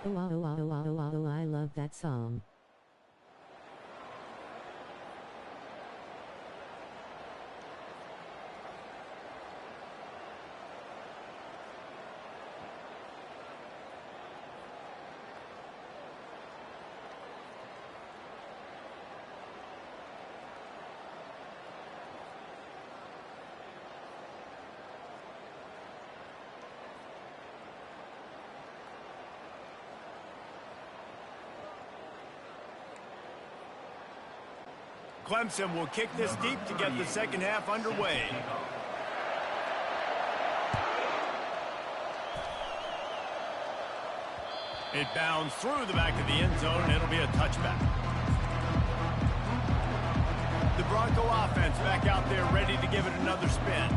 Oh, I love that song. Clemson will kick this deep to get the second half underway. It bounds through the back of the end zone, and it'll be a touchback. The Bronco offense back out there ready to give it another spin.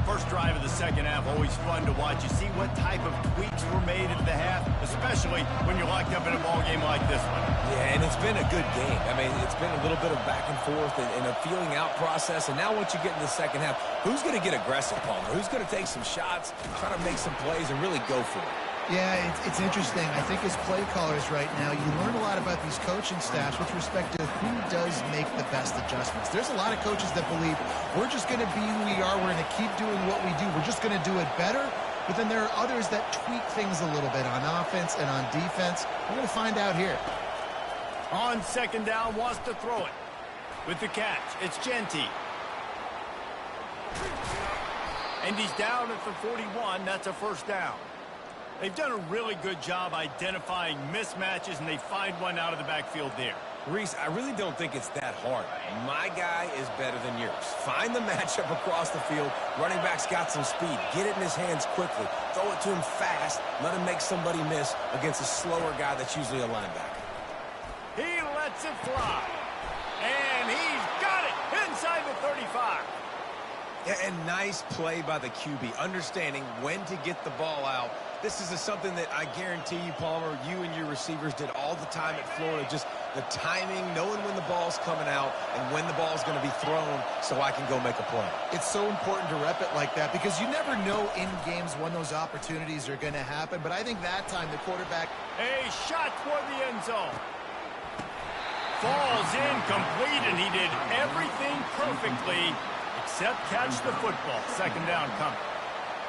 First drive of the second half, always fun to watch. You see what type of tweaks were made at the half, especially when you're locked up in a ball game like this one. Yeah, and it's been a good game. I mean, it's been a little bit of back and forth and a feeling out process. And now once you get in the second half, who's going to get aggressive, Palmer? Who's going to take some shots, try to make some plays, and really go for it? Yeah, it's interesting. I think as play callers right now, you learn a lot about these coaching staffs with respect to who does make the best adjustments. There's a lot of coaches that believe we're just going to be who we are. We're going to keep doing what we do. We're just going to do it better. But then there are others that tweak things a little bit on offense and on defense. We're going to find out here. On second down, wants to throw it. With the catch, it's Genty. And he's down at the 41. That's a first down. They've done a really good job identifying mismatches, and they find one out of the backfield there. Reese, I really don't think it's that hard. My guy is better than yours. Find the matchup across the field. Running back's got some speed. Get it in his hands quickly. Throw it to him fast. Let him make somebody miss against a slower guy that's usually a linebacker. He lets it fly. And he's got it inside the 35. Yeah, and nice play by the QB, understanding when to get the ball out. This is something that I guarantee you, Palmer, you and your receivers did all the time at Florida, just the timing, knowing when the ball's coming out and when the ball's going to be thrown so I can go make a play. It's so important to rep it like that because you never know in games when those opportunities are going to happen. But I think that time the quarterback... A shot toward the end zone. Falls incomplete, and he did everything perfectly except catch the football. Second down coming.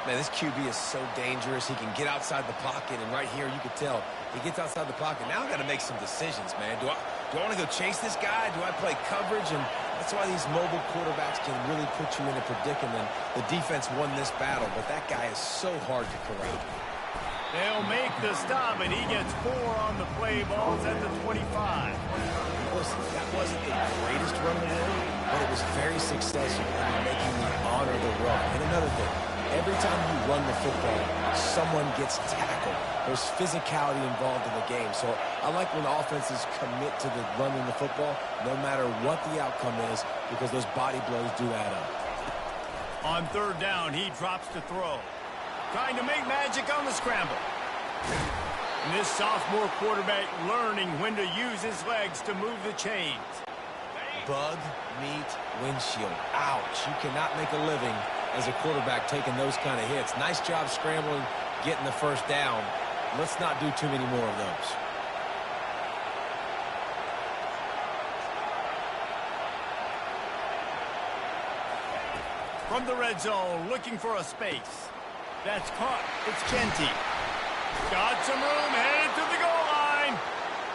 Man, this QB is so dangerous. He can get outside the pocket, and right here you could tell he gets outside the pocket. Now I've got to make some decisions, man. Do I want to go chase this guy? Do I play coverage? And that's why these mobile quarterbacks can really put you in a predicament. The defense won this battle, but that guy is so hard to corral. They'll make the stop, and he gets 4 on the play. Balls at the 25. Listen, that wasn't the greatest run in the world, but it was very successful in making me honor the run. And another thing, every time you run the football, someone gets tackled. There's physicality involved in the game. So I like when offenses commit to the running the football, no matter what the outcome is, because those body blows do add up. On third down, he drops to throw. Trying to make magic on the scramble. And this sophomore quarterback learning when to use his legs to move the chains. Bug, meat, windshield. Ouch. You cannot make a living as a quarterback taking those kind of hits. Nice job scrambling, getting the first down. Let's not do too many more of those. From the red zone, looking for a space. That's caught. It's Genty. Got some room, headed to the goal line.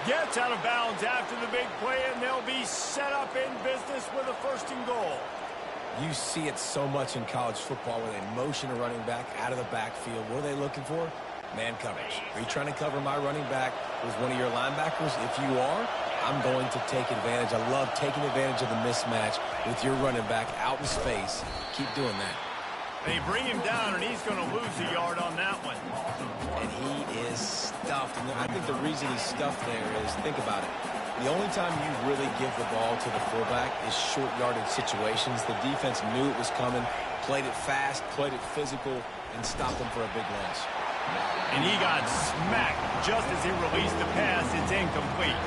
Gets out of bounds after the big play, and they'll be set up in business with a first and goal. You see it so much in college football where they motion a running back out of the backfield. What are they looking for? Man coverage. Are you trying to cover my running back with one of your linebackers? If you are, I'm going to take advantage. I love taking advantage of the mismatch with your running back out in space. Keep doing that. They bring him down, and he's going to lose a yard on that one. And he is stuffed. And I think the reason he's stuffed there is, think about it. The only time you really give the ball to the fullback is short yardage situations. The defense knew it was coming, played it fast, played it physical, and stopped him for a big loss. And he got smacked just as he released the pass. It's incomplete.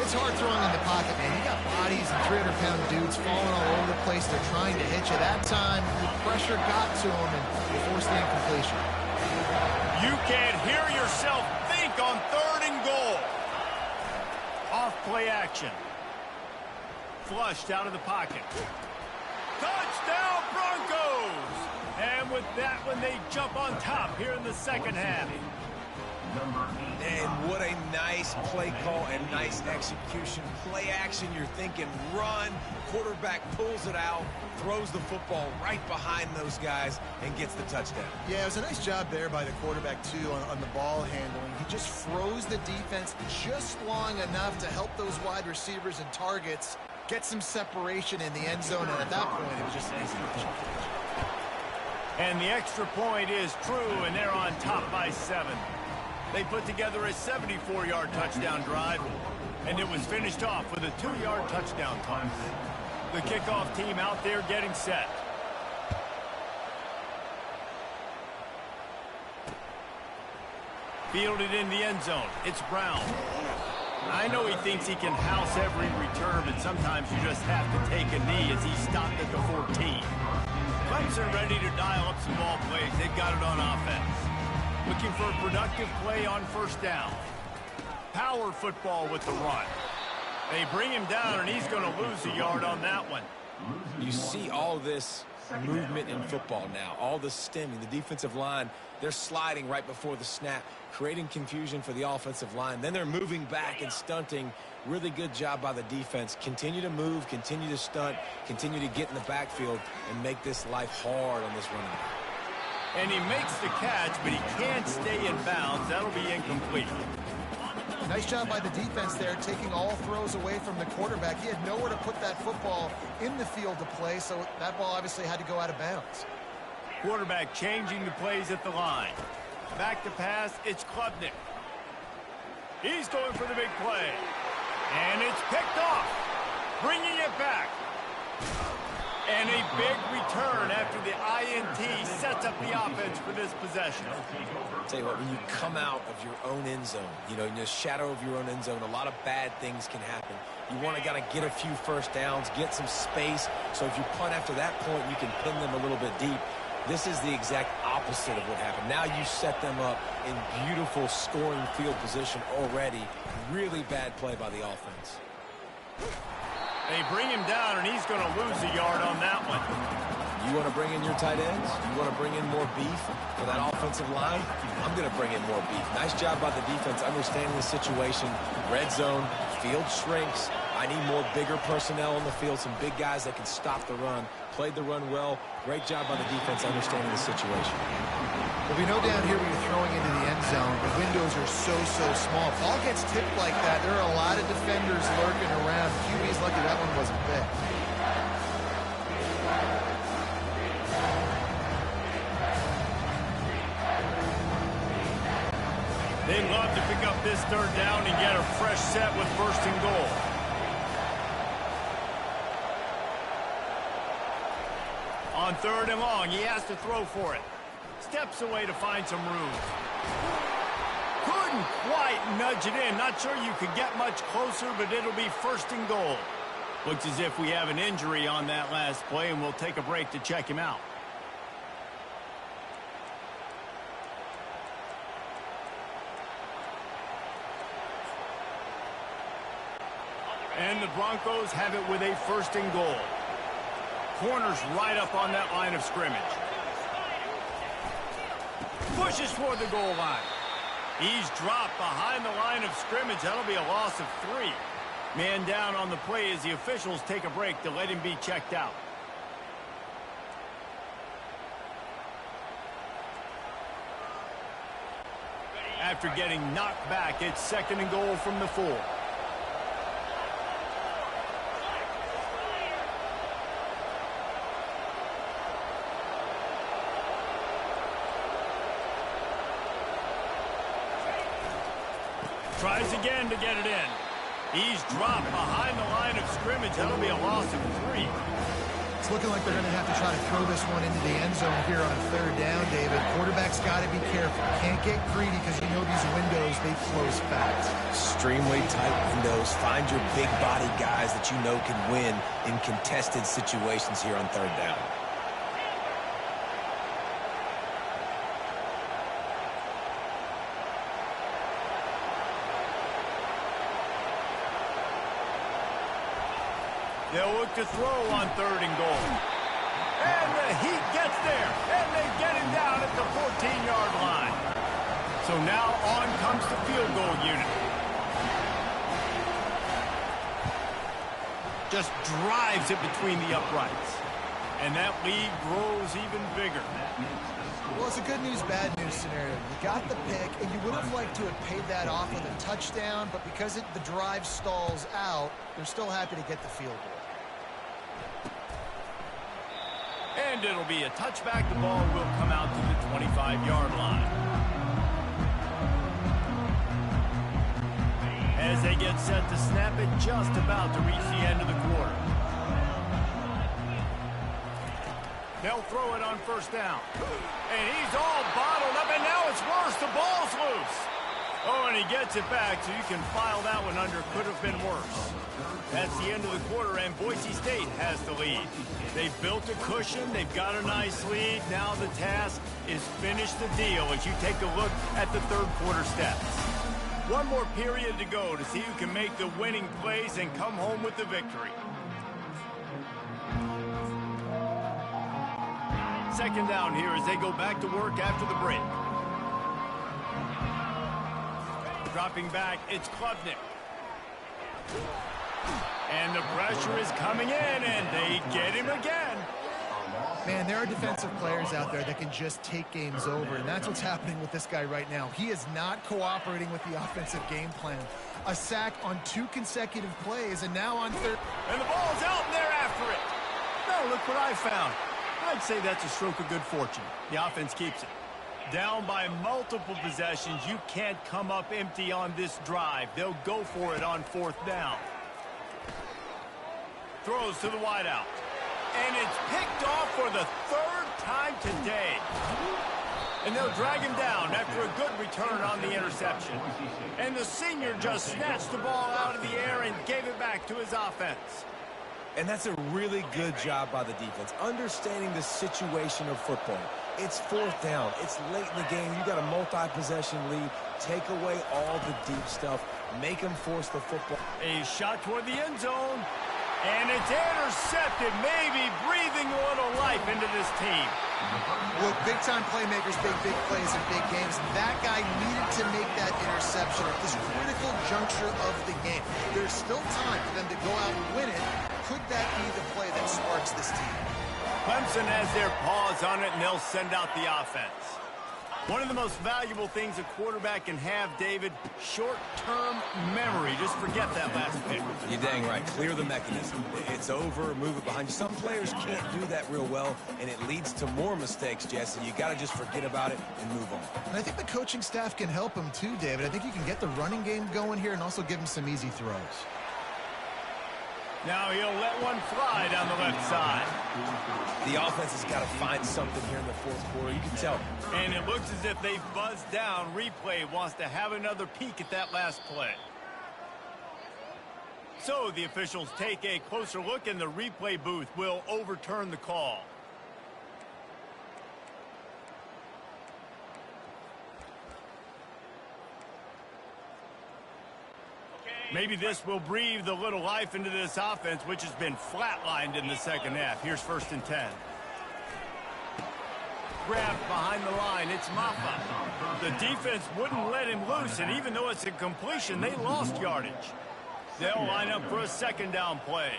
It's hard throwing in the pocket, man. You got bodies and 300-pound dudes falling all over the place. They're trying to hit you. That time, the pressure got to him, and they forced the incompletion. You can't hear yourself think on third and goal. Off play action. Flushed out of the pocket. Touchdown Broncos! And with that one, they jump on top here in the second half. And what a nice play call and nice execution. Play action, you're thinking run. Quarterback pulls it out, throws the football right behind those guys, and gets the touchdown. Yeah, it was a nice job there by the quarterback, too, on the ball handling. He just froze the defense just long enough to help those wide receivers and targets get some separation in the end zone, and at that point, it was just an easy finish. And the extra point is true, and they're on top by 7. They put together a 74-yard touchdown drive, and it was finished off with a 2-yard touchdown toss. The kickoff team out there getting set. Fielded in the end zone. It's Brown. I know he thinks he can house every return, but sometimes you just have to take a knee as he stopped at the 14. Clemson ready to dial up some ball plays. They've got it on offense. Looking for a productive play on first down. Power football with the run. They bring him down, and he's going to lose a yard on that one. You see all this movement in football now, all the stemming, the defensive line, they're sliding right before the snap, creating confusion for the offensive line. Then they're moving back and stunting. Really good job by the defense. Continue to move, continue to stunt, continue to get in the backfield and make this life hard on this running back. And he makes the catch, but he can't stay in bounds. That'll be incomplete. Nice job by the defense there, taking all throws away from the quarterback. He had nowhere to put that football in the field to play, so that ball obviously had to go out of bounds. Quarterback changing the plays at the line. Back to pass, it's Klubnik. He's going for the big play. And it's picked off. Bringing it back. And a big return after the INT sets up the offense for this possession. I'll tell you what, when you come out of your own end zone, you know, in the shadow of your own end zone, a lot of bad things can happen. You want to get a few first downs, get some space, so if you punt after that point, you can pin them a little bit deep. This is the exact opposite of what happened. Now you set them up in beautiful scoring field position already. Really bad play by the offense. They bring him down, and he's going to lose a yard on that one. You want to bring in your tight ends? You want to bring in more beef for that offensive line? I'm going to bring in more beef. Nice job by the defense understanding the situation. Red zone, field shrinks. I need more bigger personnel on the field, some big guys that can stop the run. Played the run well. Great job by the defense understanding the situation. Well, we know down here when you're throwing into the end zone, the windows are so small. If ball gets tipped like that, there are a lot of defenders lurking around. QB's lucky that one wasn't big. They'd love to pick up this third down and get a fresh set with first and goal. On third and long, he has to throw for it. Steps away to find some room. Couldn't quite nudge it in. Not sure you could get much closer, but it'll be first and goal. Looks as if we have an injury on that last play, and we'll take a break to check him out. And the Broncos have it with a first and goal. Corners right up on that line of scrimmage. Pushes toward the goal line. He's dropped behind the line of scrimmage. That'll be a loss of 3. Man down on the play as the officials take a break to let him be checked out. After getting knocked back, it's second and goal from the 4. Tries again to get it in. He's dropped behind the line of scrimmage. That'll be a loss of 3. It's looking like they're going to have to try to throw this one into the end zone here on third down, David. Quarterback's got to be careful. Can't get greedy because you know these windows, they close fast. Extremely tight windows. Find your big body guys that you know can win in contested situations here on third down. They'll look to throw on third and goal. And the Heat gets there, and they get him down at the 14-yard line. So now on comes the field goal unit. Just drives it between the uprights. And that lead grows even bigger. Well, it's a good news, bad news scenario. You got the pick, and you would have liked to have paid that off with a touchdown, but because the drive stalls out, they're still happy to get the field goal. And it'll be a touchback. The ball will come out to the 25-yard line. As they get set to snap it, just about to reach the end of the quarter. They'll throw it on first down. And he's all bottled up, and now it's worse. The ball's loose. Oh, and he gets it back, so you can file that one under could have been worse. That's the end of the quarter, and Boise State has the lead. They've built a cushion. They've got a nice lead. Now the task is finish the deal as you take a look at the third quarter stats. One more period to go to see who can make the winning plays and come home with the victory. Second down here as they go back to work after the break. Dropping back, it's Klubnik. And the pressure is coming in, and they get him again. Man, there are defensive players out there that can just take games over, and that's what's happening with this guy right now. He is not cooperating with the offensive game plan. A sack on 2 consecutive plays, and now on third. And the ball's out, and they're after it. Now look what I found. I'd say that's a stroke of good fortune. The offense keeps it. Down by multiple possessions, you can't come up empty on this drive. They'll go for it on fourth down. Throws to the wideout. And it's picked off for the third time today. And they'll drag him down after a good return on the interception. And the senior just snatched the ball out of the air and gave it back to his offense. And that's a really good job by the defense, understanding the situation of football. It's fourth down. It's late in the game. You got a multi-possession lead. Take away all the deep stuff. Make them force the football. A shot toward the end zone. And it's intercepted, maybe breathing a little life into this team. Look, big-time playmakers, big plays in big games. That guy needed to make that interception at this critical juncture of the game. There's still time for them to go out and win it. Could that be the play that sparks this team? Clemson has their paws on it, and they'll send out the offense. One of the most valuable things a quarterback can have, David, short-term memory. Just forget that last pick. You're dang right. Clear the mechanism. It's over. Move it behind you. Some players can't do that real well, and it leads to more mistakes, Jesse. You got to just forget about it and move on. And I think the coaching staff can help him too, David. I think you can get the running game going here and also give him some easy throws. Now he'll let one fly down the left side. The offense has got to find something here in the fourth quarter. You can tell. And it looks as if they've buzzed down. Replay wants to have another peek at that last play. So the officials take a closer look, and the replay booth will overturn the call. Maybe this will breathe a little life into this offense, which has been flatlined in the second half. Here's 1st and 10. Grabbed behind the line. It's Maffa. The defense wouldn't let him loose, and even though it's a completion, they lost yardage. They'll line up for a second down play.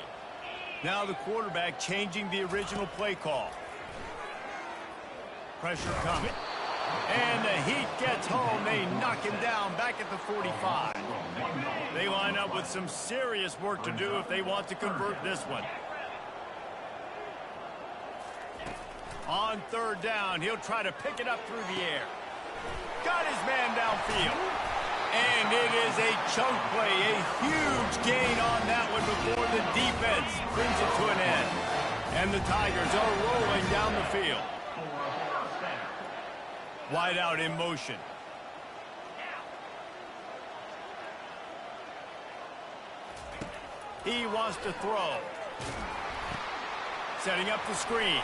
Now the quarterback changing the original play call. Pressure coming. And the Heat gets home. They knock him down back at the 45. They line up with some serious work to do if they want to convert this one. On third down, he'll try to pick it up through the air. Got his man downfield. And it is a chunk play, a huge gain on that one before the defense brings it to an end. And the Tigers are rolling down the field. Wide out in motion. He wants to throw. Setting up the screen.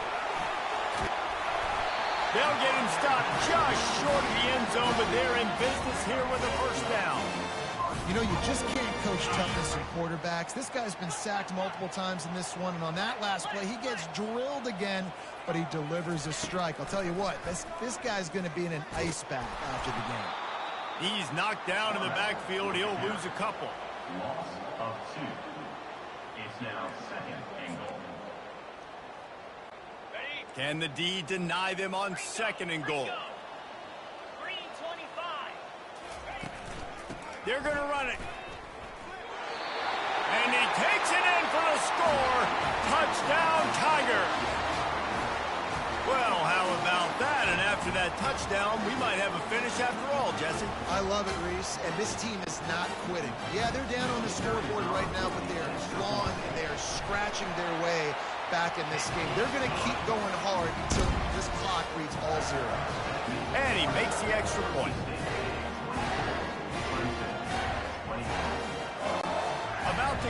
They'll get him stopped just short of the end zone, but they're in business here with a first down. You know, you just can't coach toughness in quarterbacks. This guy's been sacked multiple times in this one, and on that last play, he gets drilled again, but he delivers a strike. I'll tell you what, this guy's going to be in an ice bath after the game. He's knocked down in the backfield. He'll lose a couple. Loss of 2. It's now 2nd and goal. Can the D deny them on 2nd and goal? They're going to run it. And he takes it in for the score. Touchdown, Tiger. Well, how about that? And after that touchdown, we might have a finish after all, Jesse. I love it, Reese. And this team is not quitting. Yeah, they're down on the scoreboard right now, but they're clawing and they're scratching their way back in this game. They're going to keep going hard until this clock reads all zeros. And he makes the extra point.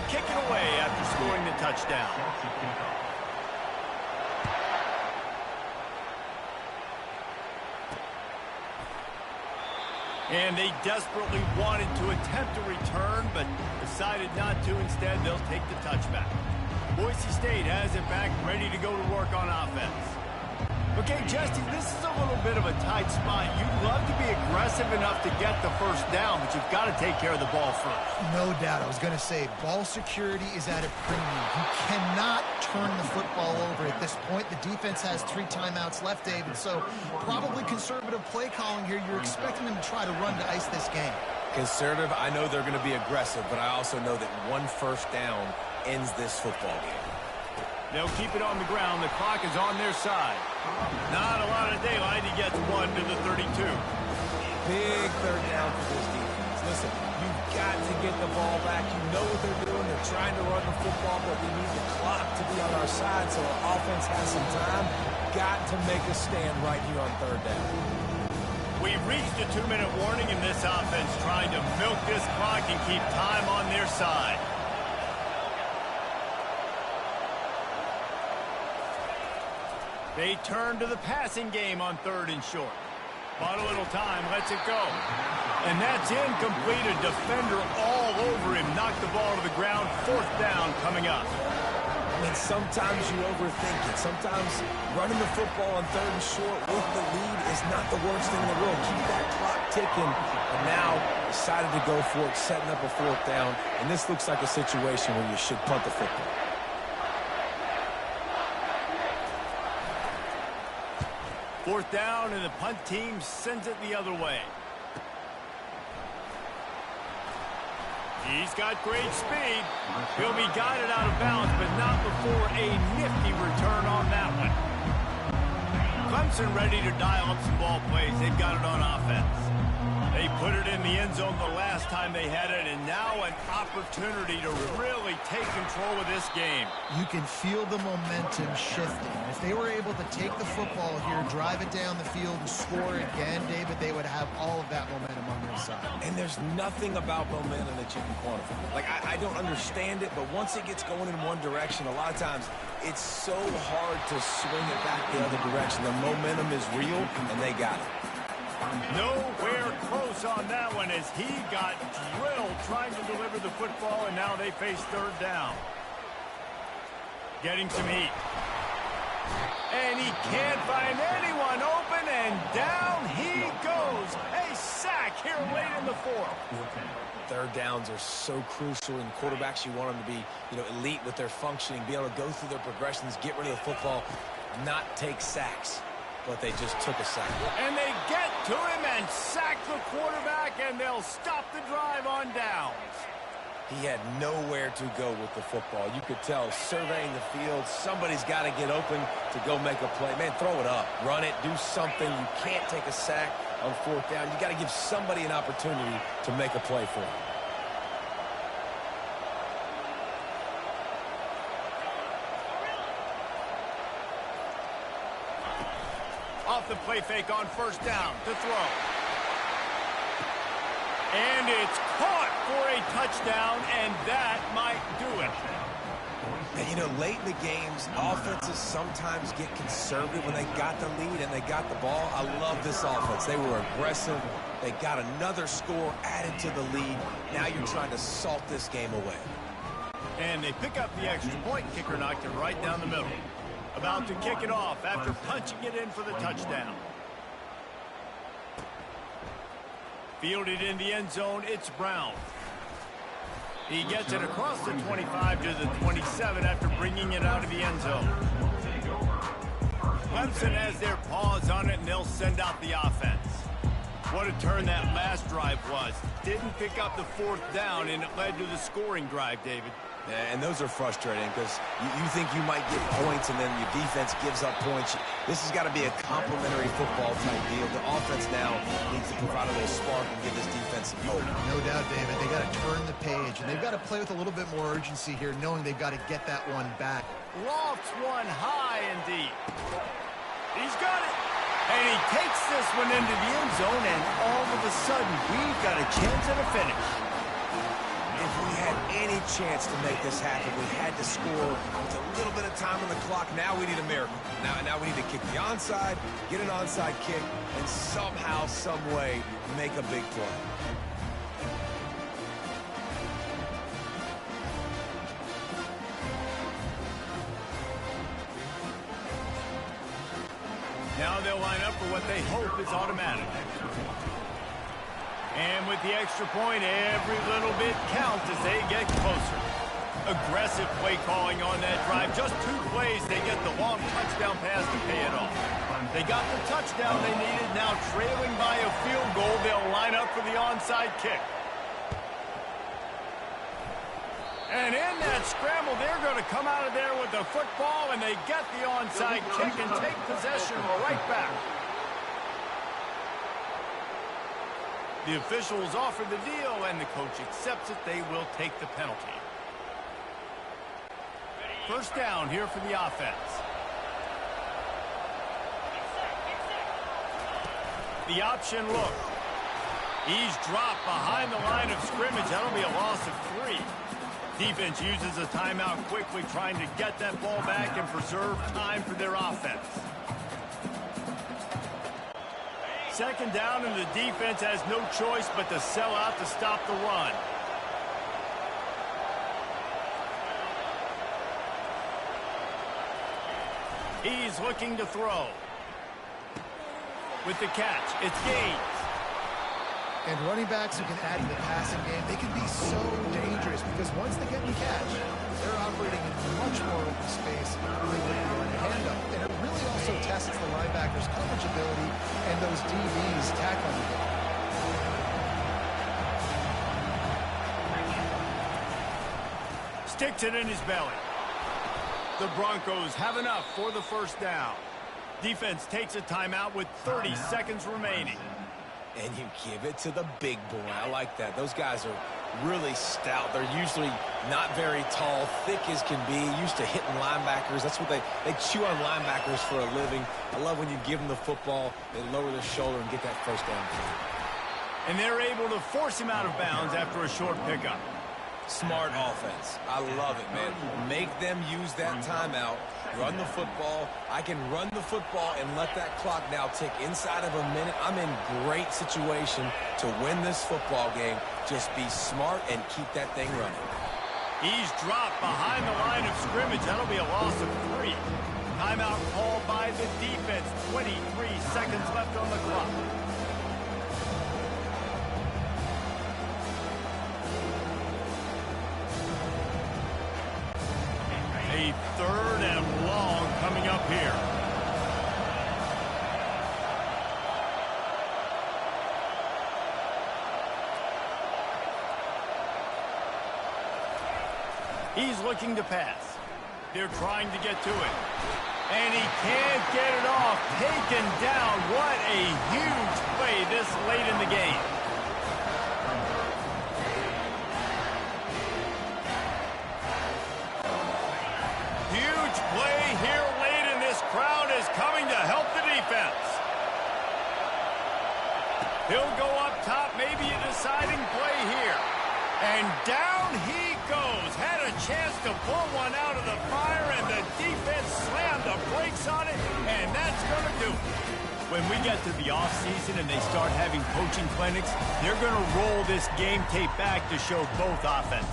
kick it away after scoring the touchdown. And they desperately wanted to attempt a return, but decided not to. Instead, they'll take the touchback. Boise State has it back, ready to go to work on offense. Okay, Justin, this is a little bit of a tight spot. You'd love to be aggressive enough to get the first down, but you've got to take care of the ball first. No doubt. I was going to say, ball security is at a premium. You cannot turn the football over at this point. The defense has 3 timeouts left, David, so probably conservative play calling here. You're expecting them to try to run to ice this game. Conservative, I know they're going to be aggressive, but I also know that 1 first down ends this football game. They'll keep it on the ground. The clock is on their side. Not a lot of daylight. He gets 1 to the 32. Big third down for this defense. Listen, you've got to get the ball back. You know what they're doing. They're trying to run the football, but we need the clock to be on our side so our offense has some time. Got to make a stand right here on third down. We've reached a 2-minute warning in this offense, trying to milk this clock and keep time on their side. They turn to the passing game on 3rd and short. Bought a little time, lets it go. And that's incomplete. A defender all over him. Knocked the ball to the ground. 4th down coming up. I mean, sometimes you overthink it. Sometimes running the football on 3rd and short with the lead is not the worst thing in the world. Keep that clock ticking. And now decided to go for it, setting up a 4th down. And this looks like a situation where you should punt the football. Fourth down, and the punt team sends it the other way. He's got great speed. He'll be guided out of bounds, but not before a nifty return on that one. Clemson ready to dial up some ball plays. They've got it on offense. They put it in the end zone the last time they had it, and now an opportunity to really take control of this game. You can feel the momentum shifting. If they were able to take the football here, drive it down the field, and score again, David, they would have all of that momentum on their side. And there's nothing about momentum that you can quantify. Like, I don't understand it, but once it gets going in one direction, a lot of times it's so hard to swing it back the other direction. The momentum is real, and they got it. Nowhere close on that one as he got drilled trying to deliver the football, and now they face 3rd down. Getting some heat. And he can't find anyone open, and down he goes. A sack here late in the 4th. 3rd downs are so crucial, and quarterbacks, you want them to be, elite with their functioning, be able to go through their progressions, get rid of the football, not take sacks. But they just took a sack. And they get to him and sack the quarterback, and they'll stop the drive on downs. He had nowhere to go with the football. You could tell, surveying the field, somebody's got to get open to go make a play. Man, throw it up, run it, do something. You can't take a sack on 4th down. You got to give somebody an opportunity to make a play for him. Off the play fake on 1st down to throw. And it's caught for a touchdown, and that might do it. And, late in the games, offenses sometimes get conservative when they got the lead and they got the ball. I love this offense. They were aggressive. They got another score added to the lead. Now you're trying to salt this game away. And they pick up the extra point. Kicker knocked it right down the middle. About to kick it off after punching it in for the touchdown. Fielded in the end zone, it's Brown. He gets it across the 25 to the 27 after bringing it out of the end zone. Clemson has their paws on it, and they'll send out the offense. What a turn that last drive was. Didn't pick up the 4th down, and it led to the scoring drive, David. Yeah, and those are frustrating because you think you might get points and then your defense gives up points. This has got to be a complementary football type deal. The offense now needs to provide a little spark and give this defense some hope. No doubt, David. They got to turn the page, and they've got to play with a little bit more urgency here, knowing they've got to get that one back. Lofts one high and deep. He's got it. And he takes this one into the end zone, and all of a sudden, we've got a chance at a finish. If we had any chance to make this happen. We had to score with a little bit of time on the clock. Now we need a miracle. Now we need to kick the onside, get an onside kick, and somehow, some way, make a big play. Now they'll line up for what they hope is automatic. And with the extra point, every little bit counts as they get closer. Aggressive play calling on that drive. Just 2 plays, they get the long touchdown pass to pay it off. They got the touchdown they needed. Now trailing by a field goal, they'll line up for the onside kick. And in that scramble, they're going to come out of there with the football, and they get the onside kick and take possession right back. The officials offer the deal, and the coach accepts it. They will take the penalty. First down here for the offense. The option look. He's dropped behind the line of scrimmage. That'll be a loss of 3. Defense uses a timeout quickly, trying to get that ball back and preserve time for their offense. Second down, and the defense has no choice but to sell out to stop the run. He's looking to throw. With the catch, it's Gaines. And running backs who can add to the passing game, they can be so dangerous because once they get in catch, they're operating in much more open space than they would be on a handoff. And it really also tests the linebackers' coverage ability and those DBs' tackling ability. Sticks it in his belly. The Broncos have enough for the first down. Defense takes a timeout with 30 seconds remaining. And you give it to the big boy. I like that. Those guys are really stout. They're usually not very tall, thick as can be, used to hitting linebackers. That's what they chew on linebackers for a living. I love when you give them the football, they lower their shoulder and get that first down. And they're able to force him out of bounds after a short pickup. Smart offense. I love it, man. Make them use that timeout. Run the football. I can run the football and let that clock now tick inside of a minute. I'm in great situation to win this football game. Just be smart and keep that thing running. He's dropped behind the line of scrimmage. That'll be a loss of 3. Timeout called by the defense. 23 seconds left on the clock. A third and long coming up here. He's looking to pass. They're trying to get to it. And he can't get it off. Taken down. What a huge play this late in the game. Huge play here late, and this crowd is coming to help the defense. He'll go up top, maybe a deciding play here. And down he goes. Had a chance to pull one out of the fire, and the defense slammed the brakes on it, and that's going to do it. When we get to the offseason and they start having coaching clinics, they're going to roll this game tape back to show both offenses.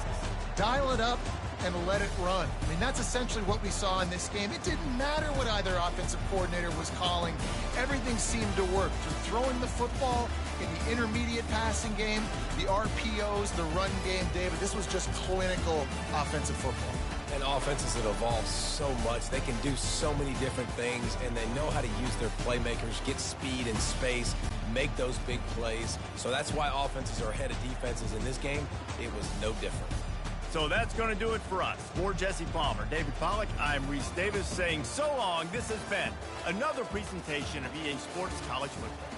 Dial it up and let it run. I mean, that's essentially what we saw in this game. It didn't matter what either offensive coordinator was calling. Everything seemed to work. Through throwing the football, in the intermediate passing game, the RPOs, the run game, David, this was just clinical offensive football. And offenses have evolved so much. They can do so many different things, and they know how to use their playmakers, get speed and space, make those big plays. So that's why offenses are ahead of defenses in this game. It was no different. So that's going to do it for us. For Jesse Palmer, David Pollack, I'm Reese Davis saying so long. This has been another presentation of EA Sports College Football.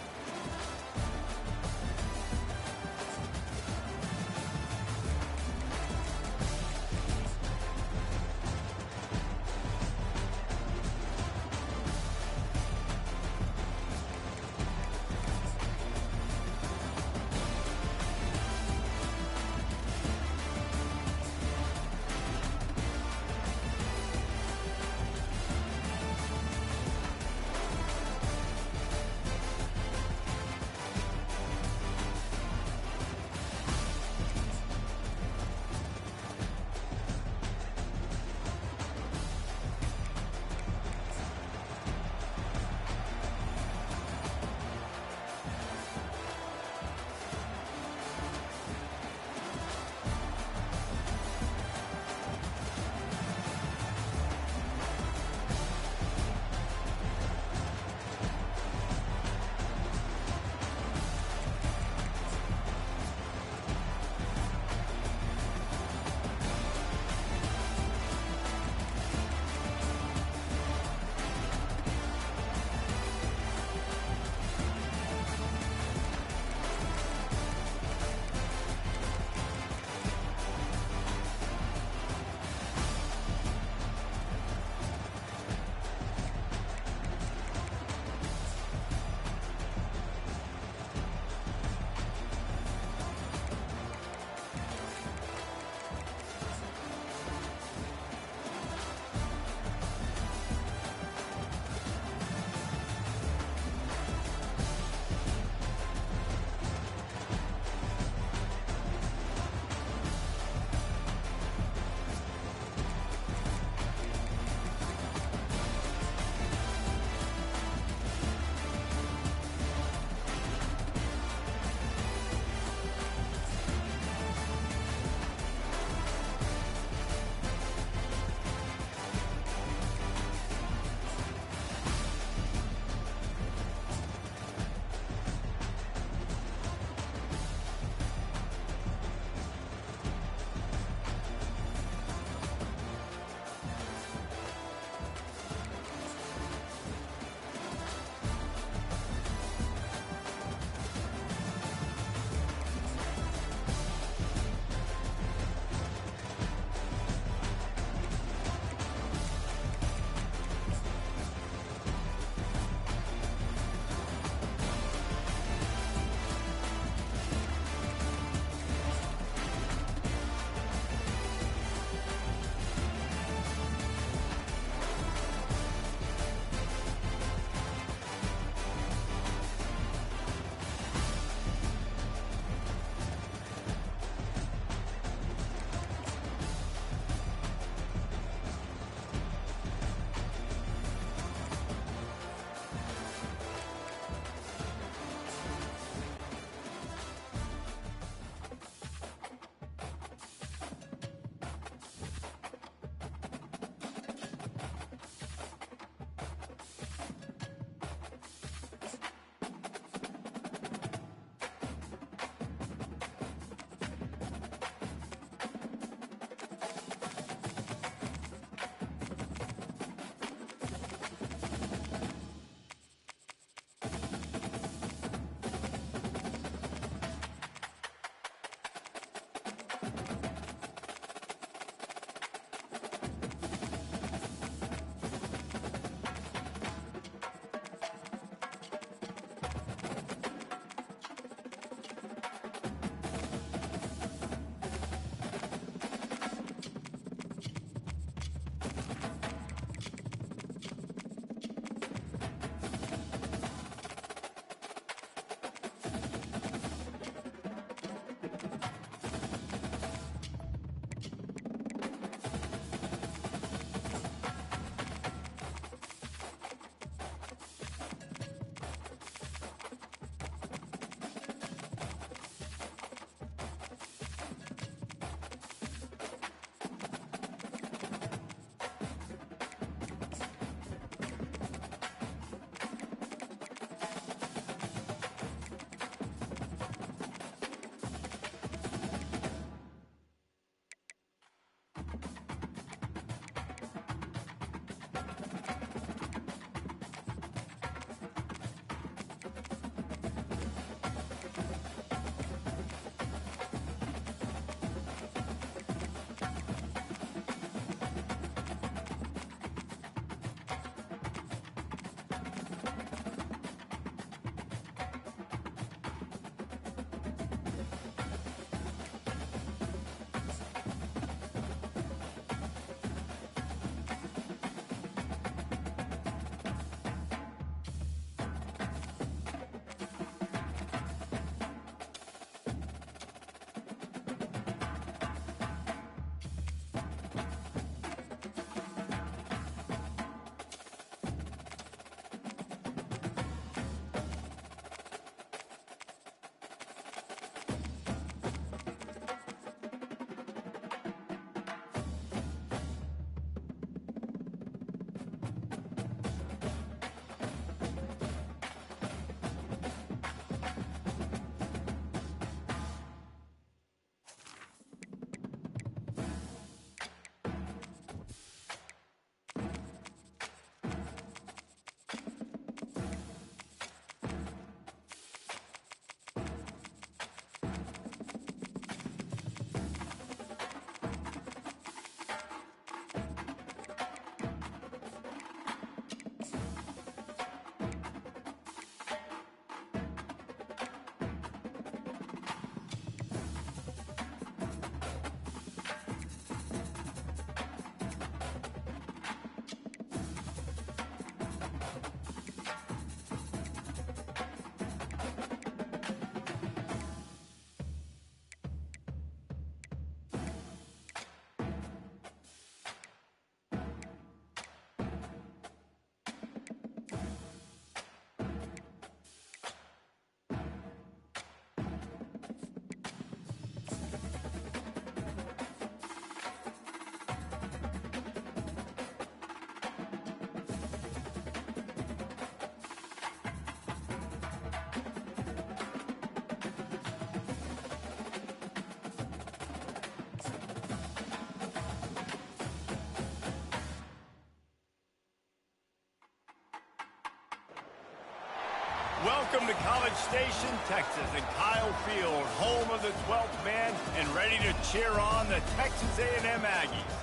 Welcome to College Station, Texas, and Kyle Field, home of the 12th man, and ready to cheer on the Texas A&M Aggies.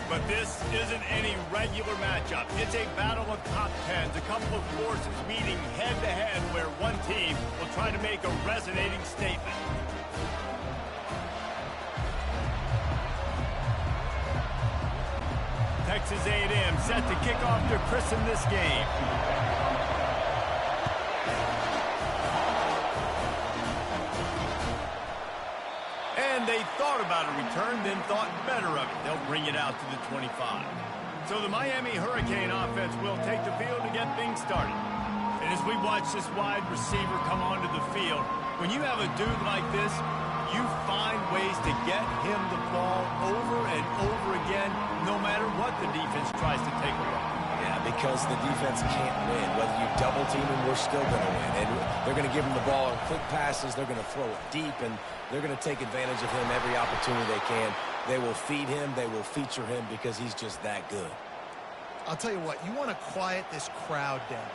But this isn't any regular matchup. It's a battle of top tens, a couple of forces meeting head-to-head where one team will try to make a resonating statement. Texas A&M set to kick off to christen this game. And they thought about a return, then thought better of it. They'll bring it out to the 25. So the Miami Hurricane offense will take the field to get things started. And as we watch this wide receiver come onto the field, when you have a dude like this, you find ways to get him the ball over and over again, no matter what the defense tries to take away. Yeah, because the defense can't win. Whether you double team him, we're still going to win. And they're going to give him the ball in quick passes. They're going to throw it deep, and they're going to take advantage of him every opportunity they can. They will feed him. They will feature him because he's just that good. I'll tell you what, you want to quiet this crowd down.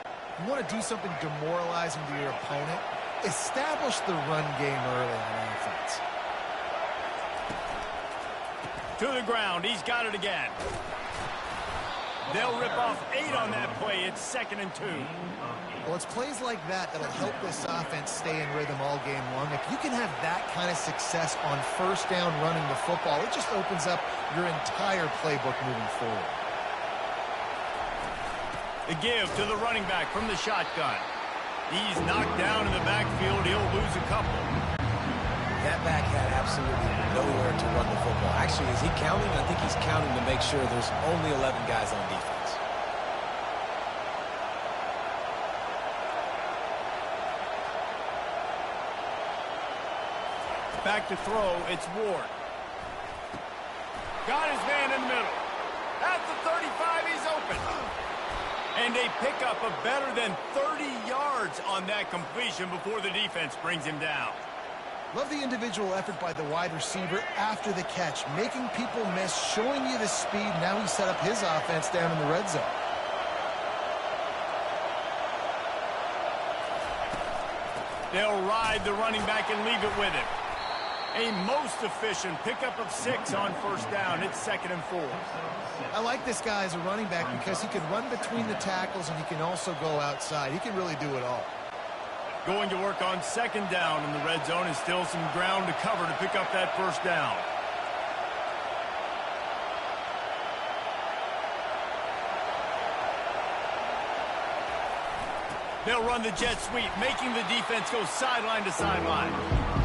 You want to do something demoralizing to your opponent. Establish the run game early on offense. To the ground. He's got it again. They'll rip off 8 on that play. It's 2nd and 2. Well, it's plays like that that'll help this offense stay in rhythm all game long. If you can have that kind of success on first down running the football, it just opens up your entire playbook moving forward. The give to the running back from the shotgun. He's knocked down in the backfield. He'll lose a couple. That back had absolutely nowhere to run the football. Actually, is he counting? I think he's counting to make sure there's only 11 guys on defense. Back to throw, it's Ward. Got his man in the middle. At the 35, he's open. And they pick up a better than 30 yards on that completion before the defense brings him down. Love the individual effort by the wide receiver after the catch, making people miss, showing you the speed. Now he set up his offense down in the red zone. They'll ride the running back and leave it with him. A most efficient pickup of 6 on first down. It's 2nd and 4. I like this guy as a running back because he can run between the tackles and he can also go outside. He can really do it all. Going to work on 2nd down in the red zone, and still some ground to cover to pick up that first down. They'll run the jet sweep, making the defense go sideline to sideline.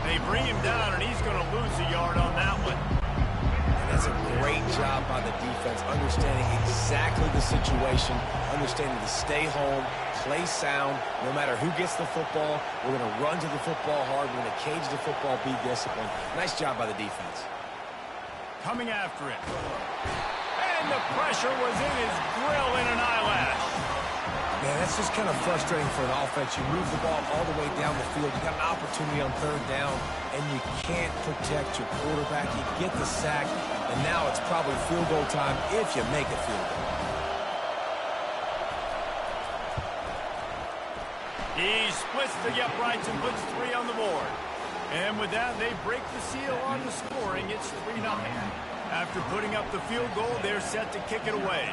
They bring him down, and he's going to lose a yard on that one. And that's a great job by the defense, understanding exactly the situation, understanding to stay home, play sound. No matter who gets the football, we're going to run to the football hard. We're going to cage the football, be disciplined. Nice job by the defense. Coming after it. And the pressure was in his grill in an eyelash. Man, that's just kind of frustrating for an offense. You move the ball all the way down the field. You got an opportunity on 3rd down, and you can't protect your quarterback. You get the sack, and now it's probably field goal time if you make a field goal. He splits the uprights and puts 3 on the board. And with that, they break the seal on the scoring. It's 3-0. After putting up the field goal, they're set to kick it away.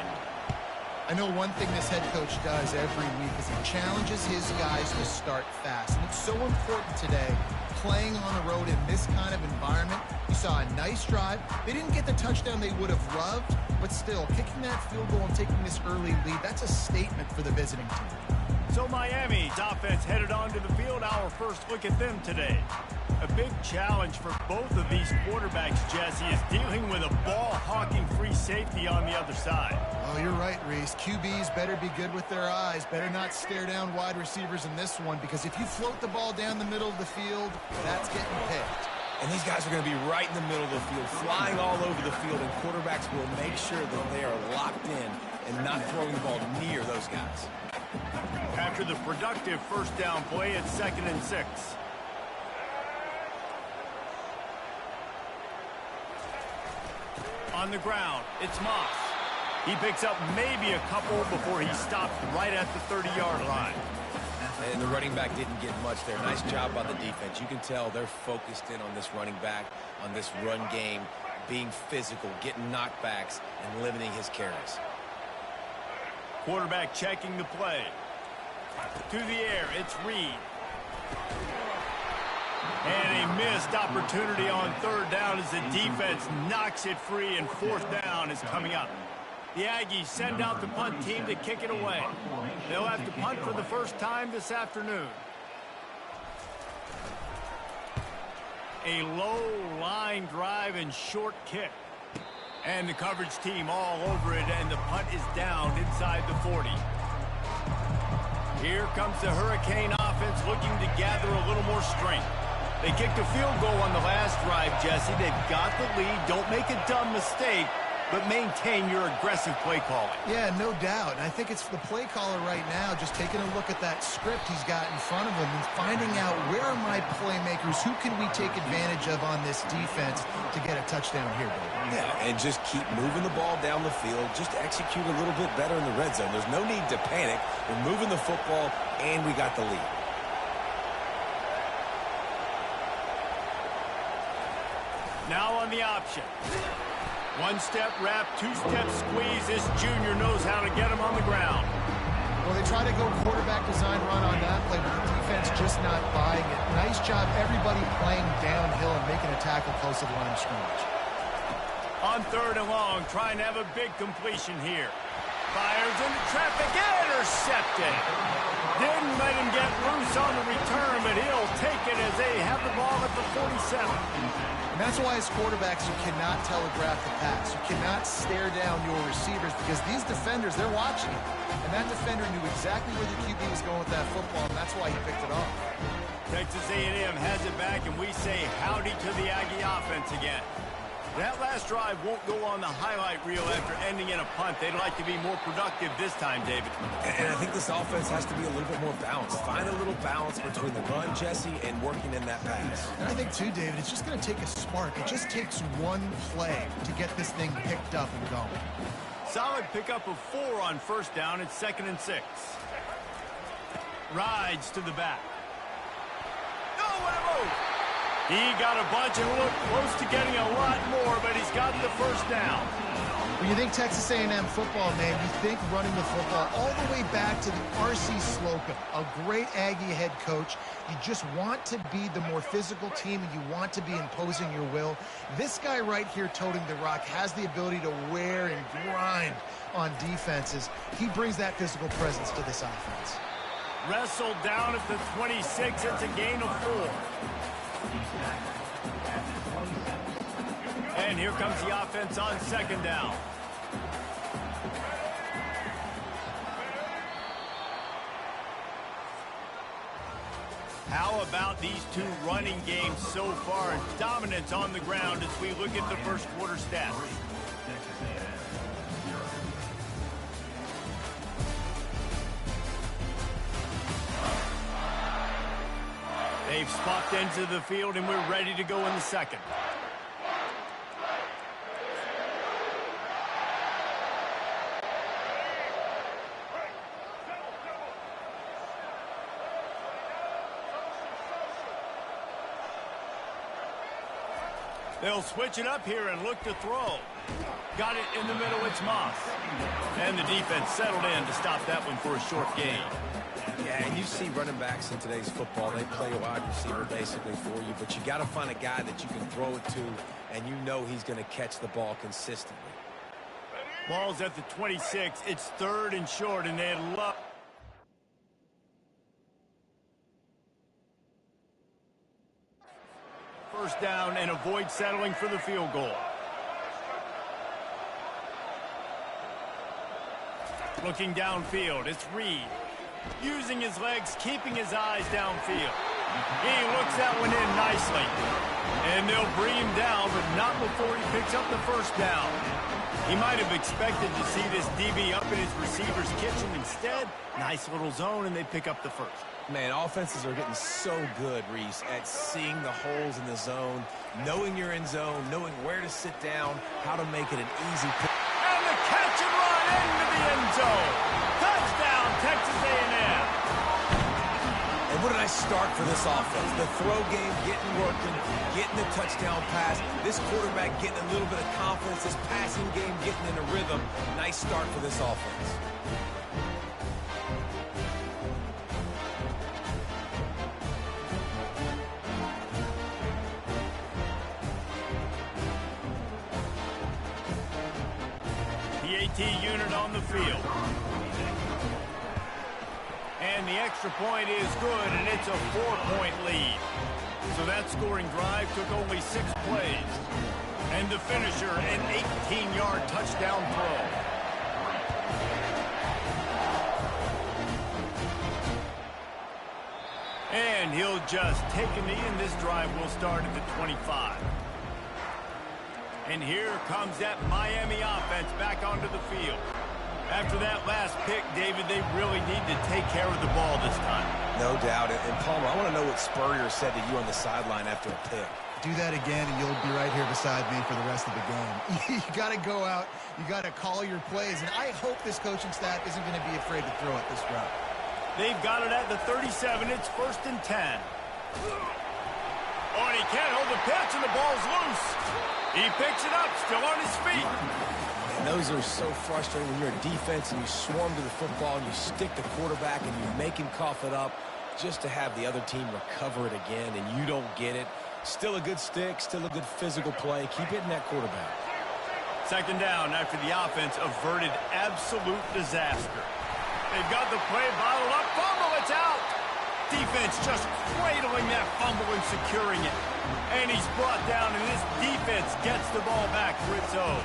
I know one thing this head coach does every week is he challenges his guys to start fast. And it's so important today, playing on the road in this kind of environment. You saw a nice drive. They didn't get the touchdown they would have loved, but still, kicking that field goal and taking this early lead, that's a statement for the visiting team. So Miami's offense headed onto the field. Our first look at them today. A big challenge for both of these quarterbacks, Jesse, is dealing with a ball-hawking free safety on the other side. Oh, you're right, Reese. QBs better be good with their eyes. Better not stare down wide receivers in this one, because if you float the ball down the middle of the field, that's getting picked. And these guys are going to be right in the middle of the field, flying all over the field, and quarterbacks will make sure that they are locked in and not throwing the ball near those guys. After the productive first down play, it's 2nd and 6. On the ground, it's Moss. He picks up maybe a couple before he stops right at the 30-yard line. And the running back didn't get much there. Nice job by the defense. You can tell they're focused in on this running back, on this run game, being physical, getting knockbacks, and limiting his carries. Quarterback checking the play. To the air, it's Reed. And a missed opportunity on third down as the defense knocks it free, and fourth down is coming up. The Aggies send out the punt team to kick it away. They'll have to punt for the first time this afternoon. A low line drive and short kick. And the coverage team all over it, and the punt is down inside the 40. Here comes the Hurricane offense looking to gather a little more strength. They kicked a field goal on the last drive, Jesse. They've got the lead. Don't make a dumb mistake, but maintain your aggressive play calling. Yeah, no doubt. And I think it's the play caller right now just taking a look at that script he's got in front of him and finding out where are my playmakers, who can we take advantage of on this defense to get a touchdown here, David. Yeah, and just keep moving the ball down the field. Just execute a little bit better in the red zone. There's no need to panic. We're moving the football, and we got the lead. Now on the option. One-step wrap, two-step squeeze. This junior knows how to get him on the ground. Well, they try to go quarterback design run on that play, but the defense just not buying it. Nice job, everybody playing downhill and making a tackle close to the line of scrimmage. On third and long, trying to have a big completion here. Fires into traffic, intercepted. Didn't let him get loose on the return, but he'll take it as they have the ball at the 47. And that's why as quarterbacks, you cannot telegraph the pass. You cannot stare down your receivers because these defenders, they're watching it. And that defender knew exactly where the QB was going with that football, and that's why he picked it off. Texas A&M has it back, and we say howdy to the Aggie offense again. That last drive won't go on the highlight reel after ending in a punt. They'd like to be more productive this time, David. And I think this offense has to be a little bit more balanced. Find a little balance between the run, Jesse, and working in that pass. And I think, too, David, it's just going to take a spark. It just takes one play to get this thing picked up and going. Solid pickup of 4 on first down. It's 2nd and 6. Rides to the back. No, what a move! He got a bunch and looked close to getting a lot more, but he's got the first down. When you think Texas A&M football, man, you think running the football all the way back to the R.C. Slocum, a great Aggie head coach. You just want to be the more physical team, and you want to be imposing your will. This guy right here toting the rock has the ability to wear and grind on defenses. He brings that physical presence to this offense. Wrestled down at the 26. It's a gain of 4. And here comes the offense on 2nd down. How about these two running games so far? Dominance on the ground as we look at the first quarter stats. They've swapped into the field, and we're ready to go in the second. They'll switch it up here and look to throw. Got it in the middle, it's Moss. And the defense settled in to stop that one for a short gain. Yeah, and you see running backs in today's football, they play a wide receiver basically for you, but you got to find a guy that you can throw it to, and you know he's going to catch the ball consistently. Ball's at the 26. It's 3rd and short, and they love. First down and avoid settling for the field goal. Looking downfield, it's Reed. Using his legs, keeping his eyes downfield. He looks that one in nicely. And they'll bring him down, but not before he picks up the first down. He might have expected to see this DB up in his receiver's kitchen. Instead, nice little zone, and they pick up the first. Man, offenses are getting so good, Reese, at seeing the holes in the zone, knowing you're in zone, knowing where to sit down, how to make it an easy pick. And the catch and run what a nice start for this offense. The throw game getting working, getting the touchdown pass. This quarterback getting a little bit of confidence. This passing game getting in a rhythm. Nice start for this offense. The AT unit on the field. And the extra point is good, and it's a 4-point lead. So that scoring drive took only 6 plays. And the finisher, an 18-yard touchdown throw. And he'll just take a knee, and this drive will start at the 25. And here comes that Miami offense back onto the field. After that last pick, David, they really need to take care of the ball this time. No doubt. And Palmer, I want to know what Spurrier said to you on the sideline after a pick. Do that again, and you'll be right here beside me for the rest of the game. You got to go out. You got to call your plays. And I hope this coaching staff isn't going to be afraid to throw it this route. They've got it at the 37. It's 1st and 10. Oh, and he can't hold the pitch, and the ball's loose. He picks it up, still on his feet. And those are so frustrating when you're a defense and you swarm to the football and you stick the quarterback and you make him cough it up just to have the other team recover it again, and you don't get it. Still a good stick, still a good physical play. Keep hitting that quarterback. 2nd down after the offense averted absolute disaster. They've got the play bottled up. Fumble, it's out. Defense just cradling that fumble and securing it. And he's brought down, and this defense gets the ball back for its own.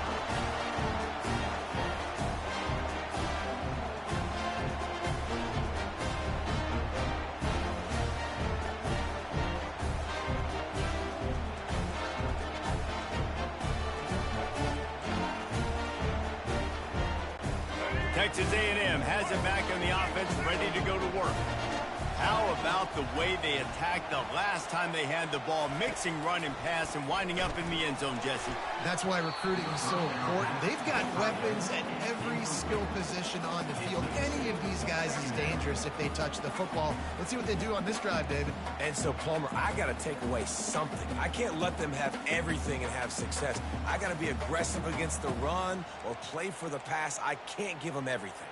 Texas A&M has it back on the offense, ready to go to work. How about the way they attacked the last time they had the ball, mixing run and pass and winding up in the end zone, Jesse? That's why recruiting is so important. They've got weapons at every skill position on the field. Any of these guys is dangerous if they touch the football. Let's see what they do on this drive, David. And so, Palmer, I got to take away something. I can't let them have everything and have success. I got to be aggressive against the run or play for the pass. I can't give them everything.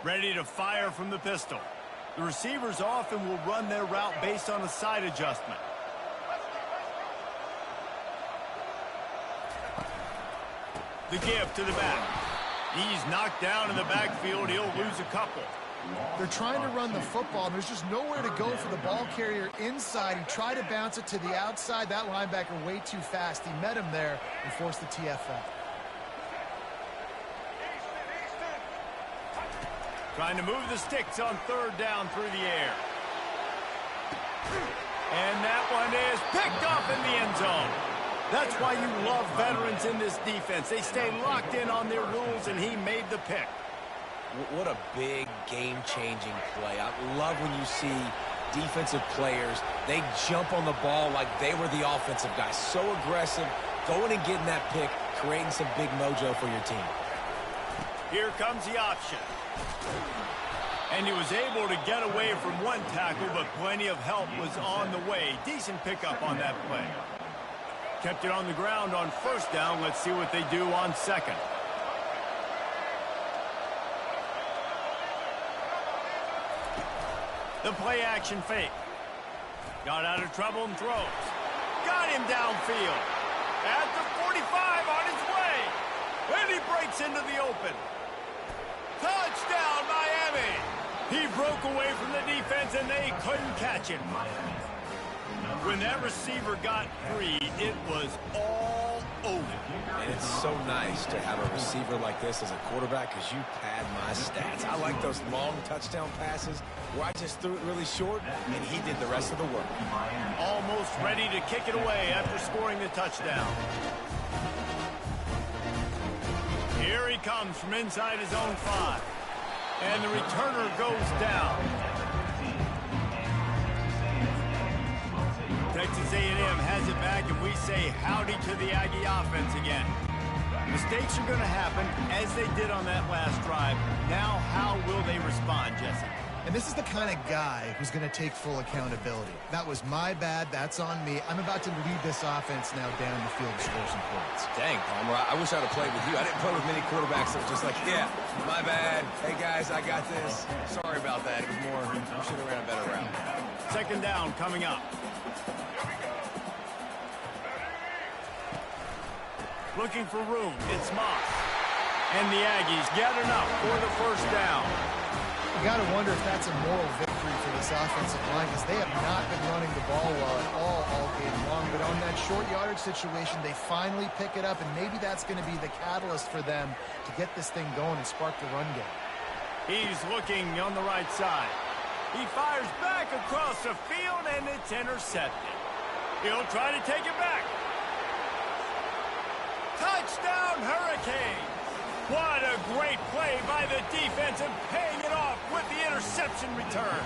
Ready to fire from the pistol. The receivers often will run their route based on a side adjustment. The give to the back. He's knocked down in the backfield. He'll lose a couple. They're trying to run the football, and there's just nowhere to go for the ball carrier inside. He tried to bounce it to the outside. That linebacker way too fast. He met him there and forced the TFL. Trying to move the sticks on 3rd down through the air. And that one is picked off in the end zone. That's why you love veterans in this defense. They stay locked in on their rules, and he made the pick. What a big game-changing play. I love when you see defensive players, they jump on the ball like they were the offensive guys. So aggressive, going and getting that pick, creating some big mojo for your team. Here comes the option. And he was able to get away from one tackle, but plenty of help was on the way. Decent pickup on that play. Kept it on the ground on 1st down. Let's see what they do on 2nd. The play action fake. Got out of trouble and throws. Got him downfield. At the 45 on his way. And he breaks into the open. Touchdown, Miami! He broke away from the defense, and they couldn't catch him. When that receiver got free, it was all over. And it's so nice to have a receiver like this as a quarterback because you pad my stats. I like those long touchdown passes where I just threw it really short, and he did the rest of the work. Almost ready to kick it away after scoring the touchdown. Here he comes from inside his own 5. And the returner goes down. Texas A&M has it back, and we say howdy to the Aggie offense again. Mistakes are going to happen, as they did on that last drive. Now, how will they respond, Jesse? And this is the kind of guy who's going to take full accountability. That was my bad. That's on me. I'm about to lead this offense now down the field to score some points. Dang, Palmer, I wish I'd have played with you. I didn't play with many quarterbacks that were just like, yeah, my bad. Hey, guys, I got this. Sorry about that. It was more, we should have ran a better route. Second down coming up. Looking for room. It's Moss. And the Aggies get enough for the first down. You got to wonder if that's a moral victory for this offensive line, because they have not been running the ball well at all game long. But on that short yardage situation, they finally pick it up, and maybe that's going to be the catalyst for them to get this thing going and spark the run game. He's looking on the right side. He fires back across the field, and it's intercepted. He'll try to take it back. Touchdown, Hurricanes! What a great play by the defense and paying it off with the interception return.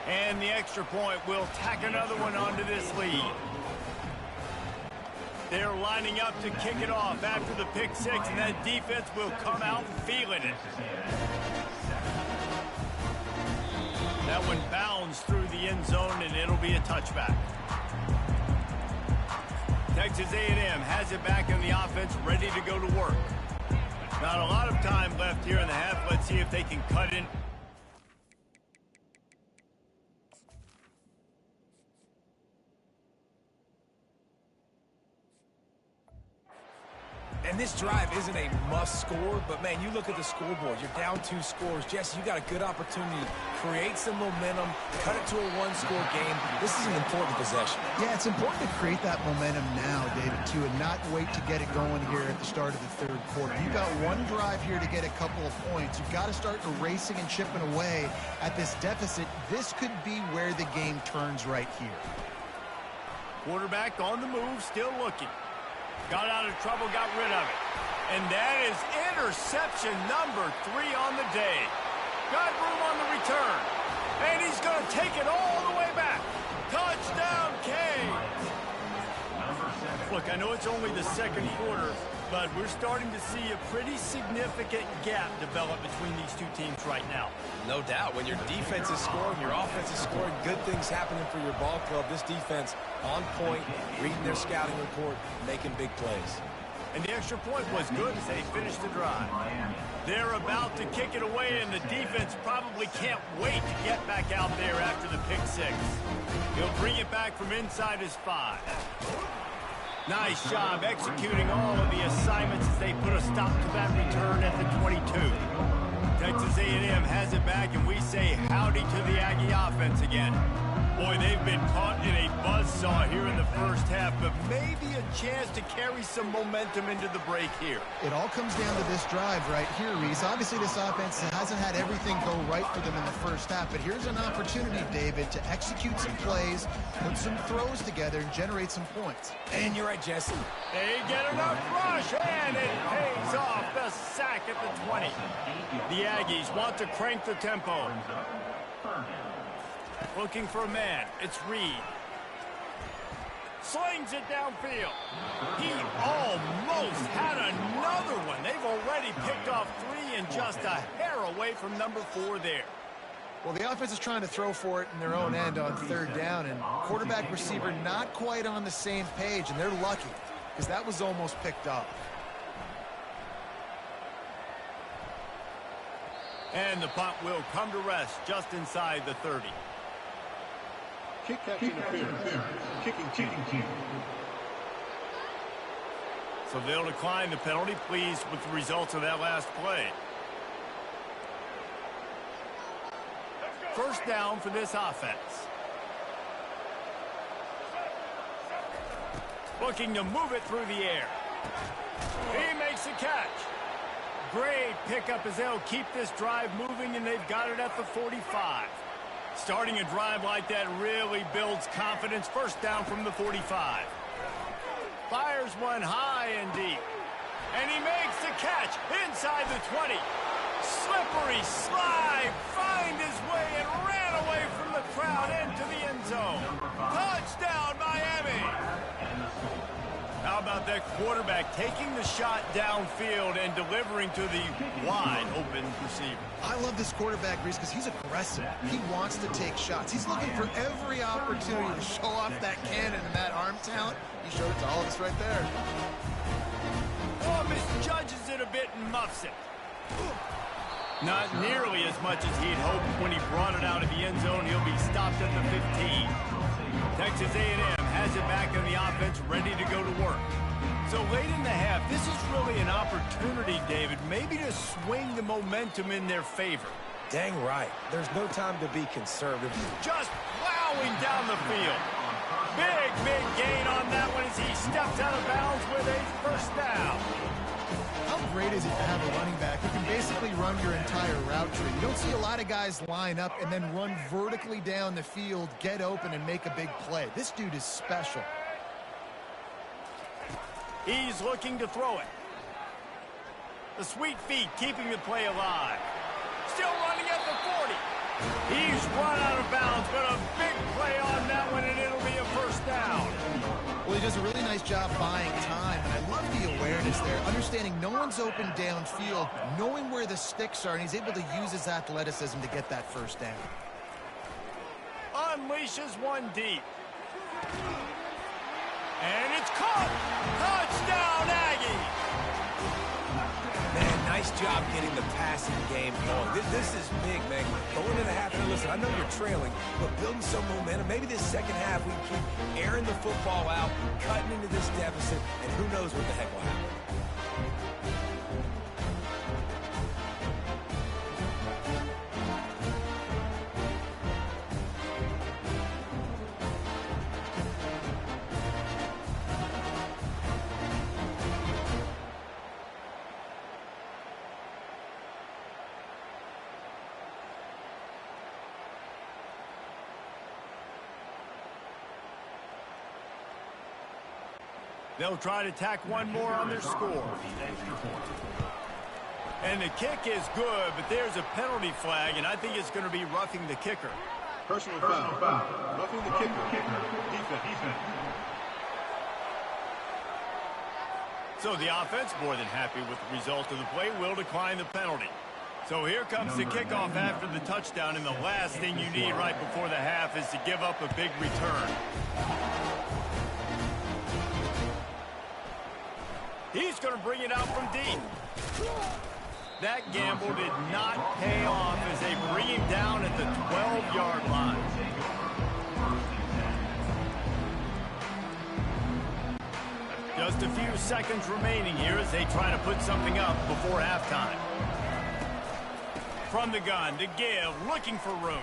And the extra point will tack another one onto this lead. They're lining up to kick it off after the pick six, and that defense will come out feeling it. That one bounds through the end zone, and it'll be a touchback. Texas A&M has it back in the offense, ready to go to work. Not a lot of time left here in the half. Let's see if they can cut in. And this drive isn't a must score, but man, you look at the scoreboard, you're down 2 scores. Jesse, you got a good opportunity to create some momentum, cut it to a 1-score game. This is an important possession. Yeah, it's important to create that momentum now, David, too, and not wait to get it going here at the start of the third quarter. You've got one drive here to get a couple of points. You've got to start erasing and chipping away at this deficit. This could be where the game turns right here. Quarterback on the move, still looking. Got out of trouble, got rid of it. And that is interception number 3 on the day. Got room on the return. And he's going to take it all the way back. Touchdown, Canes. Look, I know it's only the second quarter, but we're starting to see a pretty significant gap develop between these two teams right now. No doubt. When your defense is scoring, your offense is scoring, good things happening for your ball club. This defense on point, reading their scouting report, making big plays. And the extra point was good as they finished the drive. They're about to kick it away, and the defense probably can't wait to get back out there after the pick six. He'll bring it back from inside his 5. Nice job executing all of the assignments as they put a stop to that return at the 22. Texas A&M has it back, and we say howdy to the Aggie offense again. Boy, they've been caught in a buzzsaw here in the first half, but maybe a chance to carry some momentum into the break here. It all comes down to this drive right here, Reese. Obviously, this offense hasn't had everything go right for them in the first half, but here's an opportunity, David, to execute some plays, put some throws together, and generate some points. And you're right, Jesse. They get enough rush, and it pays off the sack at the 20. The Aggies want to crank the tempo. Looking for a man. It's Reed. Slings it downfield. He almost had another one. They've already picked off 3 and just a hair away from number 4 there. Well, the offense is trying to throw for it in their own end on third down, and quarterback receiver not quite on the same page, and they're lucky because that was almost picked up. And the punt will come to rest just inside the 30. Kick catch interference. Kicking team. So they'll decline the penalty, pleased with the results of that last play. First down for this offense. Looking to move it through the air. He makes the catch. Great pickup as they'll keep this drive moving, and they've got it at the 45. Starting a drive like that really builds confidence. First down from the 45. Fires one high and deep. And he makes the catch inside the 20. Slippery slide, find his way and ran away from the crowd into the end zone. Touchdown, Miami! How about that quarterback taking the shot downfield and delivering to the wide open receiver? I love this quarterback, Reese, because he's aggressive. He wants to take shots. He's looking for every opportunity to show off that cannon and that arm talent. He showed it to all of us right there. Oh, misjudges it a bit and muffs it. Not nearly as much as he'd hoped when he brought it out of the end zone. He'll be stopped at the 15. Texas A&M has it back in the offense, ready to go to work. So late in the half, this is really an opportunity, David, maybe to swing the momentum in their favor. Dang right. There's no time to be conservative. Just plowing down the field. Big gain on that one as he steps out of bounds with a first down. How great is it to have a running back who can basically run your entire route tree? You don't see a lot of guys line up and then run vertically down the field, get open, and make a big play. This dude is special. He's looking to throw it. The sweet feet keeping the play alive. Still running at the 40. He's run out of bounds, but a big play on that one, and it'll be a first down. Well, he does a really nice job buying time, and I love the awareness there, understanding no one's open downfield, knowing where the sticks are, and he's able to use his athleticism to get that first down. Unleashes one deep. And it's caught. Touchdown, Aggie. Man, nice job getting the passing game going. This is big, man. Going into the half, and listen, I know you're trailing, but building some momentum. Maybe this second half we can keep airing the football out, cutting into this deficit, and who knows what the heck will happen. They'll try to tack one more on their score. And the kick is good, but there's a penalty flag, and I think it's going to be roughing the kicker. Personal foul. Roughing the kicker. Defense. So the offense, more than happy with the result of the play, will decline the penalty. So here comes the kickoff after the touchdown, and the last thing you need right before the half is to give up a big return. He's going to bring it out from deep. That gamble did not pay off as they bring him down at the 12-yard line. Just a few seconds remaining here as they try to put something up before halftime. From the gun to give, looking for room.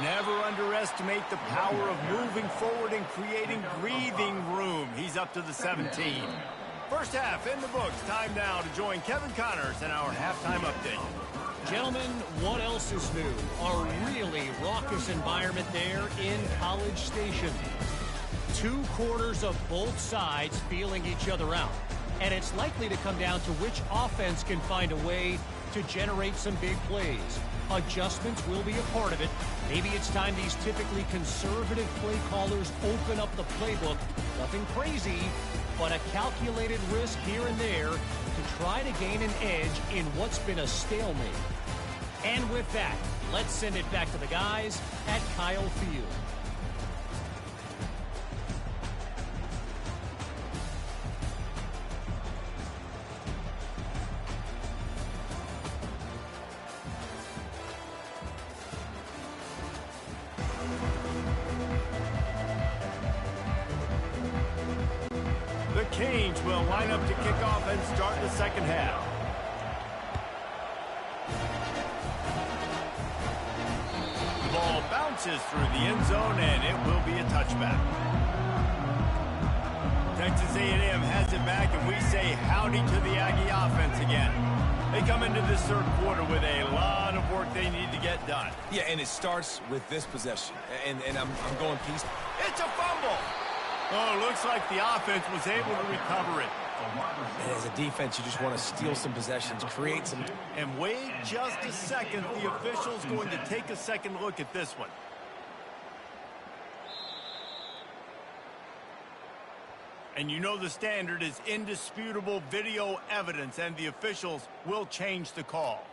Never underestimate the power of moving forward and creating breathing room. He's up to the 17. First half in the books. Time now to join Kevin Connors in our halftime update. Gentlemen, what else is new? A really raucous environment there in College Station. 2 quarters of both sides feeling each other out. And it's likely to come down to which offense can find a way to generate some big plays. Adjustments will be a part of it. Maybe it's time these typically conservative play callers open up the playbook. Nothing crazy, but a calculated risk here and there to try to gain an edge in what's been a stalemate. And with that, let's send it back to the guys at Kyle Field. The Canes will line up to kick off and start the second half. The ball bounces through the end zone, and it will be a touchback. Texas A&M has it back, and we say howdy to the Aggie offense again. They come into this third quarter with a lot of work they need to get done. Yeah, and it starts with this possession. And I'm going piece. It's a fumble. Oh, looks like the offense was able to recover it. And as a defense, you just want to steal some possessions, create some... And wait just a second. The official's going to take a second look at this one. And you know the standard is indisputable video evidence, and the officials will change the call.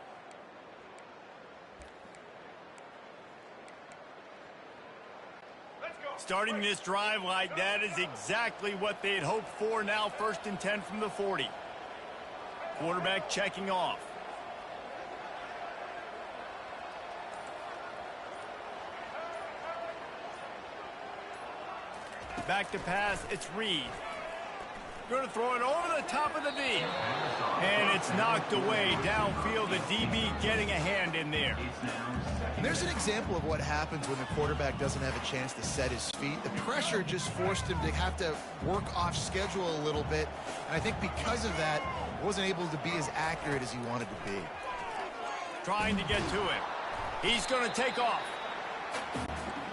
Starting this drive like that is exactly what they had hoped for. Now 1st and 10 from the 40. Quarterback checking off. Back to pass, it's Reed. Going to throw it over the top of the D. And it's knocked away downfield. The DB getting a hand in there. And there's an example of what happens when the quarterback doesn't have a chance to set his feet. The pressure just forced him to have to work off schedule a little bit. And I think because of that, he wasn't able to be as accurate as he wanted to be. Trying to get to him. He's going to take off.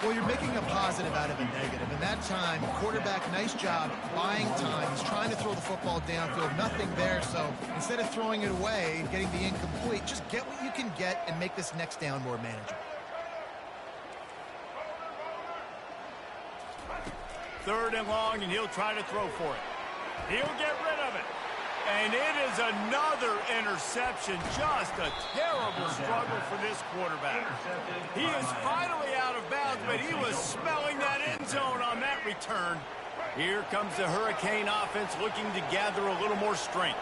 Well, you're making a positive out of a negative. And that time, quarterback, nice job buying time. He's trying to throw the football downfield. Nothing there. So instead of throwing it away and getting the incomplete, just get what you can get and make this next down more manageable. 3rd and long, and he'll try to throw for it. He'll get rid of it. And it is another interception. Just a terrible struggle for this quarterback. He is finally out of bounds, but he was smelling that end zone on that return. Here comes the Hurricane offense looking to gather a little more strength.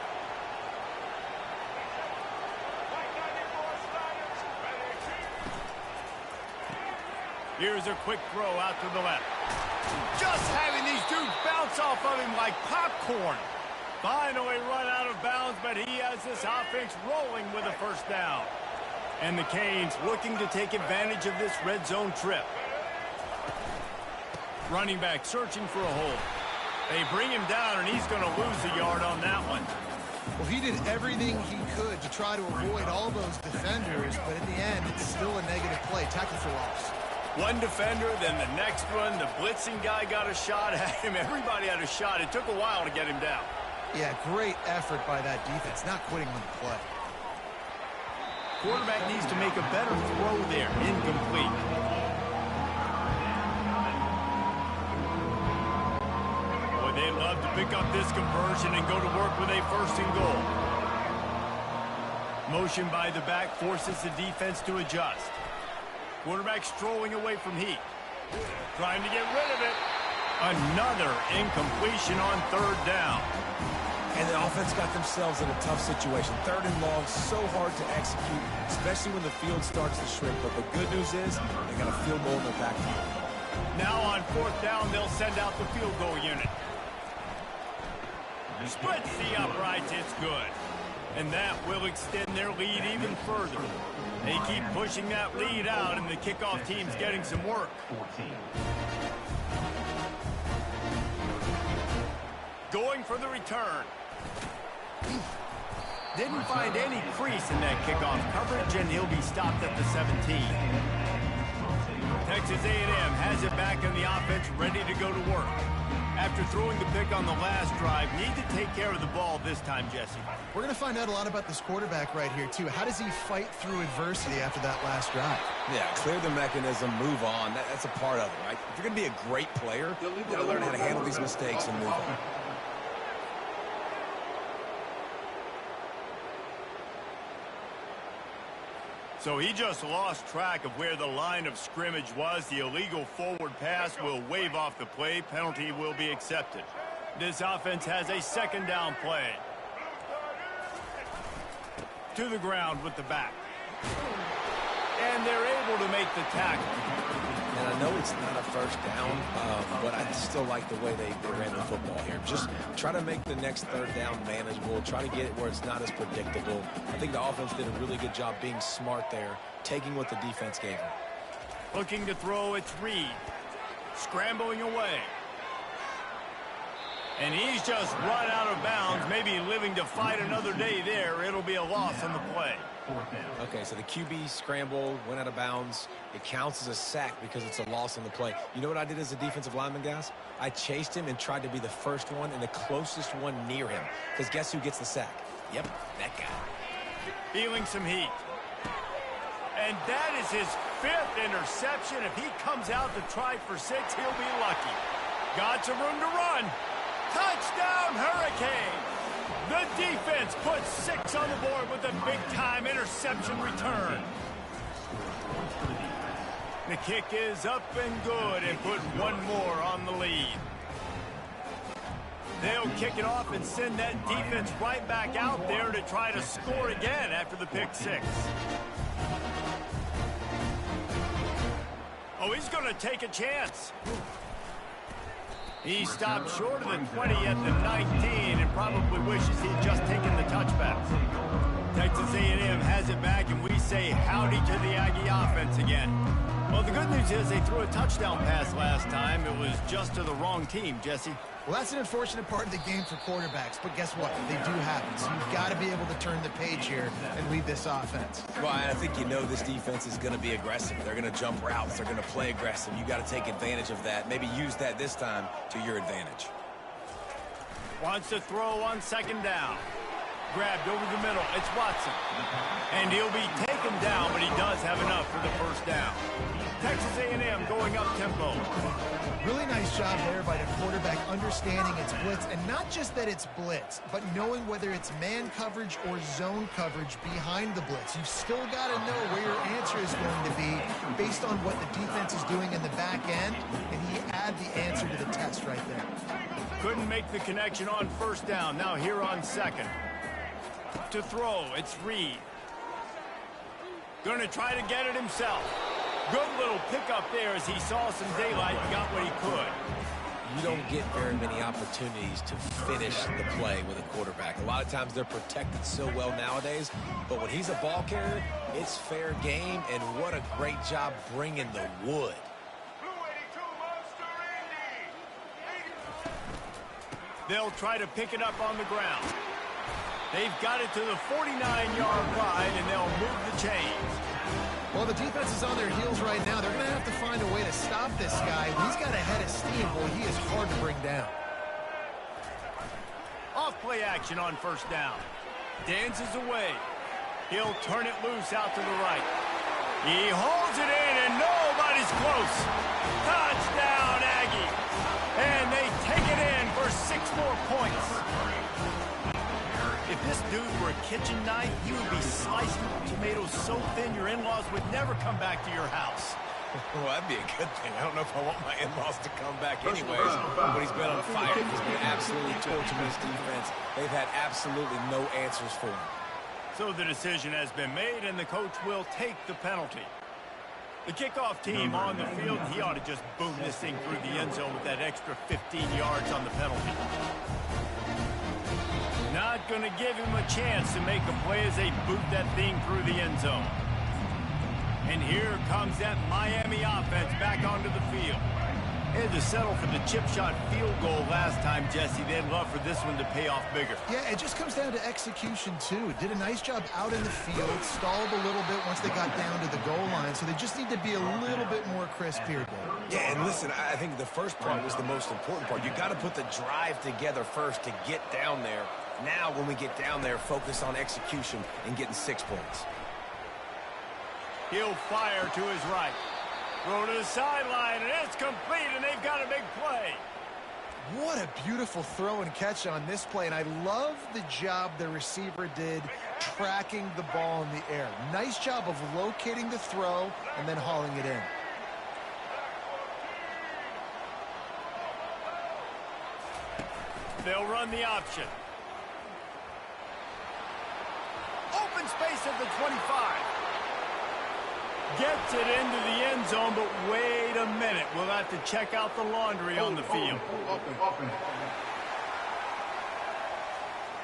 Here's a quick throw out to the left. Just having these dudes bounce off of him like popcorn. Finally run out of bounds, but he has this offense rolling with a 1st down. And the Canes looking to take advantage of this red zone trip. Running back searching for a hole. They bring him down, and he's going to lose a yard on that one. Well, he did everything he could to try to avoid all those defenders, but in the end, it's still a negative play. Tackle for loss. One defender, then the next one. The blitzing guy got a shot at him. Everybody had a shot. It took a while to get him down. Yeah, great effort by that defense, not quitting on the play. Quarterback needs to make a better throw there. Incomplete. Boy, they'd love to pick up this conversion and go to work with a 1st and goal. Motion by the back forces the defense to adjust. Quarterback strolling away from Heat. Trying to get rid of it. Another incompletion on 3rd down. And the offense got themselves in a tough situation. 3rd and long, so hard to execute, especially when the field starts to shrink. But the good news is they got a field goal in their backfield. Now on 4th down, they'll send out the field goal unit. Splits the uprights, it's good. And that will extend their lead even further. They keep pushing that lead out, and the kickoff team's getting some work. 14. Going for the return. Didn't find any crease in that kickoff coverage, and he'll be stopped at the 17. Texas A&M has it back in the offense, ready to go to work. After throwing the pick on the last drive, need to take care of the ball this time, Jesse. We're going to find out a lot about this quarterback right here, too. How does he fight through adversity after that last drive? Yeah, clear the mechanism, move on. That's a part of it, right? If you're going to be a great player, you got to learn how to handle these mistakes and move on. So he just lost track of where the line of scrimmage was. The illegal forward pass will wave off the play. Penalty will be accepted. This offense has a 2nd down play. To the ground with the back. And they're able to make the tackle. And I know it's not a 1st down, but I still like the way they ran the football here. Just try to make the next 3rd down manageable. Try to get it where it's not as predictable. I think the offense did a really good job being smart there, taking what the defense gave them. Looking to throw, it's Reed. Scrambling away. And he's just run out of bounds, maybe living to fight another day there. It'll be a loss on the play. Okay, so the QB scramble, went out of bounds. It counts as a sack because it's a loss on the play. You know what I did as a defensive lineman, guys? I chased him and tried to be the first one and the closest one near him. Because guess who gets the sack? Yep, that guy. Feeling some heat. And that is his 5th interception. If he comes out to try for 6, he'll be lucky. Got some room to run. Touchdown, Hurricane! The defense puts 6 on the board with a big-time interception return. The kick is up and good and put one more on the lead. They'll kick it off and send that defense right back out there to try to score again after the pick 6. Oh, he's going to take a chance. He stopped short of the 20 at the 19 and probably wishes he'd just taken the touchback. Texas A&M has it back, and we say howdy to the Aggie offense again. Well, the good news is they threw a touchdown pass last time. It was just to the wrong team, Jesse. Well, that's an unfortunate part of the game for quarterbacks, but guess what? They do happen, so you've got to be able to turn the page here and lead this offense. Well, I think you know this defense is going to be aggressive. They're going to jump routes. They're going to play aggressive. You got to take advantage of that. Maybe use that this time to your advantage. Wants to throw on 2nd down. Grabbed over the middle. It's Watson. And he'll be taken down, but he does have enough for the 1st down. Texas A&M going up tempo. Really nice job there by the quarterback understanding it's blitz, and not just that it's blitz, but knowing whether it's man coverage or zone coverage behind the blitz. You've still got to know where your answer is going to be based on what the defense is doing in the back end, and he add the answer to the test right there. Couldn't make the connection on 1st down. Now here on 2nd. To throw, it's Reed. Going to try to get it himself. Good little pickup there as he saw some daylight and got what he could. You don't get very many opportunities to finish the play with a quarterback. A lot of times they're protected so well nowadays, but when he's a ball carrier, it's fair game, and what a great job bringing the wood. They'll try to pick it up on the ground. They've got it to the 49-yard line, and they'll move the chains. Well, the defense is on their heels right now. They're going to have to find a way to stop this guy. He's got a head of steam. Boy, he is hard to bring down. Off play action on 1st down. Dances away. He'll turn it loose out to the right. He holds it in, and nobody's close. Touchdown, Aggie. And they take it in for 6 more points. If this dude were a kitchen knife, you would be slicing tomatoes so thin your in-laws would never come back to your house. Well, that'd be a good thing. I don't know if I want my in-laws to come back anyways, but he's been on fire. He's been absolutely torching this defense. They've had absolutely no answers for him. So the decision has been made, and the coach will take the penalty. The kickoff team on the field, and he ought to just boom this thing through the end zone with that extra 15 yards on the penalty. Not going to give him a chance to make a play as they boot that thing through the end zone. And here comes that Miami offense back onto the field. They had to settle for the chip shot field goal last time, Jesse. They'd love for this one to pay off bigger. Yeah, it just comes down to execution, too. Did a nice job out in the field, stalled a little bit once they got down to the goal line, so they just need to be a little bit more crisp here, Dave. Yeah, and listen, I think the first part was the most important part. You got to put the drive together first to get down there. Now, when we get down there, focus on execution and getting 6 points. He'll fire to his right. Throw to the sideline, and it's complete, and they've got a big play. What a beautiful throw and catch on this play, and I love the job the receiver did tracking the ball in the air. Nice job of locating the throw and then hauling it in. They'll run the option. Open space at the 25. Gets it into the end zone, but wait a minute. We'll have to check out the laundry on the field.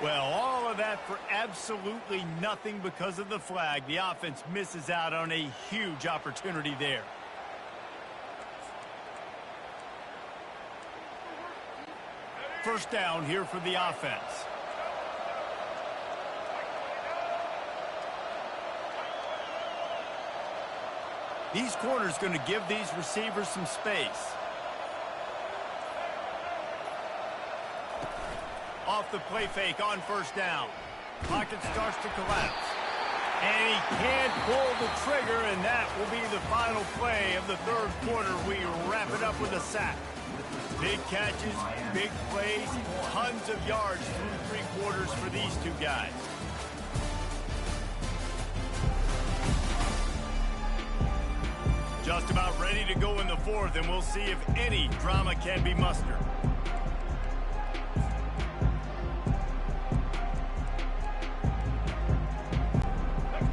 Well, all of that for absolutely nothing because of the flag. The offense misses out on a huge opportunity there. First down here for the offense. These corners going to give these receivers some space. Off the play fake on first down. Pocket starts to collapse. And he can't pull the trigger, and that will be the final play of the third quarter. We wrap it up with a sack. Big catches, big plays, tons of yards through 3 quarters for these two guys. Just about ready to go in the 4th, and we'll see if any drama can be mustered.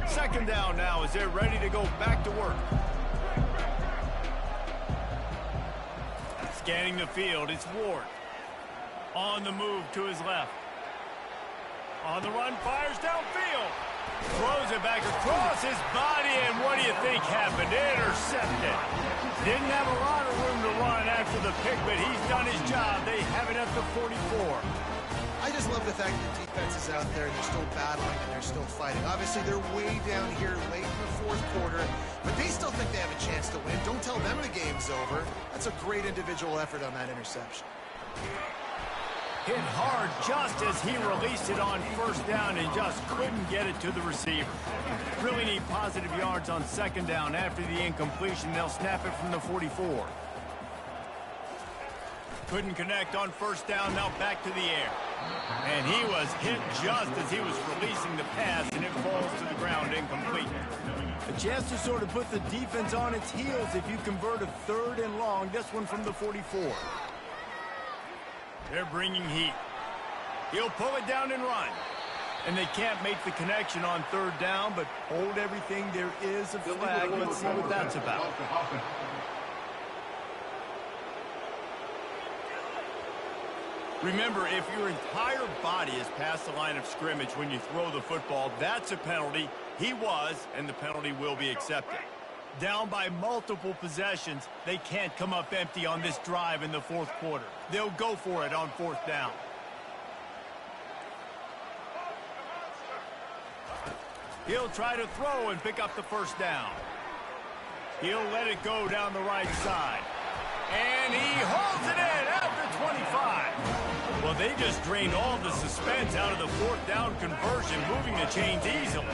Second down now as they're ready to go back to work. Scanning the field, it's Ward. On the move to his left. On the run, fires downfield. Throws it back across his body, and what do you think happened? Intercepted. Didn't have a lot of room to run after the pick, but he's done his job. They have it at the 44. I just love the fact that the defense is out there and they're still battling and they're still fighting. Obviously, they're way down here late in the 4th quarter, but they still think they have a chance to win. Don't tell them the game's over. That's a great individual effort on that interception. Hit hard just as he released it on 1st down and just couldn't get it to the receiver. Really need positive yards on 2nd down. After the incompletion, they'll snap it from the 44. Couldn't connect on 1st down, now back to the air. And he was hit just as he was releasing the pass, and it falls to the ground incomplete. A chance to sort of put the defense on its heels if you convert a 3rd and long, this one from the 44. They're bringing heat. He'll pull it down and run. And they can't make the connection on 3rd down, but hold everything. There is a flag. Let's see what that's about. Remember, if your entire body is past the line of scrimmage when you throw the football, that's a penalty. He was, and the penalty will be accepted. Down by multiple possessions, they can't come up empty on this drive in the 4th quarter. They'll go for it on 4th down. He'll try to throw and pick up the 1st down. He'll let it go down the right side. And he holds it in at the 25. Well, they just drained all the suspense out of the 4th down conversion, moving the chains easily.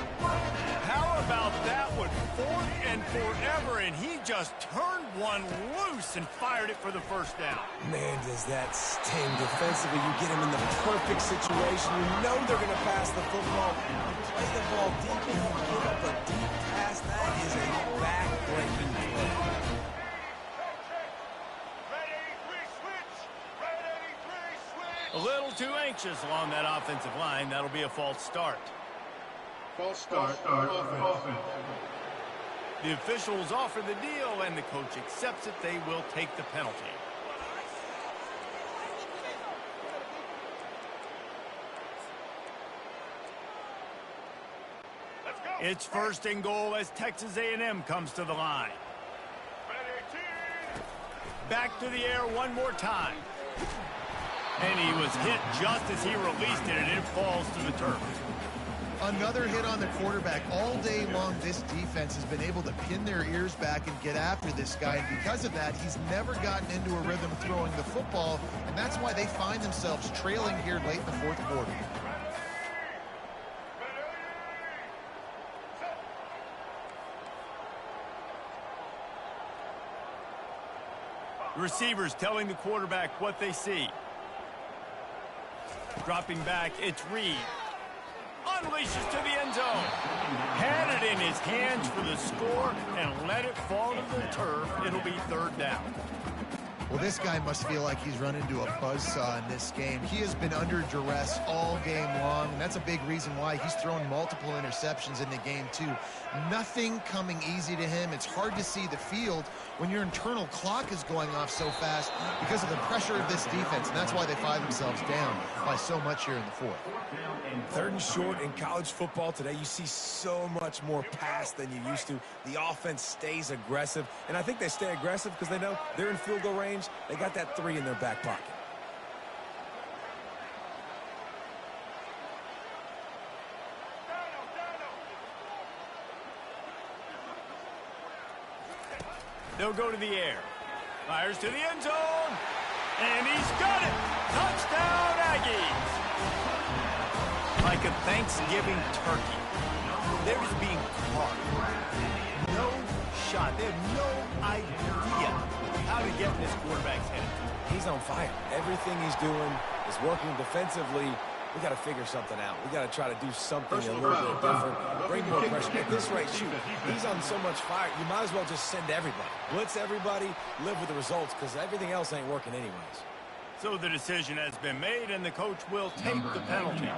How about that one? 4th and forever, and he just turned one loose and fired it for the 1st down. Man, does that sting defensively. You get him in the perfect situation. You know they're going to pass the football. You play the ball deep and you give up a deep pass. That is a back-breaking play. A little too anxious along that offensive line. That'll be a false start. False start. Offense. The officials offer the deal, and the coach accepts it. They will take the penalty. It's 1st and goal as Texas A&M comes to the line. Back to the air one more time. And he was hit just as he released it, and it falls to the turf. Another hit on the quarterback. All day long, this defense has been able to pin their ears back and get after this guy. And because of that, he's never gotten into a rhythm throwing the football. And that's why they find themselves trailing here late in the 4th quarter. Receivers telling the quarterback what they see. Dropping back, it's Reed. Unleashes to the end zone. Had it in his hands for the score and let it fall to the turf. It'll be 3rd down. Well, this guy must feel like he's run into a buzzsaw in this game. He has been under duress all game long, and that's a big reason why he's thrown multiple interceptions in the game, too. Nothing coming easy to him. It's hard to see the field when your internal clock is going off so fast because of the pressure of this defense, and that's why they find themselves down by so much here in the 4th. 3rd and short in college football today. You see so much more pass than you used to. The offense stays aggressive, and I think they stay aggressive because they know they're in field goal range. They got that 3 in their back pocket. They'll go to the air. Fires to the end zone. And he's got it. Touchdown, Aggies. Like a Thanksgiving turkey. They're just being caught. No shot. They have no idea how to get in this quarterback's head. He's on fire. Everything he's doing is working defensively. We got to figure something out. We got to try to do something a little bit different. Bring more pressure. At this rate, shoot, he's on so much fire, you might as well just send everybody. Blitz everybody, live with the results, because everything else ain't working anyways. So the decision has been made, and the coach will take the penalty.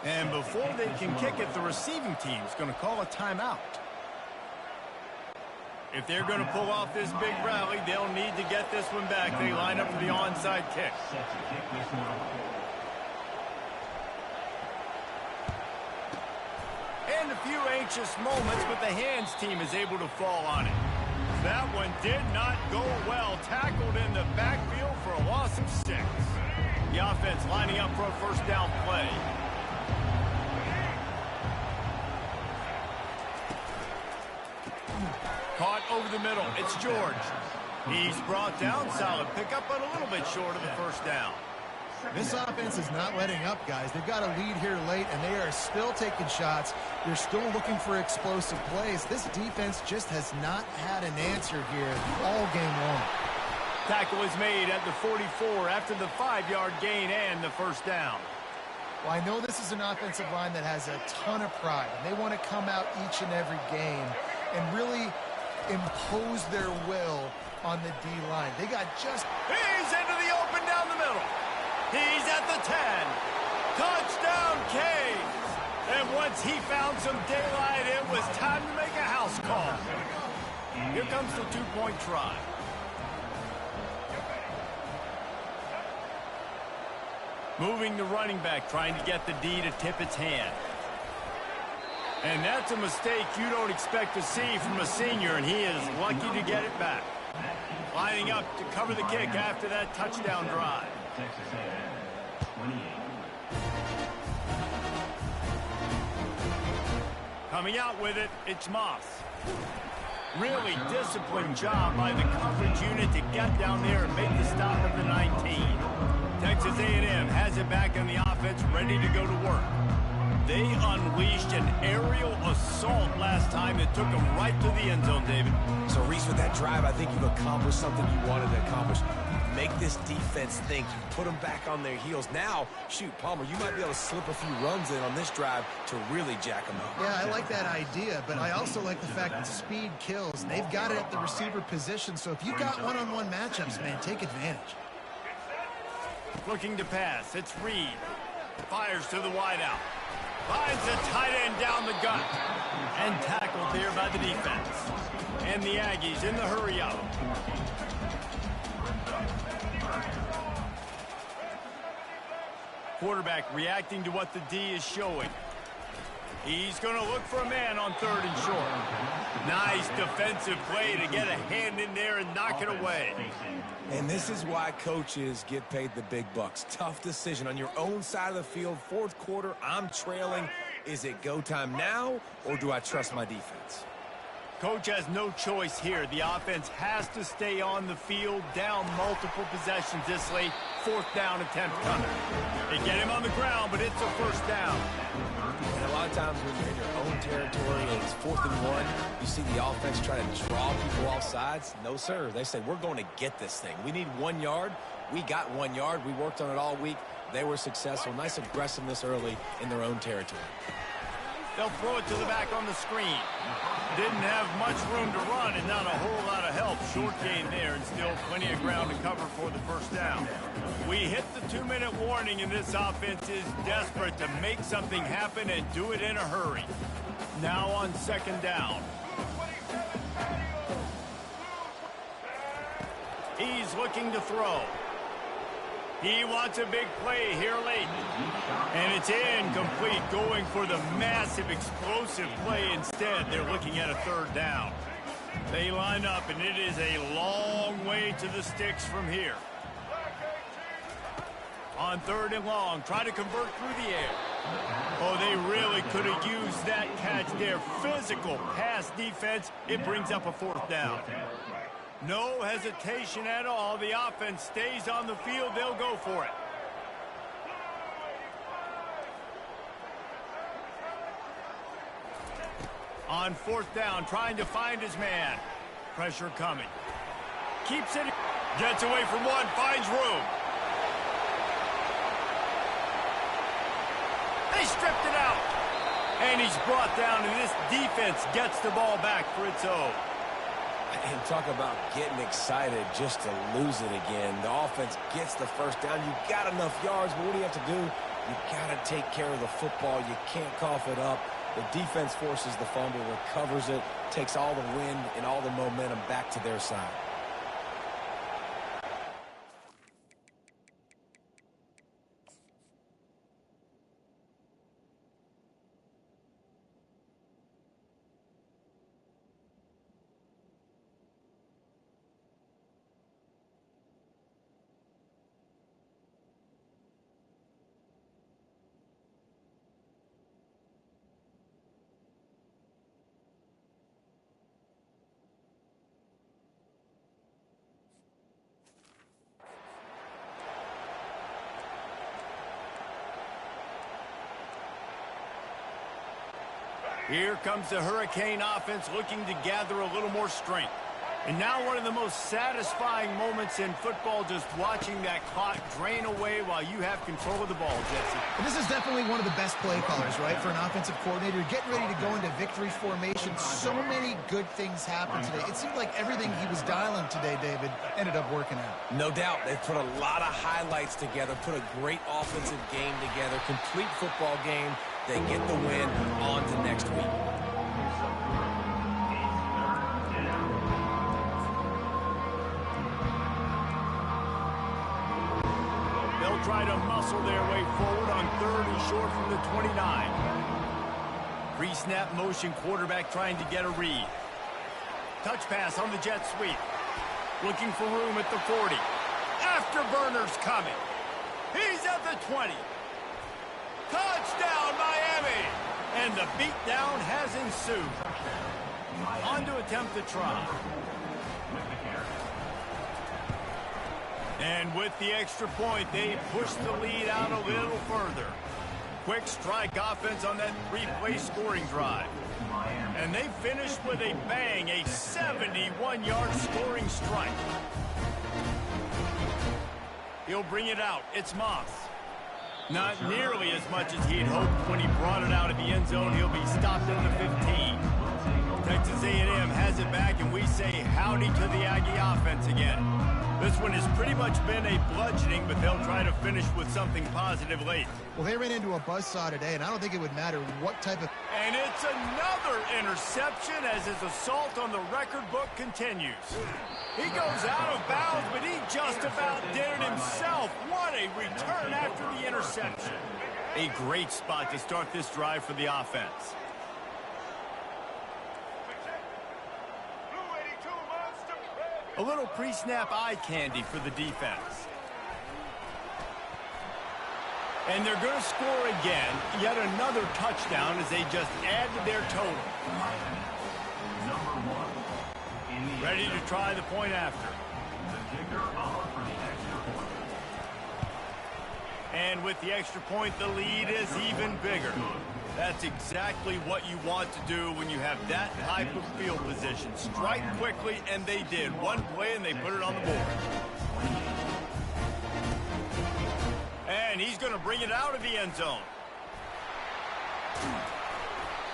And before they can kick it, the receiving team is going to call a timeout. If they're going to pull off this big rally, they'll need to get this one back. They line up for the onside kick. And a few anxious moments, but the hands team is able to fall on it. That one did not go well. Tackled in the backfield for a loss of 6. The offense lining up for a first down play. Caught over the middle. It's George. He's brought down. Solid pickup, but a little bit short of the first down. This offense is not letting up, guys. They've got a lead here late, and they are still taking shots. They're still looking for explosive plays. This defense just has not had an answer here all game long. Tackle is made at the 44 after the 5-yard gain and the first down. Well, I know this is an offensive line that has a ton of pride, and they want to come out each and every game and really impose their will on the D-line. They got just... He's into the open down the middle. He's at the 10. Touchdown, Canes. And once he found some daylight, it was time to make a house call. Here comes the 2-point try. Moving the running back, trying to get the D to tip its hand. And that's a mistake you don't expect to see from a senior, and he is lucky to get it back. Lining up to cover the kick after that touchdown drive. Texas A&M, 28. Coming out with it, it's Moss. Really disciplined job by the coverage unit to get down there and make the stop of the 19. Texas A&M has it back on the offense, ready to go to work. They unleashed an aerial assault last time that took them right to the end zone, David. So, Reese, with that drive, I think you've accomplished something you wanted to accomplish. Make this defense think. You put them back on their heels. Now, shoot, Palmer, you might be able to slip a few runs in on this drive to really jack them up. Yeah, I like that idea, but I also like the fact that speed kills. They've got it at the receiver position, so if you've got one-on-one matchups, man, take advantage. Looking to pass, it's Reed. Fires to the wideout. Finds a tight end down the gut. And tackled here by the defense. And the Aggies in the hurry-up. Quarterback reacting to what the D is showing. He's going to look for a man on 3rd and short. Nice defensive play to get a hand in there and knock it away. And this is why coaches get paid the big bucks. Tough decision on your own side of the field. 4th quarter, I'm trailing. Is it go time now, or do I trust my defense? Coach has no choice here. The offense has to stay on the field, down multiple possessions this late. 4th down attempt coming. They get him on the ground, but it's a first down. And a lot of times when you're in your own territory and it's 4th and 1, you see the offense try to draw people off sides. No, sir. They say, we're going to get this thing. We need 1 yard. We got 1 yard. We worked on it all week. They were successful. Nice aggressiveness early in their own territory. They'll throw it to the back on the screen. Didn't have much room to run and not a whole lot of help. Short gain there and still plenty of ground to cover for the first down. We hit the 2-minute warning, and this offense is desperate to make something happen and do it in a hurry. Now on 2nd down. He's looking to throw. He wants a big play here late. And it's incomplete, going for the massive explosive play instead. They're looking at a 3rd down. They line up, and it is a long way to the sticks from here. On 3rd and long, try to convert through the air. Oh, they really could have used that catch there. Physical pass defense. It brings up a 4th down. No hesitation at all. The offense stays on the field. They'll go for it. On 4th down, trying to find his man. Pressure coming. Keeps it. Gets away from one, finds room. They stripped it out. And he's brought down, and this defense gets the ball back for its own. And talk about getting excited just to lose it again. The offense gets the first down. You got enough yards, but what do you have to do? You got to take care of the football. You can't cough it up. The defense forces the fumble, recovers it, takes all the wind and all the momentum back to their side. Here comes the Hurricane offense looking to gather a little more strength. And now one of the most satisfying moments in football, just watching that clock drain away while you have control of the ball, Jesse. And this is definitely one of the best play callers, right, for an offensive coordinator. Getting ready to go into victory formation. So many good things happened today. It seemed like everything he was dialing today, David, ended up working out. No doubt. They've put a lot of highlights together, put a great offensive game together, complete football game. They get the win on to next week. They'll try to muscle their way forward on 3rd and short from the 29. Pre-snap motion, quarterback trying to get a read. Touch pass on the jet sweep. Looking for room at the 40. Afterburners coming. He's at the 20. Touchdown, Miami! And the beatdown has ensued. On to attempt the try. And with the extra point, they push the lead out a little further. Quick strike offense on that 3-play scoring drive. And they finished with a bang, a 71-yard scoring strike. He'll bring it out. It's Moss. Not nearly as much as he'd hoped when he brought it out of the end zone. He'll be stopped at the 15. Texas A&M has it back, and we say howdy to the Aggie offense again. This one has pretty much been a bludgeoning, but they'll try to finish with something positive late. Well, they ran into a buzzsaw today, and I don't think it would matter what type of... And it's another interception as his assault on the record book continues. He goes out of bounds, but he just about did it himself. What a return after the interception. A great spot to start this drive for the offense. A little pre-snap eye candy for the defense. And they're going to score again. Yet another touchdown as they just add to their total. Ready to try the point after. And with the extra point, the lead is even bigger. That's exactly what you want to do when you have that type of field position. Strike quickly, and they did. One play, and they put it on the board. And he's going to bring it out of the end zone.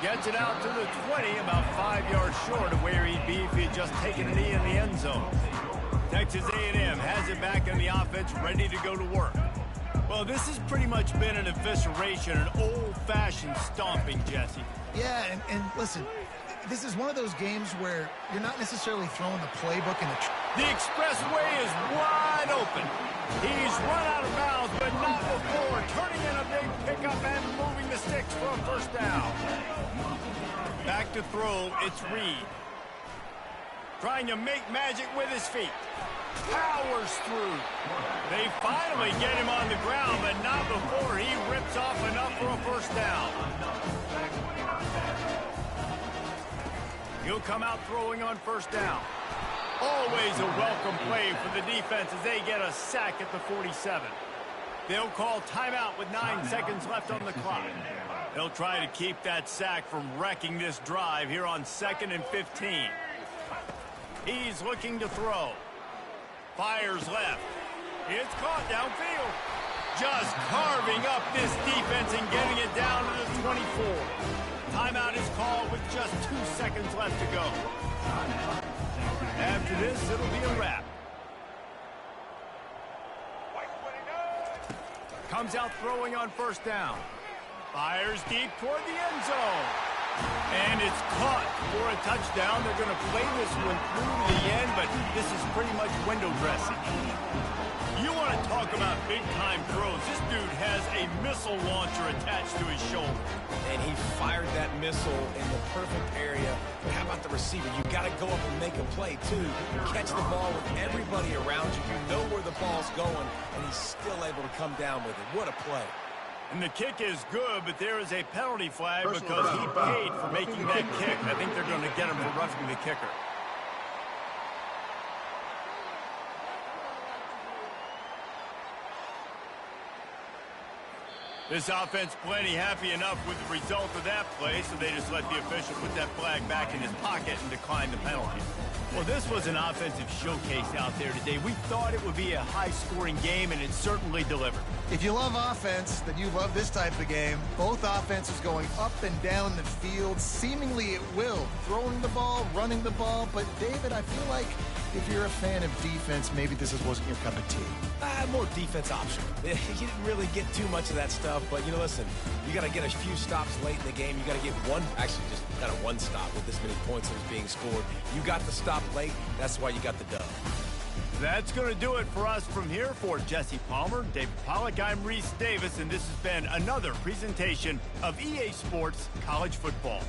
Gets it out to the 20, about 5 yards short of where he'd be if he had just taken a knee in the end zone. Texas A&M has it back in the offense, ready to go to work. Well, this has pretty much been an evisceration, an old-fashioned stomping, Jesse. Yeah, and listen, this is one of those games where you're not necessarily throwing the playbook in the... The expressway is wide open. He's run out of bounds, but not before turning in a big pickup and moving the sticks for a first down. Back to throw, it's Reed. Trying to make magic with his feet. Powers through. They finally get him on the ground, but not before he rips off enough for a first down. He'll come out throwing on first down. Always a welcome play for the defense as they get a sack at the 47. They'll call timeout with 9 seconds left on the clock. They'll try to keep that sack from wrecking this drive here on 2nd and 15. He's looking to throw. Fires left. It's caught downfield. Just carving up this defense and getting it down to the 24. Timeout is called with just 2 seconds left to go. After this, it'll be a wrap. Comes out throwing on first down. Fires deep toward the end zone. And it's caught for a touchdown. They're going to play this one through to the end, but this is pretty much window dressing. You want to talk about big-time throws. This dude has a missile launcher attached to his shoulder. And he fired that missile in the perfect area. But how about the receiver? You've got to go up and make a play, too. Catch the ball with everybody around you. You know where the ball's going, and he's still able to come down with it. What a play. And the kick is good, but there is a penalty flag because he paid for making that kick. I think they're going to get him for roughing the kicker. This offense plenty happy enough with the result of that play, so they just let the official put that flag back in his pocket and decline the penalty. Well, this was an offensive showcase out there today. We thought it would be a high-scoring game, and it certainly delivered. If you love offense, then you love this type of game. Both offenses going up and down the field, seemingly at will. Throwing the ball, running the ball. But, David, I feel like if you're a fan of defense, maybe this wasn't your cup of tea. More defense option. You didn't really get too much of that stuff, but, you know, listen, you got to get a few stops late in the game. You got to get one, actually just kind of one stop with this many points that was being scored. You got the stop late. That's why you got the dub. That's going to do it for us from here. For Jesse Palmer, David Pollack, I'm Reese Davis, and this has been another presentation of EA Sports College Football.